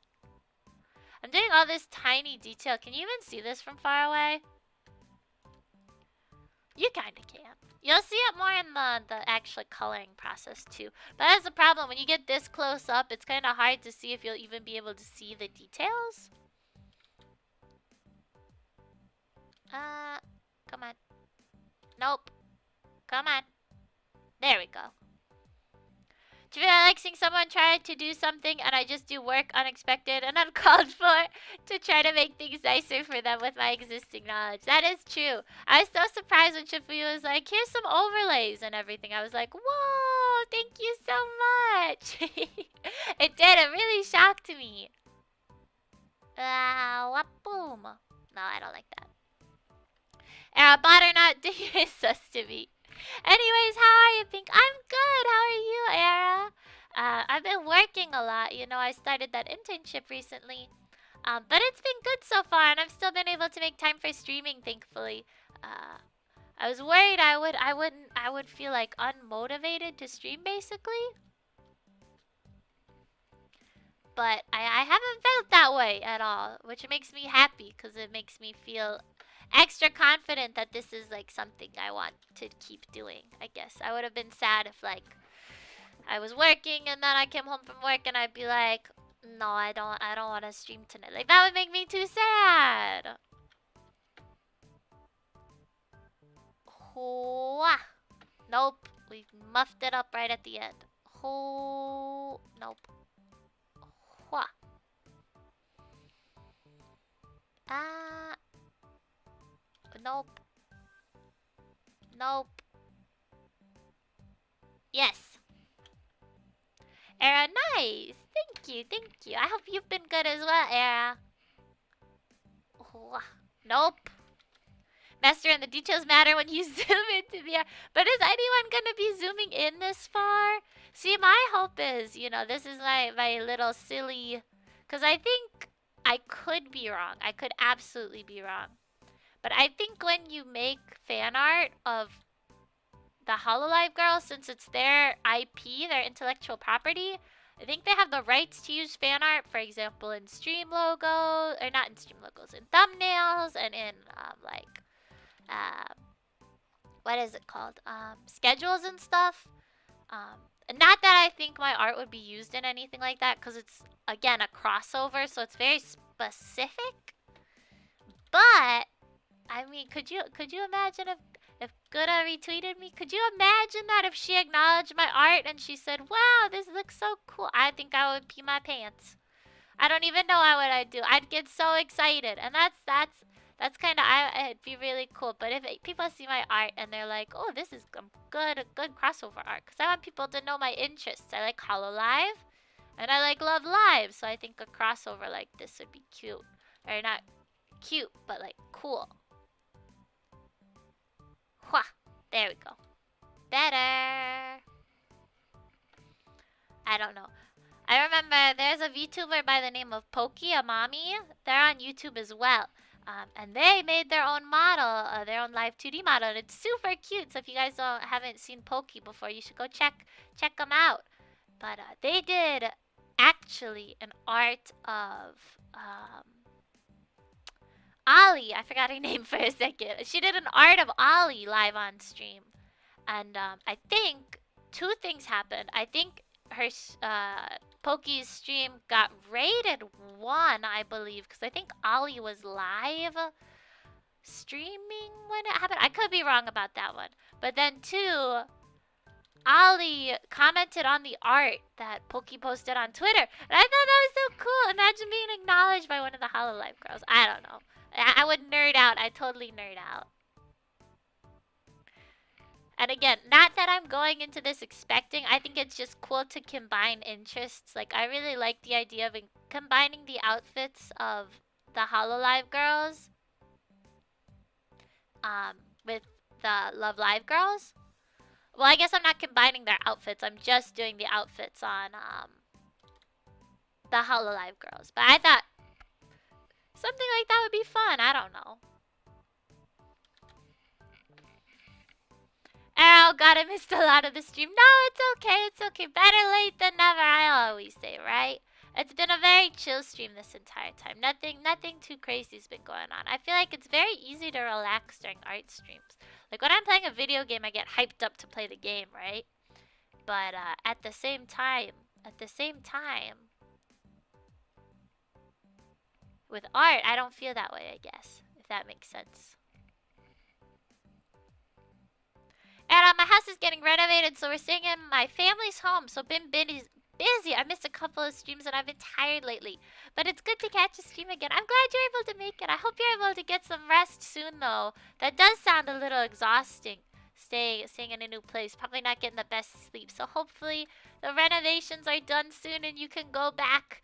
I'm doing all this tiny detail. Can you even see this from far away? You kinda can. You'll see it more in the actual coloring process too. But that's the problem. When you get this close up, it's kind of hard to see if you'll even be able to see the details. Come on. Nope. Come on. There we go. Do you feel like seeing someone try to do something and I just do work unexpected and uncalled for to try to make things nicer for them with my existing knowledge? That is true. I was so surprised when Chifuyu was like, here's some overlays and everything. I was like, whoa, thank you so much. It did. It really shocked me. Boom. No, I don't like that. Bot or not, do you sus to me? Anyways, how are you, Pink? I'm good. How are you, Era? I've been working a lot. You know, I started that internship recently. But it's been good so far, and I've still been able to make time for streaming, thankfully. I was worried I would feel like unmotivated to stream, basically. But I haven't felt that way at all, which makes me happy because it makes me feel extra confident that this is like something I want to keep doing. I guess I would have been sad if like I was working and then I came home from work and I'd be like, no, I don't want to stream tonight. Like that would make me too sad. Nope, we muffed it up right at the end. Nope. Nope. Nope. Yes. Era, nice. Thank you, thank you. I hope you've been good as well, Era. Nope. Master, and the details matter when you zoom into the... But is anyone gonna be zooming in this far? See, my hope is, you know, this is my little silly... Because I think I could be wrong. I could absolutely be wrong. But I think when you make fan art of the Hololive girls, since it's their IP, their intellectual property, I think they have the rights to use fan art, for example, in stream logos, or not in stream logos, in thumbnails, and in, what is it called? Schedules and stuff. Not that I think my art would be used in anything like that, because it's, again, a crossover, so it's very specific. But I mean, could you imagine if Gura retweeted me? Could you imagine that if she acknowledged my art and she said, "Wow, this looks so cool"? I think I would pee my pants. I don't even know what I'd do. I'd get so excited, and that's kind of it'd be really cool. But if people see my art and they're like, "Oh, this is good crossover art," because I want people to know my interests. I like Hololive, and I like Love Live, so I think a crossover like this would be cute, or not cute, but like cool. There we go. Better. I don't know. I remember there's a VTuber by the name of Pokey Amami. They're on YouTube as well. And they made their own model, their own live 2D model, and it's super cute. So if you guys haven't seen Pokey before, you should go check them out. But they did actually an art of Ollie. I forgot her name for a second. She did an art of Ollie live on stream, and I think two things happened. I think her Pokey's stream got rated 1, I believe, because I think Ollie was live streaming when it happened. I could be wrong about that one. But then 2, Ollie commented on the art that Pokey posted on Twitter. And I thought that was so cool. Imagine being acknowledged by one of the Hololive girls. I don't know. I would nerd out. I totally nerd out. And again, not that I'm going into this expecting. I think it's just cool to combine interests. Like, I really like the idea of combining the outfits of the Hololive girls with the Love Live girls. Well, I guess I'm not combining their outfits. I'm just doing the outfits on the Hololive girls. But I thought something like that would be fun. I don't know. Oh god, I missed a lot of the stream. No, it's okay, it's okay. Better late than never, I always say, right? It's been a very chill stream this entire time. Nothing too crazy's been going on. I feel like it's very easy to relax during art streams. Like when I'm playing a video game, I get hyped up to play the game, right? But at the same time, with art, I don't feel that way, I guess, if that makes sense. And my house is getting renovated, so we're staying in my family's home. So been busy. I missed a couple of streams and I've been tired lately. But it's good to catch a stream again. I'm glad you're able to make it. I hope you're able to get some rest soon, though. That does sound a little exhausting, staying in a new place. Probably not getting the best sleep. So hopefully the renovations are done soon and you can go back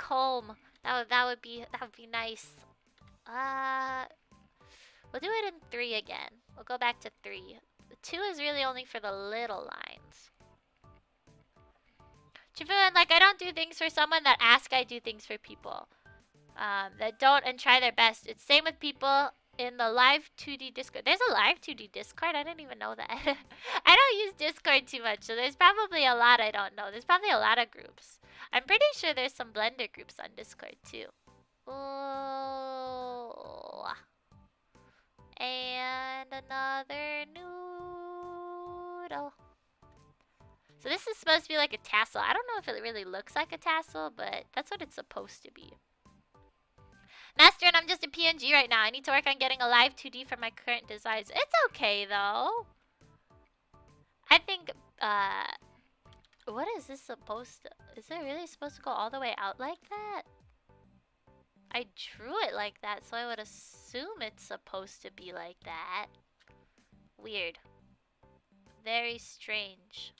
home. That would be nice. We'll do it in 3 again. We'll go back to 3. 2 is really only for the little lines. Chifu, like, I don't do things for someone that asks. I do things for people that don't and try their best. It's same with people in the live 2D Discord. There's a live 2D Discord? I didn't even know that. I don't use Discord too much, so there's probably a lot I don't know. There's probably a lot of groups. I'm pretty sure there's some Blender groups on Discord too. Ooh. And another noodle. So this is supposed to be like a tassel. I don't know if it really looks like a tassel, but that's what it's supposed to be. Master, and I'm just in PNG right now. I need to work on getting a live 2D for my current designs. It's okay, though. I think, what is this supposed to... Is it really supposed to go all the way out like that? I drew it like that, so I would assume it's supposed to be like that. Weird. Very strange.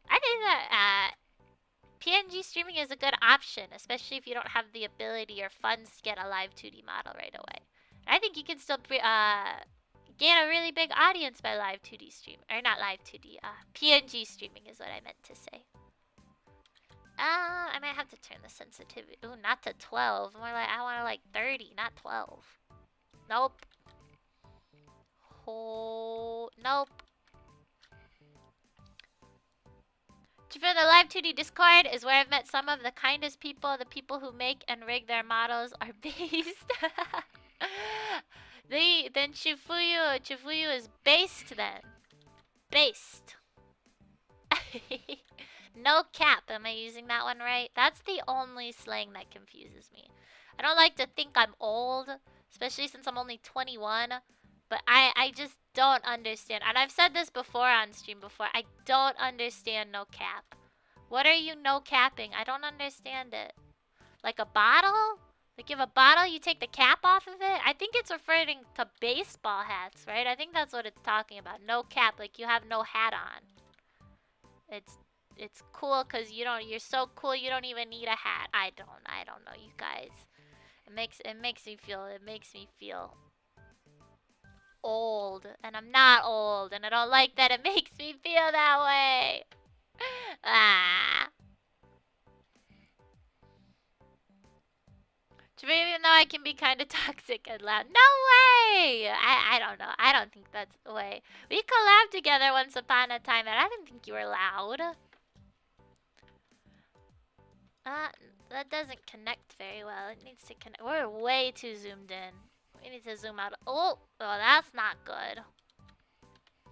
I think that PNG streaming is a good option, especially if you don't have the ability or funds to get a live 2D model right away. I think you can still gain a really big audience by live 2D stream. Or not live 2D, PNG streaming is what I meant to say. I might have to turn the sensitivity. Ooh, not to 12. More like, I want to like 30, not 12. Nope. Oh, nope. For the live 2D Discord is where I've met some of the kindest people. The people who make and rig their models are based. Then Chifuyu is based then. Based. No cap. Am I using that one right? That's the only slang that confuses me. I don't like to think I'm old, especially since I'm only 21. But I just don't understand. And I've said this before on stream before. I don't understand no cap. What are you no capping? I don't understand it. Like a bottle? Like you have a bottle, you take the cap off of it? I think it's referring to baseball hats, right? I think that's what it's talking about. No cap, like you have no hat on. It's cool because you're so cool you don't even need a hat. I don't know, you guys. It makes me feel old, and I'm not old, and I don't like that it makes me feel that way. Ah. Even though I can be kind of toxic and loud. No way! I don't know. I don't think that's the way. We collabed together once upon a time, and I didn't think you were loud. That doesn't connect very well. It needs to connect. We're way too zoomed in. We need to zoom out. Oh, that's not good.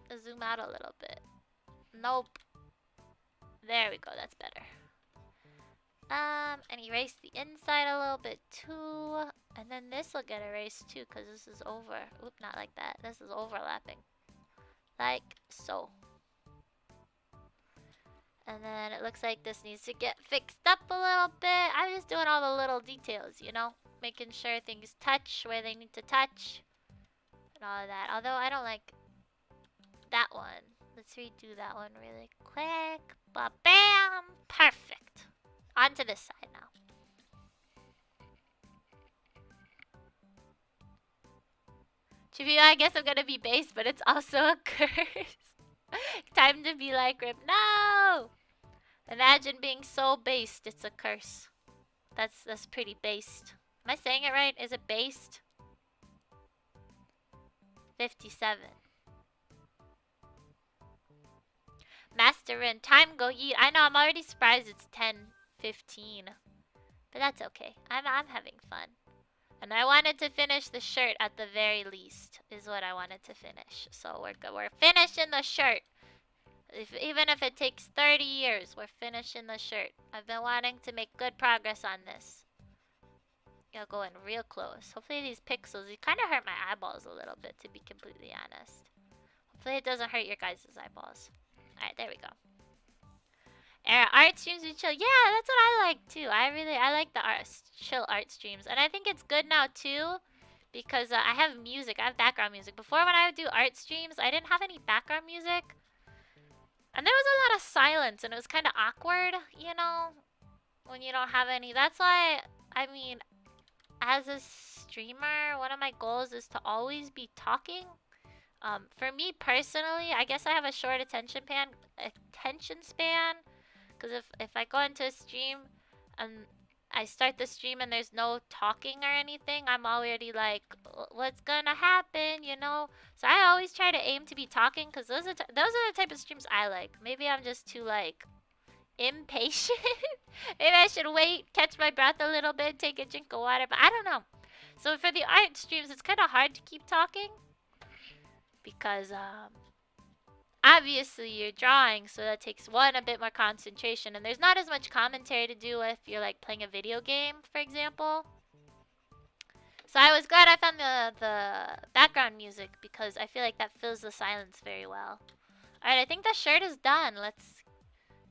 Let's zoom out a little bit. Nope. There we go. That's better. And erase the inside a little bit too. And then this will get erased too, because this is over. Oop, not like that. This is overlapping. Like so. And then it looks like this needs to get fixed up a little bit. I'm just doing all the little details, you know? Making sure things touch where they need to touch. And all of that. Although I don't like that one. Let's redo that one really quick. Ba-bam! Perfect. On to this side now. Chibi, I guess I'm gonna be base, but it's also a curse. Time to be like Rip. No! Imagine being so based, it's a curse. That's pretty based. Am I saying it right? Is it based? 57. Master Rin, time go eat. I know, I'm already surprised it's 10:15. But that's okay. I'm having fun. And I wanted to finish the shirt at the very least, is what I wanted to finish. So we're finishing the shirt. Even if it takes 30 years, we're finishing the shirt. I've been wanting to make good progress on this. I'll go in real close. Hopefully these pixels, it kind of hurt my eyeballs a little bit, to be completely honest. Hopefully it doesn't hurt your guys' eyeballs. Alright, there we go. Art streams we chill. Yeah, that's what I like too. I like the chill art streams. And I think it's good now too, because I have music. I have background music. Before, when I would do art streams, I didn't have any background music. And there was a lot of silence, and it was kind of awkward, you know, when you don't have any. That's why, I mean, as a streamer, one of my goals is to always be talking. For me personally, I guess I have a short attention span. Because if I go into a stream and I start the stream and there's no talking or anything, I'm already like, what's gonna happen, you know? So I always try to aim to be talking, because those are the type of streams I like. Maybe I'm just too, like, impatient. Maybe I should wait, catch my breath a little bit, take a drink of water, but I don't know. So for the art streams, it's kind of hard to keep talking, because, obviously you're drawing, so that takes a bit more concentration, and there's not as much commentary to do if you're like playing a video game, for example. So I was glad I found the background music, because I feel like that fills the silence very well. Alright, I think the shirt is done.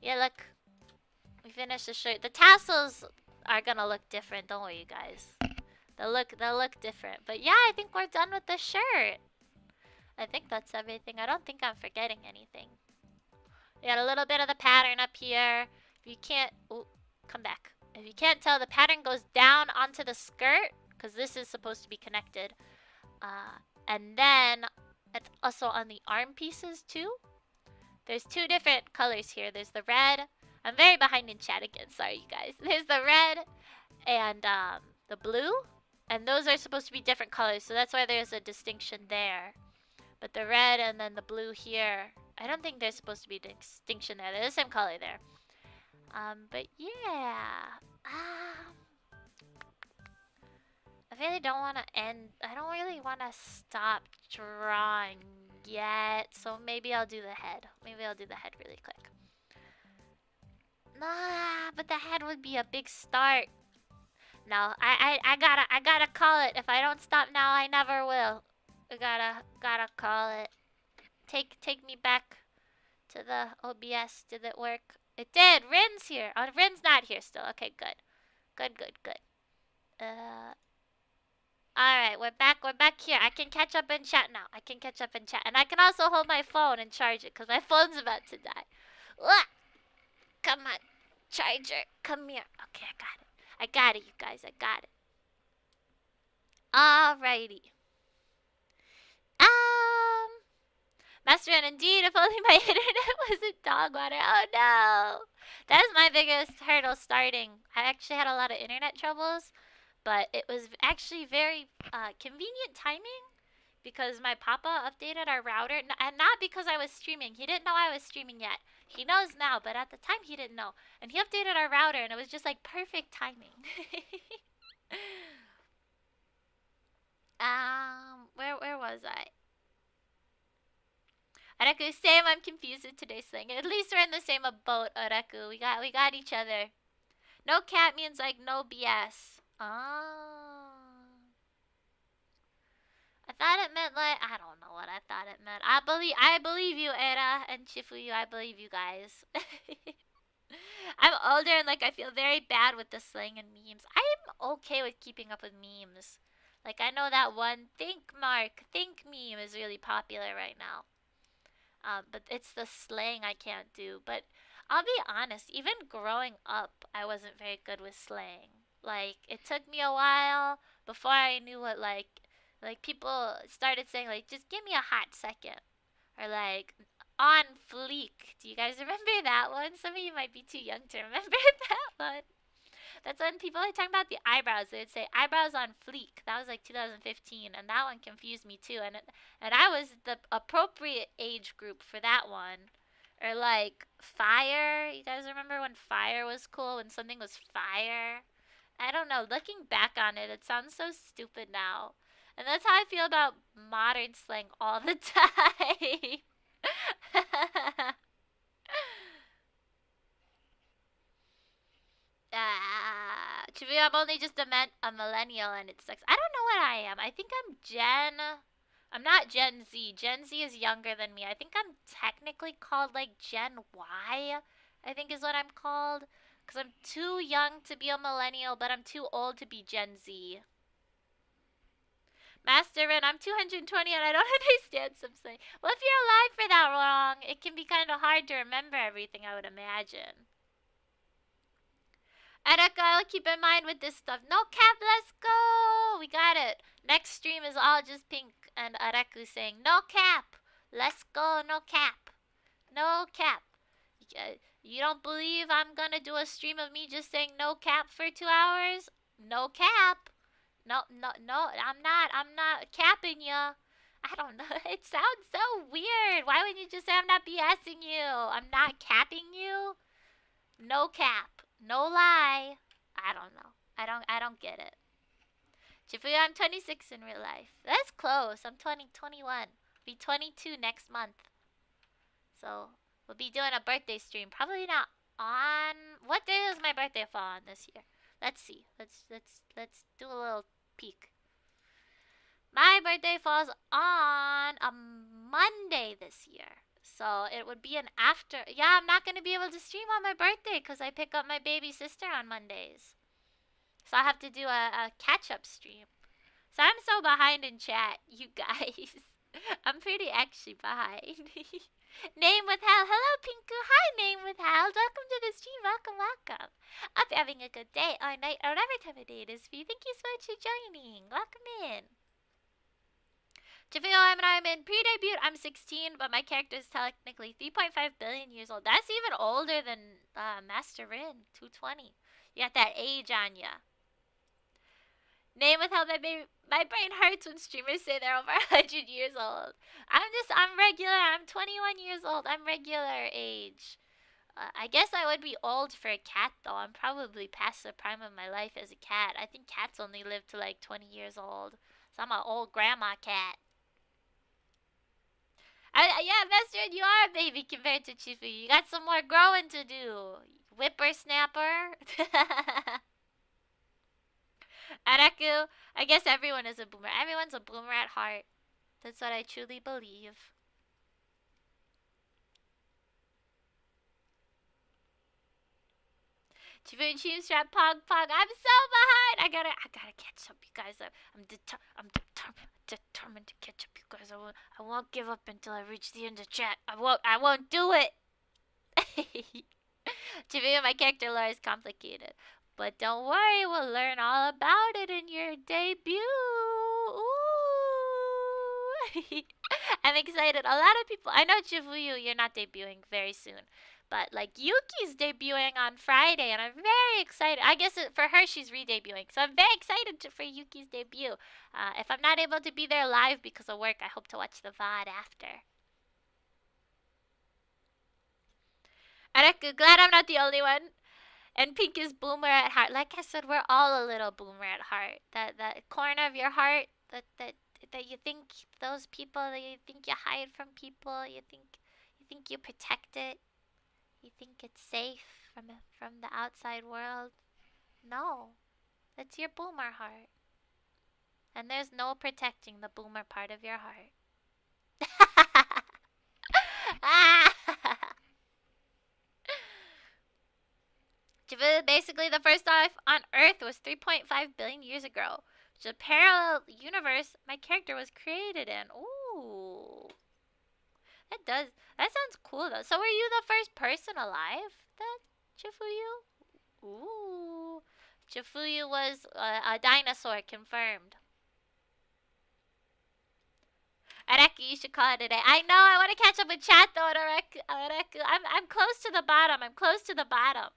Yeah, look. We finished the shirt. The tassels are gonna look different, don't worry, you guys. They'll look different. But yeah, I think we're done with the shirt. I think that's everything. I don't think I'm forgetting anything. We got a little bit of the pattern up here. If you can't... Ooh, come back. If you can't tell, the pattern goes down onto the skirt, because this is supposed to be connected. And then it's also on the arm pieces too. There's two different colors here. There's the red. I'm very behind in chat again. Sorry, you guys. There's the red and the blue. And those are supposed to be different colors, so that's why there's a distinction there. But the red and then the blue here, I don't think there's supposed to be a distinction there. They're the same color there. But yeah. I really don't want to end. I don't really want to stop drawing yet. So maybe I'll do the head. Maybe I'll do the head really quick. Nah, but the head would be a big start. No, I gotta call it. If I don't stop now, I never will. I gotta call it. Take me back to the OBS. Did it work? It did. Rin's here. Oh, Rin's not here still. Okay, good. Good. Alright, we're back here. I can catch up in chat now. And I can also hold my phone and charge it, because my phone's about to die. Ugh! Come on. Charger. Come here. Okay, I got it, you guys. I got it. Alrighty. Master and indeed, if only my internet wasn't dog water. Oh no! That is my biggest hurdle starting. I actually had a lot of internet troubles, but it was actually very convenient timing because my papa updated our router, and not because I was streaming. He didn't know I was streaming yet. He knows now, but at the time he didn't know. And he updated our router, and it was just like perfect timing. Where was I? Araku, same. I'm confused with today's slang. At least we're in the same boat, Araku. We got each other. No cat means like no BS. I thought it meant like I don't know what I thought it meant. I believe you, Era and Chifuyu. I believe you guys. I'm older and like I feel very bad with the slang and memes. I'm okay with keeping up with memes. Like I know that one think meme is really popular right now. But it's the slang I can't do. But I'll be honest, even growing up, I wasn't very good with slang. Like it took me a while before I knew what like people started saying like just give me a hot second or like on fleek. Do you guys remember that one? Some of you might be too young to remember that one. That's when people were talking about the eyebrows. They would say eyebrows on fleek. That was like 2015, and that one confused me too. And I was the appropriate age group for that one. Or like fire. You guys remember when fire was cool? When something was fire? I don't know. Looking back on it, it sounds so stupid now. And that's how I feel about modern slang all the time. To me, I'm only just a millennial and it sucks. I don't know what I am. I think I'm not Gen Z. Gen Z is younger than me. I think I'm technically called like Gen Y, I think is what I'm called. Because I'm too young to be a millennial, but I'm too old to be Gen Z. Master Ren, I'm 220 and I don't understand some slang. Well, if you're alive for that long, it can be kind of hard to remember everything, I would imagine. Erika, I'll keep in mind with this stuff. No cap, let's go! We got it. Next stream is all just pink and Araku saying, no cap! Let's go, no cap. No cap. You don't believe I'm gonna do a stream of me just saying no cap for 2 hours? No cap. No, I'm not capping you. I don't know. It sounds so weird. Why wouldn't you just say I'm not BSing you? I'm not capping you? No cap. No lie. I don't know. I don't get it. Chifuya, I'm 26 in real life. That's close. I'm 21. Be 22 next month. So, we'll be doing a birthday stream. Probably not on... What day does my birthday fall on this year? Let's see. Let's do a little peek. My birthday falls on a Monday this year. So it would be an after... Yeah, I'm not going to be able to stream on my birthday because I pick up my baby sister on Mondays. So I have to do a catch-up stream. So I'm so behind in chat, you guys. I'm pretty actually behind. Name withheld. Hello, Pinku. Hi, name withheld. Welcome to the stream. Welcome. Hope you're having a good day or night or whatever time of day it is for you. Thank you so much for joining. Welcome in. Jafio, I'm in pre-debut. I'm 16, but my character is technically 3.5 billion years old. That's even older than Master Rin, 220. You got that age on ya. Name withheld. My brain hurts when streamers say they're over 100 years old. I'm regular. I'm 21 years old. I'm regular age. I guess I would be old for a cat, though. I'm probably past the prime of my life as a cat. I think cats only live to like 20 years old. So I'm an old grandma cat. Yeah, Master, you are a baby compared to Chifu. You got some more growing to do. Whippersnapper. Araku, I guess everyone is a boomer. Everyone's a boomer at heart. That's what I truly believe. Chifu and Cheese Strap Pog. I'm so behind. I gotta catch up, you guys. I'm determined to catch up, you guys. I won't give up until I reach the end of chat. I won't do it. Chifu, my character lore is complicated. But don't worry, we'll learn all about it in your debut. Ooh. I'm excited. A lot of people. I know Chifuyu, you're not debuting very soon. But like Yuki's debuting on Friday, and I'm very excited. I guess for her, she's re-debuting, so I'm very excited for Yuki's debut. If I'm not able to be there live because of work, I hope to watch the VOD after. Areku, glad I'm not the only one. And Pink is boomer at heart. Like I said, we're all a little boomer at heart. That corner of your heart that you think those people, that you think you hide from people, you think you protect it. You think it's safe from the outside world? No. That's your boomer heart. And there's no protecting the boomer part of your heart. Basically, the first life on Earth was 3.5 billion years ago, which is a parallel universe my character was created in. Ooh. That sounds cool though. So were you the first person alive that Chifuyu? Ooh. Chifuyu was a dinosaur, confirmed. Areku, you should call it a day. I know, I want to catch up with chat though, Areku. I'm close to the bottom. I'm close to the bottom.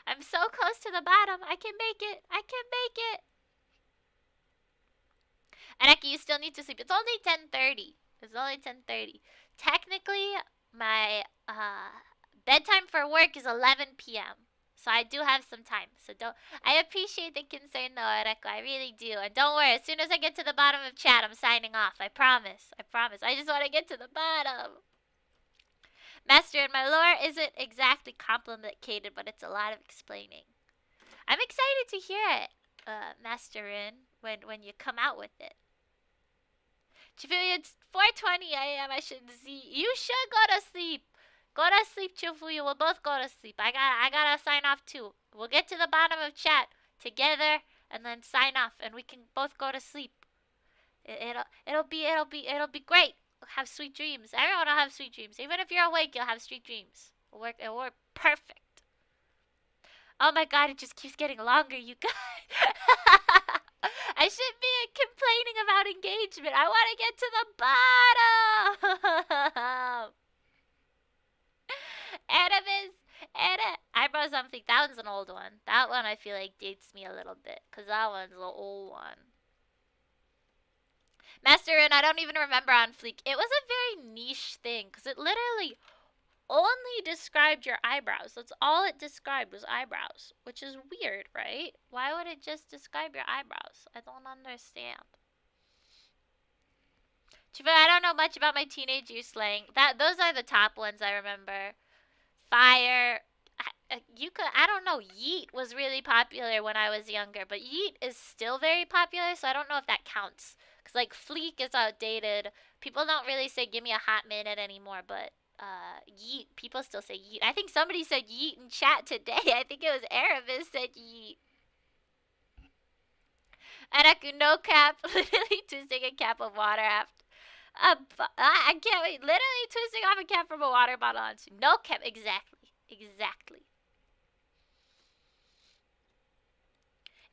I'm so close to the bottom. I can make it. I can make it. Areku, you still need to sleep. It's only 10:30. It's only 10:30. Technically, my bedtime for work is 11 p.m. So I do have some time. So I appreciate the concern though, Areku. I really do. And don't worry, as soon as I get to the bottom of chat, I'm signing off. I promise. I promise. I just want to get to the bottom. Master, and my lore isn't exactly complicated, but it's a lot of explaining. I'm excited to hear it, Master Rin, when you come out with it. Chifuyu, it's 4:20 a.m. I should see. You should go to sleep. Go to sleep, Chifuyu. We'll both go to sleep. I gotta sign off too. We'll get to the bottom of chat together and then sign off, and we can both go to sleep. It'll be great. Have sweet dreams. Everyone will have sweet dreams. Even if you're awake, you'll have sweet dreams. It'll work perfect. Oh my god, it just keeps getting longer, you guys. I shouldn't be complaining about engagement. I want to get to the bottom. Eyebrow something. That one's an old one. That one I feel like dates me a little bit, because that one's an old one. Master, and I don't even remember on Fleek. It was a very niche thing, because it literally only described your eyebrows. That's all it described was eyebrows, which is weird, right? Why would it just describe your eyebrows? I don't understand. I don't know much about my teenage year slang. Those are the top ones I remember. Fire. I don't know. Yeet was really popular when I was younger, but yeet is still very popular, so I don't know if that counts. Because, like, fleek is outdated. People don't really say give me a hot minute anymore, but yeet, people still say yeet. I think somebody said yeet in chat today. I think it was Aravis said yeet. Areku, no cap. Literally twisting a cap of water after. I can't wait. Literally twisting off a cap from a water bottle onto. No cap. Exactly. Exactly.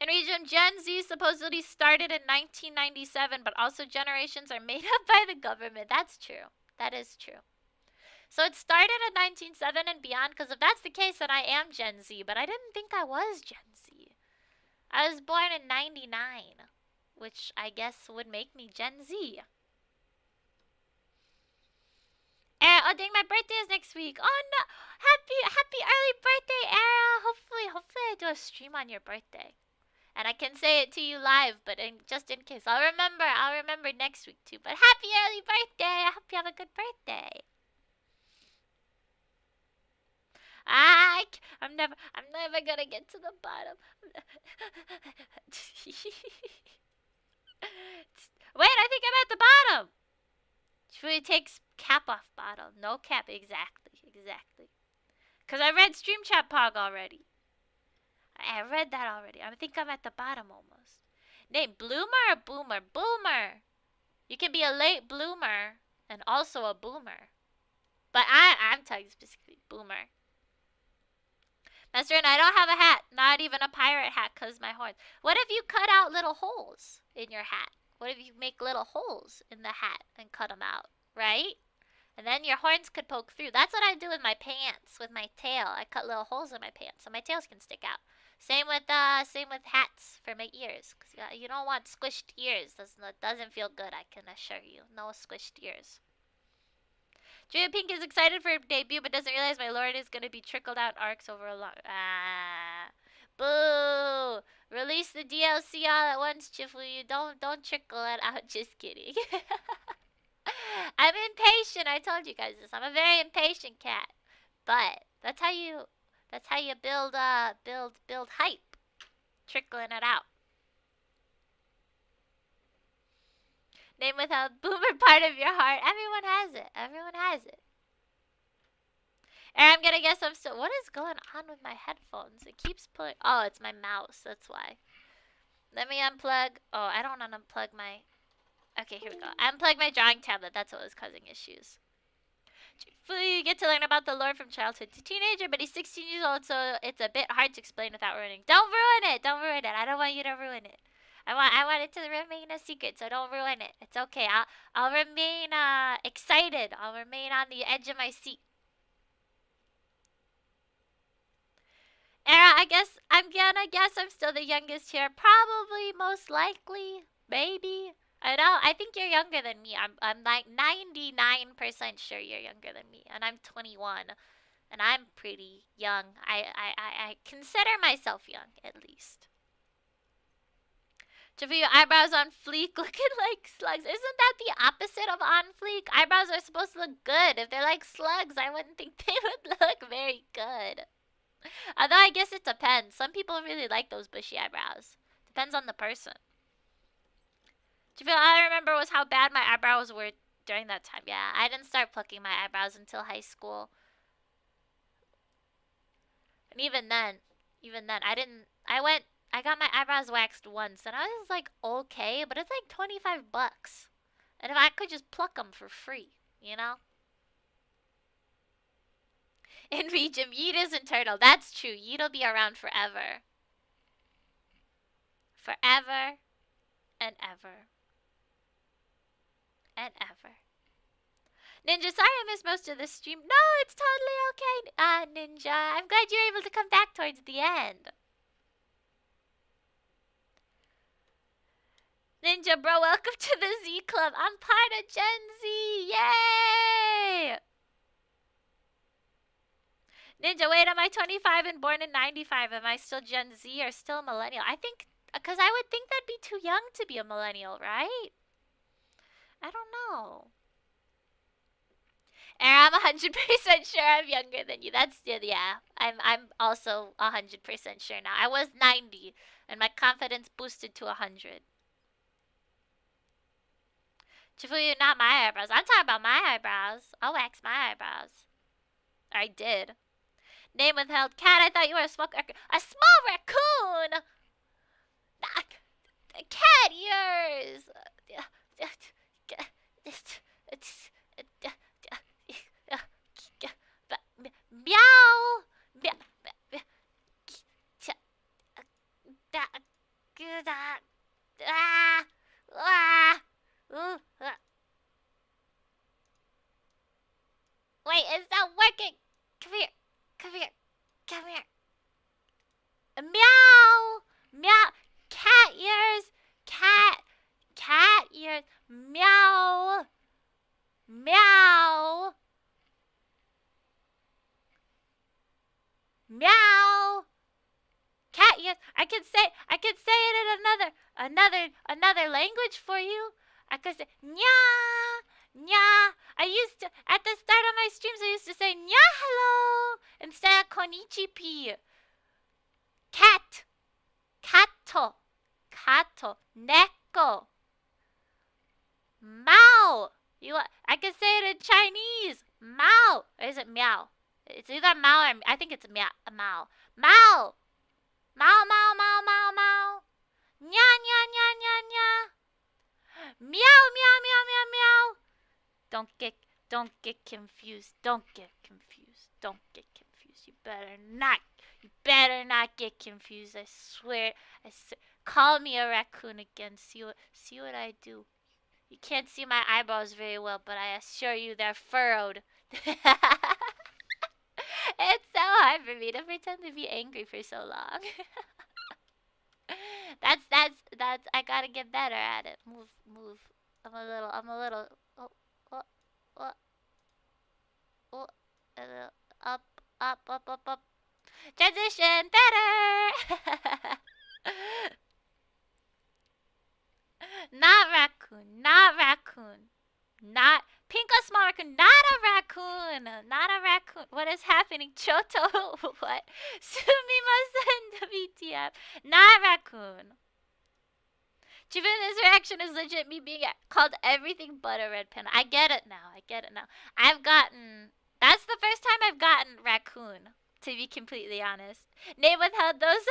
In region, Gen Z supposedly started in 1997, but also generations are made up by the government. That's true. That is true. So it started in 1997 and beyond, because if that's the case, then I am Gen Z, but I didn't think I was Gen Z. I was born in 99, which I guess would make me Gen Z. Oh dang, my birthday is next week. Oh no! Happy early birthday, Era! Hopefully I do a stream on your birthday. And I can say it to you live, but just in case. I'll remember next week too. But happy early birthday! I hope you have a good birthday. I'm never gonna get to the bottom. Wait, I think I'm at the bottom. She takes cap off bottle. No cap, exactly. Because I read Stream Chat Pog already. I read that already. I think I'm at the bottom almost. Name, bloomer or boomer? Boomer. You can be a late bloomer and also a boomer. But I'm talking specifically boomer. Master, and I don't have a hat. Not even a pirate hat because my horns. What if you cut out little holes in your hat? What if you make little holes in the hat and cut them out, right? And then your horns could poke through. That's what I do with my pants, with my tail. I cut little holes in my pants so my tails can stick out. Same with hats for my ears. Cause you don't want squished ears. Doesn't feel good, I can assure you. No squished ears. Julia Pink is excited for her debut, but doesn't realize my lord is gonna be trickled out arcs over a long. Boo! Release the DLC all at once, Chifuyu. Don't trickle it out. Just kidding. I'm impatient. I told you guys this. I'm a very impatient cat. But that's how you build hype. Trickling it out. Name without boomer part of your heart. Everyone has it. Everyone has it. And I'm gonna guess I'm still. What is going on with my headphones? It keeps pulling. Oh, it's my mouse. That's why. Let me unplug. Oh, I don't want to unplug my. Okay, here we go. Unplug my drawing tablet. That's what was causing issues. You get to learn about the lore from childhood to teenager, but he's 16 years old, so it's a bit hard to explain without ruining. Don't ruin it. Don't ruin it. I don't want you to ruin it. I want it to remain a secret, so don't ruin it. It's okay. I'll remain excited. I'll remain on the edge of my seat. Era, I'm gonna guess I'm still the youngest here. Probably, most likely, maybe. I know. I think you're younger than me. I'm like 99% sure you're younger than me, and I'm 21, and I'm pretty young. I consider myself young, at least. Javi, your eyebrows on fleek, looking like slugs. Isn't that the opposite of on fleek? Eyebrows are supposed to look good. If they're like slugs, I wouldn't think they would look very good. Although I guess it depends. Some people really like those bushy eyebrows. Depends on the person. All I remember was how bad my eyebrows were during that time. Yeah, I didn't start plucking my eyebrows until high school. And even then, I got my eyebrows waxed once, and I was like, okay, but it's like $25. And if I could just pluck them for free, you know? In Regim, Yeet isn't turtle. That's true. Yeet'll be around forever. Forever and ever. And ever. Ninja, sorry I missed most of the stream. No, it's totally okay, Ninja. I'm glad you were able to come back towards the end. Ninja, bro, welcome to the Z Club. I'm part of Gen Z. Yay! Ninja, wait, am I 25 and born in 95? Am I still Gen Z or still a millennial? I think, because I would think that'd be too young to be a millennial, right? I don't know. And I'm 100% sure I'm younger than you. That's, yeah. I'm also 100% sure now. I was 90, and my confidence boosted to 100. Chifuyu, not my eyebrows. I'm talking about my eyebrows. I'll wax my eyebrows. I did. Name withheld. Cat, I thought you were a small raccoon! Cat ears! Meow! Wait, it's not working! Come here! Come here! Come here! Meow! Meow! Cat ears! Cat ears! Meow! Meow! Meow! Cat ears! I could say it in another language for you. I could say nya, nya. I used to, at the start of my streams, I used to say nya hello instead of konnichipi. Cat, kato, kato, neko, mao. I could say it in Chinese. Mao. Or is it meow? It's either mao or I think it's mao. Mao. Mao. Mao, mao, mao, mao, mao. Nya, nya, nya, nya, nya. Meow, meow, meow, meow, meow. Don't get confused. Don't get confused. Don't get confused. You better not Better not get confused. I swear. Call me a raccoon again. See what I do. You can't see my eyebrows very well, but I assure you they're furrowed. It's so hard for me to pretend to be angry for so long. that's I gotta get better at it. Move. I'm a little oh, oh, oh, oh, a little up. Transition better. Not raccoon, not raccoon. Not pink or small raccoon, not a raccoon, not a raccoon. What is happening? Choto, what? Sumimasen, WTF. Not raccoon. Chifu, this reaction is legit me being called everything but a red panda. I get it now. That's the first time I've gotten raccoon, to be completely honest. Name withheld, those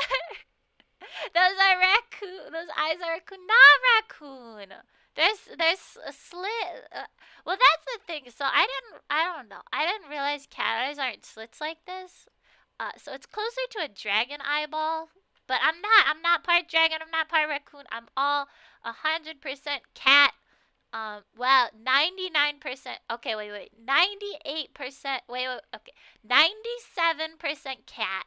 are raccoon. Those eyes are raccoon, not raccoon. There's a slit. Well, that's the thing. So I don't know. I didn't realize cat eyes aren't slits like this. So it's closer to a dragon eyeball. But I'm not part dragon. I'm not part raccoon. I'm all 100% cat. Well, 99%. Okay, wait. 98%. Wait. Okay, 97% cat.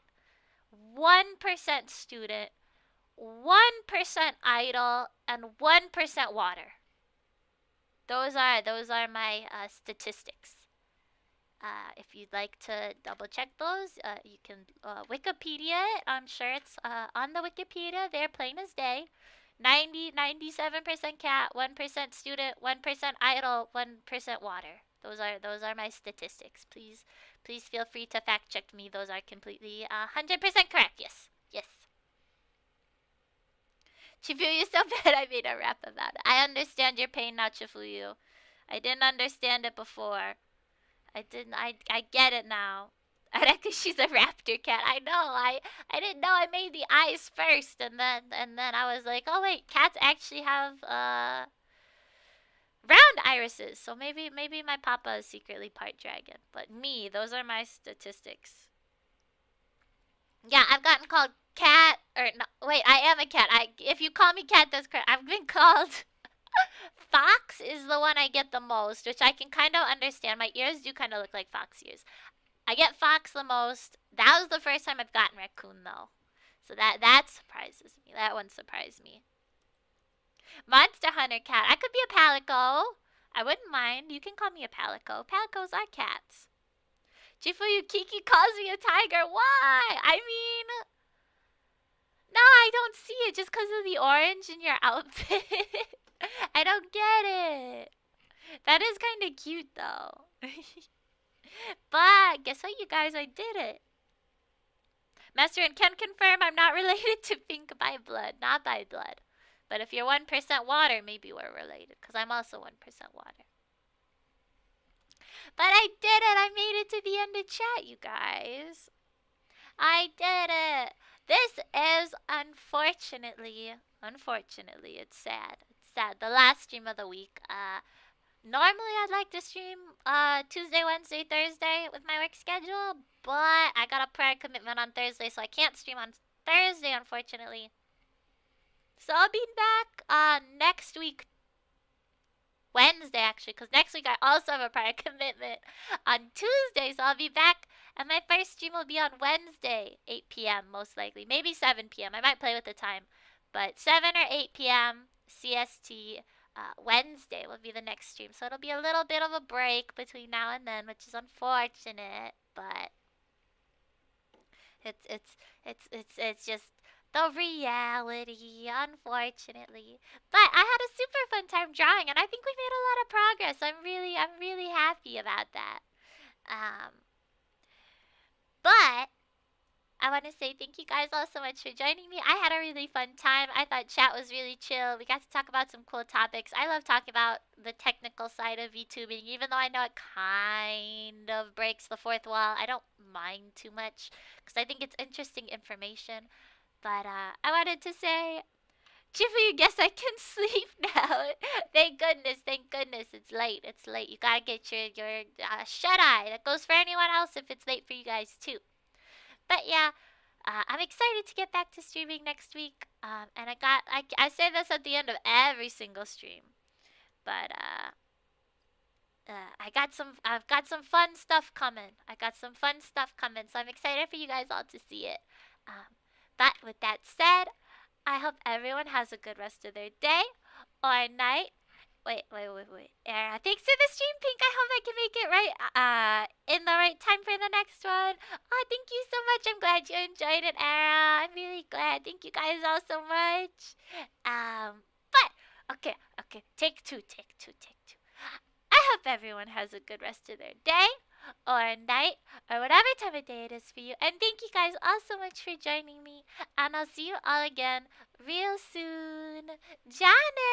1% student. 1% idol, and 1% water. Those are my statistics. If you'd like to double check those, you can Wikipedia it. I'm sure it's on the Wikipedia there, plain as day. 97% cat, 1% student, 1% idol, 1% water. Those are my statistics. Please feel free to fact check me. Those are completely 100% correct. Yes. Chifuyu, so bad I made a rap about it. I understand your pain now, Chifuyu. I didn't understand it before. I get it now. Areku, she's a raptor cat. I know. I didn't know I made the eyes first, and then I was like, oh wait, cats actually have round irises. So maybe my papa is secretly part dragon. But me, those are my statistics. Yeah, I've gotten called cat, or no, wait, I am a cat. If you call me cat, that's correct. I've been called fox is the one I get the most, which I can kind of understand. My ears do kind of look like fox ears. I get fox the most. That was the first time I've gotten raccoon though, so that surprises me. That one surprised me. Monster hunter cat. I could be a palico. I wouldn't mind. You can call me a palico. Palicos are cats. Chifuyu, Kiki calls me a tiger. Why? I mean, no, I don't see it just because of the orange in your outfit. I don't get it. That is kind of cute, though. But guess what, you guys? I did it. Master and can confirm I'm not related to Pink by blood. Not by blood. But if you're 1% water, maybe we're related. Because I'm also 1% water. But I did it! I made it to the end of chat, you guys. I did it! This is unfortunately, it's sad. It's sad. The last stream of the week. Normally I'd like to stream Tuesday, Wednesday, Thursday with my work schedule, but I got a prior commitment on Thursday, so I can't stream on Thursday, unfortunately. So I'll be back next week, Wednesday actually, because next week I also have a prior commitment on Tuesday, so I'll be back, and my first stream will be on Wednesday, 8 p.m. most likely, maybe 7 p.m. I might play with the time, but 7 or 8 p.m. CST Wednesday will be the next stream, so it'll be a little bit of a break between now and then, which is unfortunate, but it's just the reality, unfortunately. But I had a super fun time drawing, and I think we made a lot of progress. I'm really happy about that. But I want to say thank you guys all so much for joining me. I had a really fun time. I thought chat was really chill. We got to talk about some cool topics. I love talking about the technical side of VTubing, even though I know it kind of breaks the fourth wall. I don't mind too much because I think it's interesting information. But I wanted to say, Chifu, guess I can sleep now. Thank goodness. It's late. You gotta get your shut-eye. That goes for anyone else if it's late for you guys too. But yeah, I'm excited to get back to streaming next week. And I say this at the end of every single stream, but I've got some fun stuff coming. So I'm excited for you guys all to see it. But with that said, I hope everyone has a good rest of their day or night. Wait. Thanks for the stream, Pink. I hope I can make it right in the right time for the next one. Oh, thank you so much. I'm glad you enjoyed it, Era. I'm really glad. Thank you guys all so much. But okay. Take two. I hope everyone has a good rest of their day or night or whatever time of day it is for you. And thank you guys all so much for joining me. And I'll see you all again real soon. Janet!